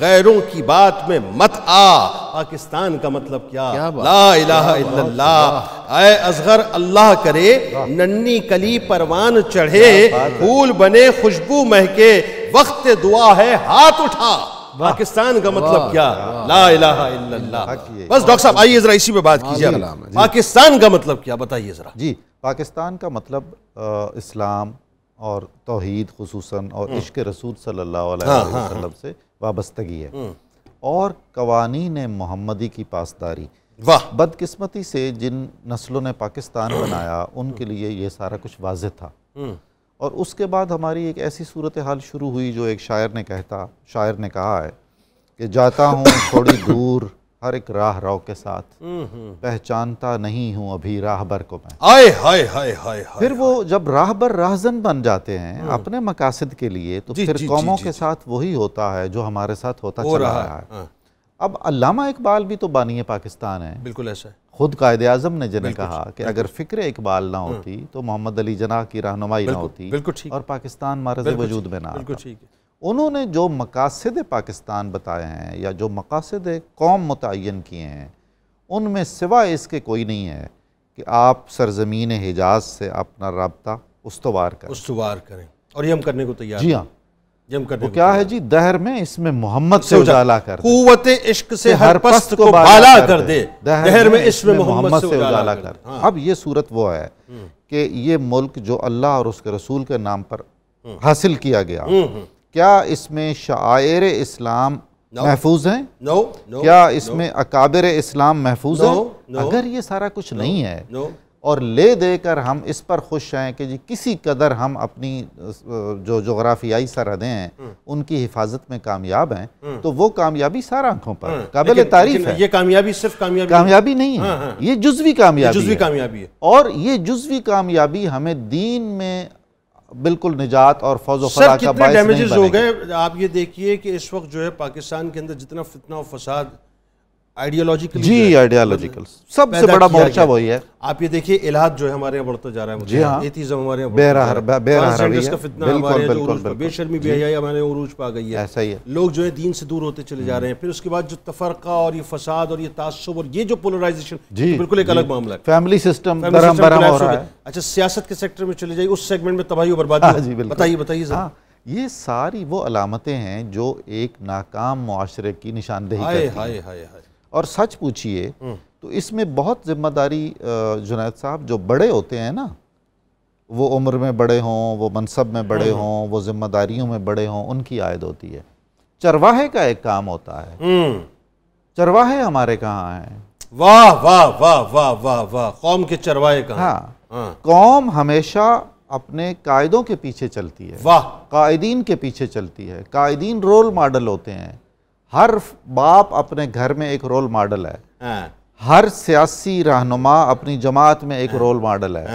Speaker 2: غیروں کی بات میں مت آ. پاکستان کا مطلب کیا؟ لا الہ الا اللہ. اے اصغر اللہ کرے ننی کلی پروان چڑھے، پھول بنے خوشبو مہکے، وقت دعا ہے ہاتھ اٹھا. پاکستان کا مطلب کیا؟ لا الہ الا اللہ. بس ڈاکٹر صاحب آئیے ذرا اسی پہ بات کیجیے. پاکستان کا مطلب کیا بتائیے ذرا.
Speaker 5: جی، پاکستان کا مطلب اسلام اور توحید خصوصاً اور عشق رسول صلی اللہ علیہ وسلم سے وابستگی ہے اور قوانین محمدی کی پاسداری. بدقسمتی سے جن نسلوں نے پاکستان بنایا ان کے لیے یہ سارا کچھ واضح تھا، اور اس کے بعد ہماری ایک ایسی صورتحال شروع ہوئی جو ایک شاعر نے کہا ہے کہ جاتا ہوں تھوڑی دور ہر ایک راہ رو کے ساتھ، پہچانتا نہیں ہوں ابھی راہبر کو میں.
Speaker 2: آئے ہائے ہائے ہائے.
Speaker 5: پھر وہ جب راہبر راہزن بن جاتے ہیں اپنے مقاصد کے لیے تو پھر قوموں کے ساتھ وہی ہوتا ہے جو ہمارے ساتھ ہوتا چلا رہا ہے. اب علامہ اقبال بھی تو بانی پاکستان ہے.
Speaker 2: بالکل ایسا ہے.
Speaker 5: خود قائد اعظم نے جنہیں کہا کہ اگر فکر اقبال نہ ہوتی تو محمد علی جناح کی رہنمائی نہ ہوتی اور پاکستان معرض وجود میں نہ آتا. انہوں نے جو مقاصد پاکستان بتائے ہیں یا جو مقاصد قوم متعین کیے ہیں ان میں سوائے اس کے کوئی نہیں ہے کہ آپ سرزمین حجاز سے اپنا رابطہ استوار
Speaker 2: کریں. اور یہ ہم کرنے کو تیار.
Speaker 5: جی ہاں. وہ کیا ہے جی؟ دہر میں اس میں محمد سے اجالا کر دے،
Speaker 2: قوت عشق سے ہر پست کو بالا کر دے، دہر میں اس میں محمد سے اجالا کر دے.
Speaker 5: اب یہ صورت وہ ہے کہ یہ ملک جو اللہ اور اس کے رسول کے نام پر حاصل کیا گیا، کیا اس میں شعائر اسلام محفوظ ہیں؟ کیا اس میں اکابر اسلام محفوظ ہیں؟ اگر یہ سارا کچھ نہیں ہے اور لے دے کر ہم اس پر خوش ہیں کہ جی کسی قدر ہم اپنی جو جغرافیائی سرحدیں ہیں ان کی حفاظت میں کامیاب ہیں، تو وہ کامیابی سارا آنکھوں پر قابل تعریف ہے.
Speaker 2: یہ کامیابی صرف
Speaker 5: کامیابی نہیں ہے، یہ جزوی کامیابی ہے. اور یہ جزوی کامیابی ہمیں دین میں بالکل نجات اور فوز و فلاح کا باعث نہیں بنے گی.
Speaker 2: ہو گئے. آپ یہ دیکھیے کہ اس وقت جو ہے پاکستان کے اندر جتنا فتنہ و فساد آئیڈیالوجیکل
Speaker 5: جی آئیڈیالوجیکل سب سے بڑا مورچہ وہی ہے.
Speaker 2: آپ یہ دیکھیے الہاد جو ہے ہمارے یہاں بڑھتا جا رہا ہے.
Speaker 5: جی ہاں.
Speaker 2: ایتھیزم ہمارے یہاں
Speaker 5: ٹرانسجینڈرز
Speaker 2: کا فتنہ ہمارے یہاں عروج پر، بے شرمی بے حیائی ہمارے یہاں عروج پہ آ گئی ہے.
Speaker 5: ایسا ہی ہے.
Speaker 2: لوگ جو ہے دین سے دور ہوتے چلے جا رہے ہیں. پھر اس کے بعد جو تفرقہ اور یہ فساد اور یہ تعصب اور یہ جو پولرائزیشن بالکل ایک الگ معاملہ ہے.
Speaker 5: فیملی سسٹم درہم برہم ہو رہا ہے.
Speaker 2: اچھا سیاست کے سیکٹر میں چلے جائیے، اس سیگمنٹ میں تباہی و بربادی. بتائیے ذرا.
Speaker 5: یہ ساری وہ علامتیں ہیں جو ایک ناکام معاشرے کی نشاندہی کرتی ہیں. اور سچ پوچھئے تو اس میں بہت ذمہ داری جنید صاحب جو بڑے ہوتے ہیں نا، وہ عمر میں بڑے ہوں، وہ منصب میں بڑے ہوں، وہ ذمہ داریوں میں بڑے ہوں، ان کی عائد ہوتی ہے. چرواہے کا ایک کام ہوتا ہے. چرواہے ہمارے کہاں ہیں؟
Speaker 2: واہ واہ واہ واہ واہ واہ. قوم کے چرواہے کہاں؟
Speaker 5: ہاں. قوم ہمیشہ اپنے قائدوں کے پیچھے چلتی ہے.
Speaker 2: واہ.
Speaker 5: قائدین کے پیچھے چلتی ہے. قائدین رول ماڈل ہوتے ہیں. ہر باپ اپنے گھر میں ایک رول ماڈل ہے. ہر سیاسی رہنما اپنی جماعت میں ایک رول ماڈل ہے.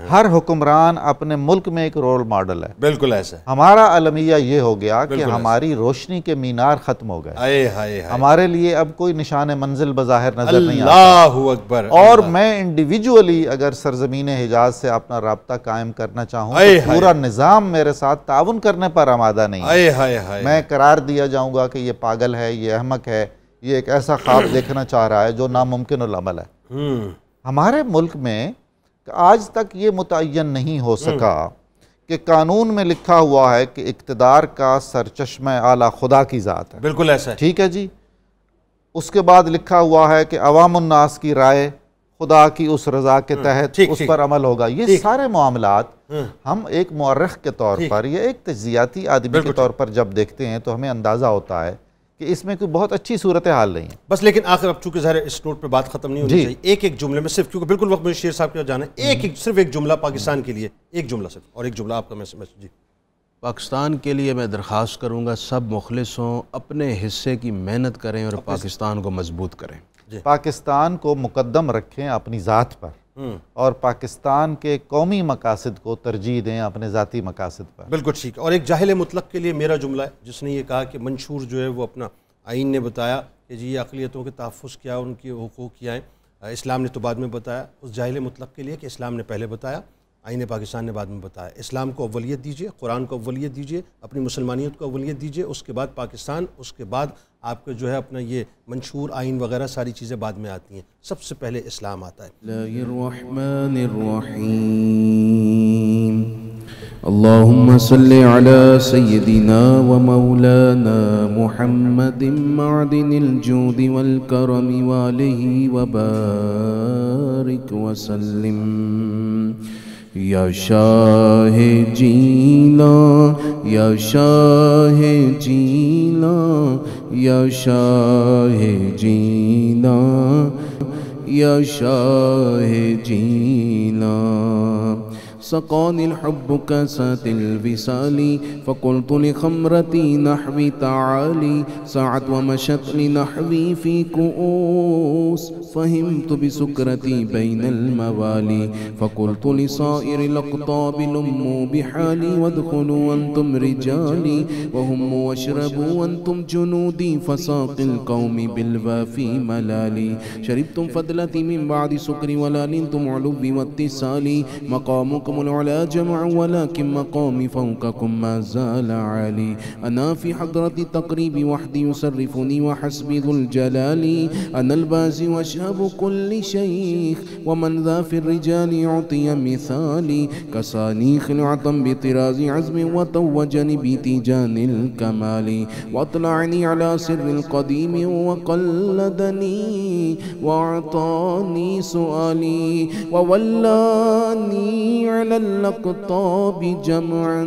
Speaker 5: ہر حکمران اپنے ملک میں ایک رول ماڈل ہے.
Speaker 2: بالکل ایسا.
Speaker 5: ہمارا المیہ یہ ہو گیا کہ ہماری روشنی کے مینار ختم ہو گئے. ہمارے لیے اب کوئی نشان منزل بظاہر نظر نہیں آتا.
Speaker 2: اللہ اکبر.
Speaker 5: اور میں انڈیویجولی اگر سرزمین حجاز سے اپنا رابطہ قائم کرنا چاہوں تو پورا نظام میرے ساتھ تعاون کرنے پر آمادہ نہیں ہے. میں قرار دیا جاؤں گا کہ یہ پاگل ہے، یہ احمق ہے، یہ ایک ایسا خواب دیکھنا چاہ رہا ہے جو ناممکن العمل ہے. ہمارے ملک میں آج تک یہ متعین نہیں ہو سکا کہ قانون میں لکھا ہوا ہے کہ اقتدار کا سرچشمہ اعلیٰ خدا کی ذات ہے.
Speaker 2: بالکل ایسا ہے.
Speaker 5: ٹھیک ہے جی. اس کے بعد لکھا ہوا ہے کہ عوام الناس کی رائے خدا کی اس رضا کے تحت اس پر عمل ہوگا. یہ سارے معاملات ہم ایک مورخ کے طور پر یا ایک تجزیاتی آدمی کے طور پر جب دیکھتے ہیں تو ہمیں اندازہ ہوتا ہے کہ اس میں کوئی بہت اچھی صورتحال نہیں ہے.
Speaker 2: بس لیکن آخر اب چونکہ ظاہر اس نوٹ پہ بات ختم نہیں ہونی چاہیے، ایک جملے میں صرف، کیونکہ بالکل وقت مجھے شیر صاحب کے جانا ہے، صرف ایک جملہ پاکستان کے لیے، ایک جملہ صرف، اور ایک جملہ آپ کا میسج. جی.
Speaker 4: پاکستان کے لیے میں درخواست کروں گا سب مخلص ہوں، اپنے حصے کی محنت کریں اور پاکستان کو مضبوط کریں.
Speaker 5: پاکستان کو مقدم رکھیں اپنی ذات پر، اور پاکستان کے قومی مقاصد کو ترجیح دیں اپنے ذاتی مقاصد پر.
Speaker 2: بالکل ٹھیک. اور ایک جاہل مطلق کے لیے میرا جملہ ہے جس نے یہ کہا کہ منشور جو ہے وہ اپنا آئین نے بتایا کہ جی یہ اقلیتوں کے تحفظ کیا، ان کے حقوق کیا ہیں، اسلام نے تو بعد میں بتایا. اس جاہل مطلق کے لیے کہ اسلام نے پہلے بتایا، آئین پاکستان نے بعد میں بتایا. اسلام کو اولیت دیجئے, قرآن کو اولیت دیجئے, اپنی مسلمانیت کو اولیت دیجئے, اس کے بعد پاکستان, اس کے بعد آپ کا جو ہے اپنا یہ منشور آئین وغیرہ ساری چیزیں بعد میں آتی ہیں. سب سے پہلے اسلام آتا ہے.
Speaker 4: الرحمن الرحیم. اللهم صل على سيدنا ومولانا محمد معدن الجود والكرم وآله وبارك وسلم. یا شاہ جیلاں یا شاہ جیلاں یا شاہ جیلاں یا شاہ جیلاں. سقاني الحب كاسات الوصال فقلت لخمرتي نحوي تعالي ساعت ومشت لنحوي في كؤوس فهمت بسكرتي بين الموالي فقلت لصائر الأقطاب لموا بحالي وادخلوا أنتم رجالي وهم واشربوا وأنتم جنودي فساق القوم بالوافي ملالي. شربتم فضلتي من بعد سكري ولا نلتم علوي واتصالي. مقامكم العلا جمع ولكن مقامي فوقكم ما زال عالي. أنا في حضرة التقريب وحدي يصرفني وحسبي ذو الجلال. أنا البازي واشهب كل شيخ ومن ذا في الرجال يعطي مثالي. كساني خلعة بطراز عزم وتوجني بتيجان الكمال. واطلعني على سر القديم وقلدني واعطاني سؤالي وولاني على الأقطاب جمعا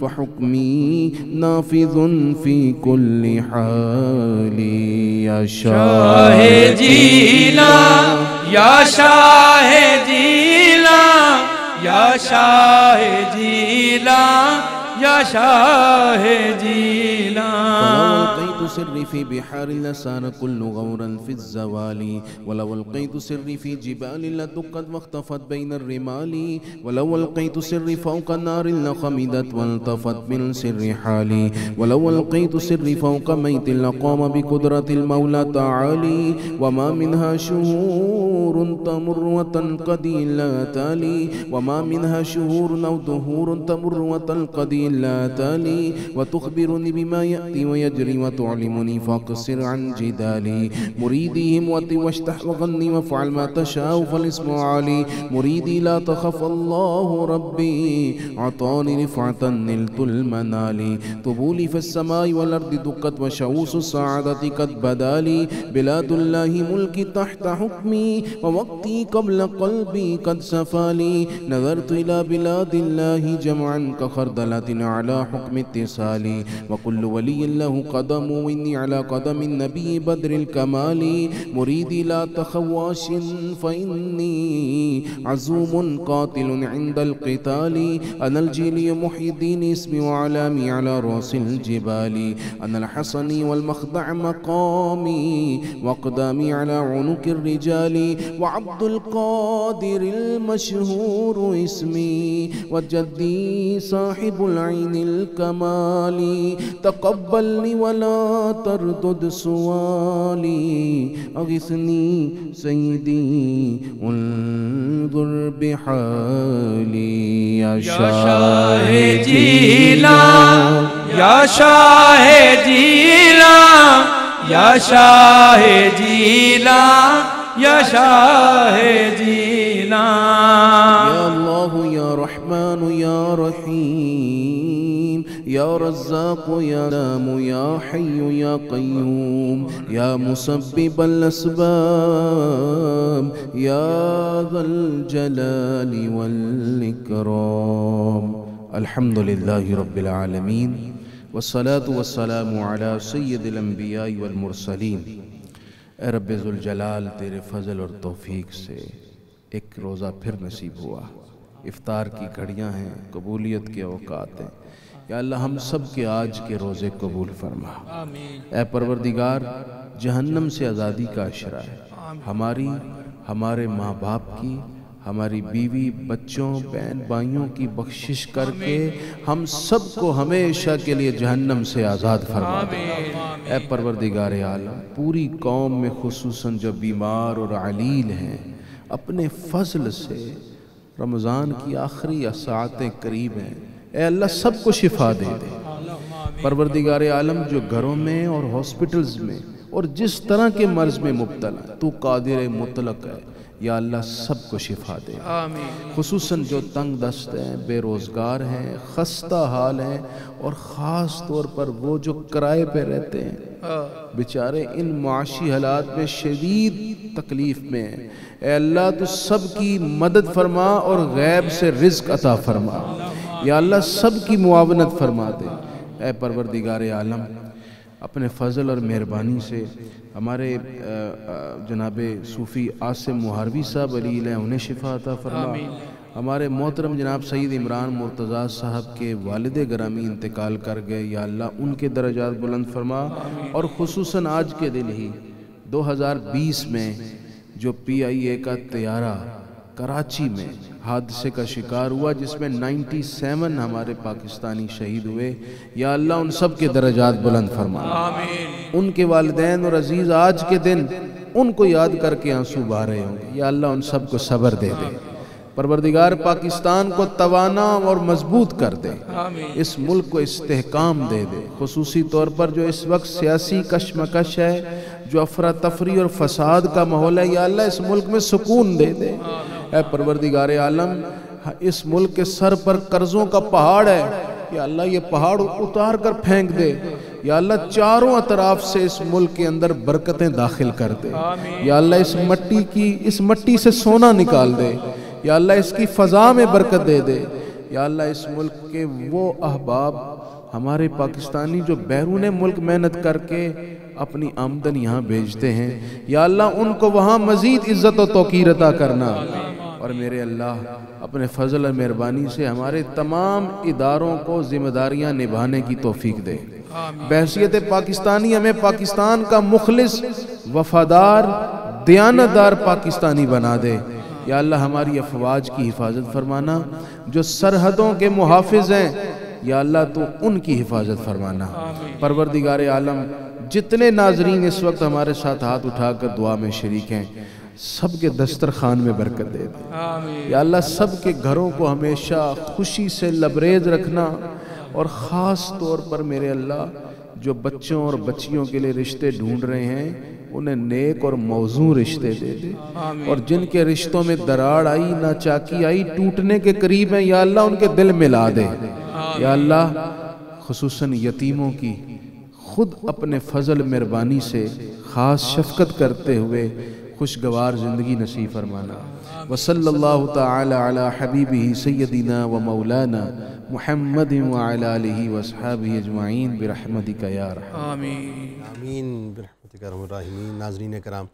Speaker 4: فحكمي نافذ في كل حال. يا
Speaker 8: شاہ جیلاں یا شاہ جیلاں یا شاہ جیلاں یا شاہ جیلاں.
Speaker 4: ولو ألقيت سري في بحار لسار كل غورا في الزوال. ولو ألقيت سري في جبال لدقت واختفت بين الرمال. ولو ألقيت سري فوق النار لخمدت والتفت من سر حالي. ولو ألقيت سري فوق ميت لقام بقدرة المولى تعالي. وما منها شهور تمر وتنقضي لا تالي. وما منها شهور أو دهور تمر وتنقضي لا تالي. وتخبرني بما يأتي ويجري وتعلمني فاقصر عن جدالي. مريدي هموتي واشتح وغني وافعل ما تشاء فالاسم عالي. مريدي لا تخف الله ربي عطاني رفعة نلت المنال. طبولي في السماء والأرض دقت وشوس السعادة قد بدالي. بلاد الله ملكي تحت حكمي ووقتي قبل قلبي قد سفالي. نظرت إلى بلاد الله جمعا كخردلة على حكم اتصالي. وكل ولي له قدم وإني على قدم النبي بدر الكمال. مريدي لا تخواش فإني عزوم قاتل عند القتال. أنا الجيلي محي الدين اسمي وعلامي على رأس الجبال. أنا الحسني والمخدع مقامي وأقدامي على عنق الرجال. وعبد القادر المشهور اسمي وجدي صاحب العين الكمال. تقبلني ولا تردد سؤالي. أغثني سيدي انظر بحالي. يا شاہ
Speaker 8: جیلاں یا شاہ جیلاں یا شاہ جیلاں یا شاہ جیلاں.
Speaker 4: يا الله يا رحمن يا رحيم يا رزاق يا سلام يا حي يا قيوم يا مسبب الأسباب يا ذا الجلال والإكرام. الحمد لله رب العالمين والصلاة والسلام على سيد الأنبياء والمرسلين. اے رب ذوالجلال تیرے فضل اور توفیق سے ایک روزہ پھر نصیب ہوا. افطار کی گھڑیاں ہیں, قبولیت کے اوقات ہیں. یا اللہ ہم سب کے آج کے روزے قبول فرما. اے پروردگار جہنم سے آزادی کا عشرہ ہے. ہمارے ماں باپ کی, ہماری بیوی بچوں بہن بھائیوں کی بخشش کر کے ہم سب کو ہمیشہ کے لیے جہنم سے آزاد فرما دے. اے پروردگار عالم پوری قوم میں خصوصاً جو بیمار اور علیل ہیں اپنے فضل سے رمضان کی آخری ساعتیں قریب ہیں، اے اللہ سب کو شفا دے دے۔ پروردگار عالم جو گھروں میں اور ہاسپٹلز میں اور جس طرح کے مرض میں مبتلا تو قادر مطلق ہے، یا اللہ سب کو شفا دے، خصوصاً جو تنگ دست ہیں، بے روزگار ہیں، خستہ حال ہیں، اور خاص طور پر وہ جو کرائے پہ رہتے ہیں بیچارے ان معاشی حالات میں شدید تکلیف میں ہیں، اے اللہ تو سب کی مدد فرما اور غیب سے رزق عطا فرما، یا اللہ سب کی معاونت فرما دے۔ اے پروردگار عالم اپنے فضل اور مہربانی سے ہمارے جناب صوفی عاصم محاروی صاحب علی علیہ انہیں شفا عطا فرما، ہمارے محترم جناب سید عمران مرتضیٰ صاحب کے والد گرامی انتقال کر گئے، یا اللہ ان کے درجات بلند فرما، اور خصوصاً آج کے دن ہی 2020 میں جو PIA کا طیارہ کراچی میں حادثے کا شکار ہوا جس میں 97 ہمارے پاکستانی شہید ہوئے، یا اللہ ان سب کے درجات بلند فرما، ان کے والدین اور عزیز آج کے دن ان کو یاد کر کے آنسو بہا رہے ہوں گے، یا اللہ ان سب کو صبر دے دے، پروردگار پاکستان کو توانا اور مضبوط کر دے، اس ملک کو استحکام دے دے، خصوصی طور پر جو اس وقت سیاسی کشمکش ہے، جو افراتفری اور فساد کا ماحول ہے، یا اللہ اس ملک میں سکون دے دے۔ اے پروردگار عالم اس ملک کے سر پر قرضوں کا پہاڑ ہے، یا اللہ یہ پہاڑ اتار کر پھینک دے، یا اللہ چاروں اطراف سے اس ملک کے اندر برکتیں داخل کر دے، یا اللہ اس مٹی سے سونا نکال دے، یا اللہ اس کی فضا میں برکت دے دے، یا اللہ اس ملک کے وہ احباب ہمارے پاکستانی جو بیرون ملک محنت کر کے اپنی آمدن یہاں بھیجتے ہیں، یا اللہ ان کو وہاں مزید عزت و توقیر عطا کرنا، اور میرے اللہ اپنے فضل اور مہربانی سے ہمارے تمام اداروں کو ذمہ داریاں نبھانے کی توفیق دے، بحیثیت پاکستانی ہمیں پاکستان کا مخلص، وفادار، دیانتدار پاکستانی بنا دے، یا اللہ ہماری افواج کی حفاظت فرمانا، جو سرحدوں کے محافظ ہیں یا اللہ تو ان کی حفاظت فرمانا۔ پروردگار عالم جتنے ناظرین اس وقت ہمارے ساتھ ہاتھ اٹھا کر دعا میں شریک ہیں، سب کے دسترخوان میں برکت دے دے، یا اللہ سب کے گھروں کو ہمیشہ خوشی سے لبریز رکھنا، اور خاص طور پر میرے اللہ جو بچوں اور بچیوں کے لیے رشتے ڈھونڈ رہے ہیں انہیں نیک اور موزوں رشتے دے دے، اور جن کے رشتوں میں دراڑ آئی، ناچاکی آئی، ٹوٹنے کے قریب ہیں، یا اللہ ان کے دل ملا دے، یا اللہ خصوصاً یتیموں کی خود اپنے فضل مہربانی سے خاص شفقت کرتے ہوئے خوشگوار زندگی نصیب فرمانا۔ وصلی اللہ تعالی علی حبیبہ سیدنا و مولانا محمد وعلی آلہ واصحابہ اجمعین برحمتک یا رحمت۔
Speaker 2: آمین آمین برحمتک یا ارحم الراحمین۔ ناظرین کرام،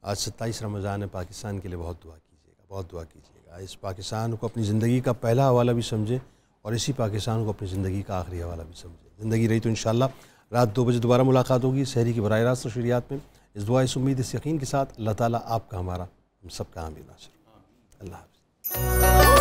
Speaker 2: آج 27 رمضان ہے، پاکستان کے لیے بہت دعا کیجیے گا، بہت دعا کیجیے گا۔ اس پاکستان کو اپنی زندگی کا پہلا حوالہ بھی سمجھیں، اور اسی پاکستان کو اپنی زندگی کا آخری حوالہ بھی سمجھیں۔ زندگی رہی تو انشاءاللہ رات 2 بجے دوبارہ ملاقات ہوگی سحری کی براہ راست نشریات میں۔ اس دعا، اس امید، اس یقین کے ساتھ اللہ تعالیٰ آپ کا، ہمارا، ہم سب کا حامی ناصر۔ اللہ حافظ۔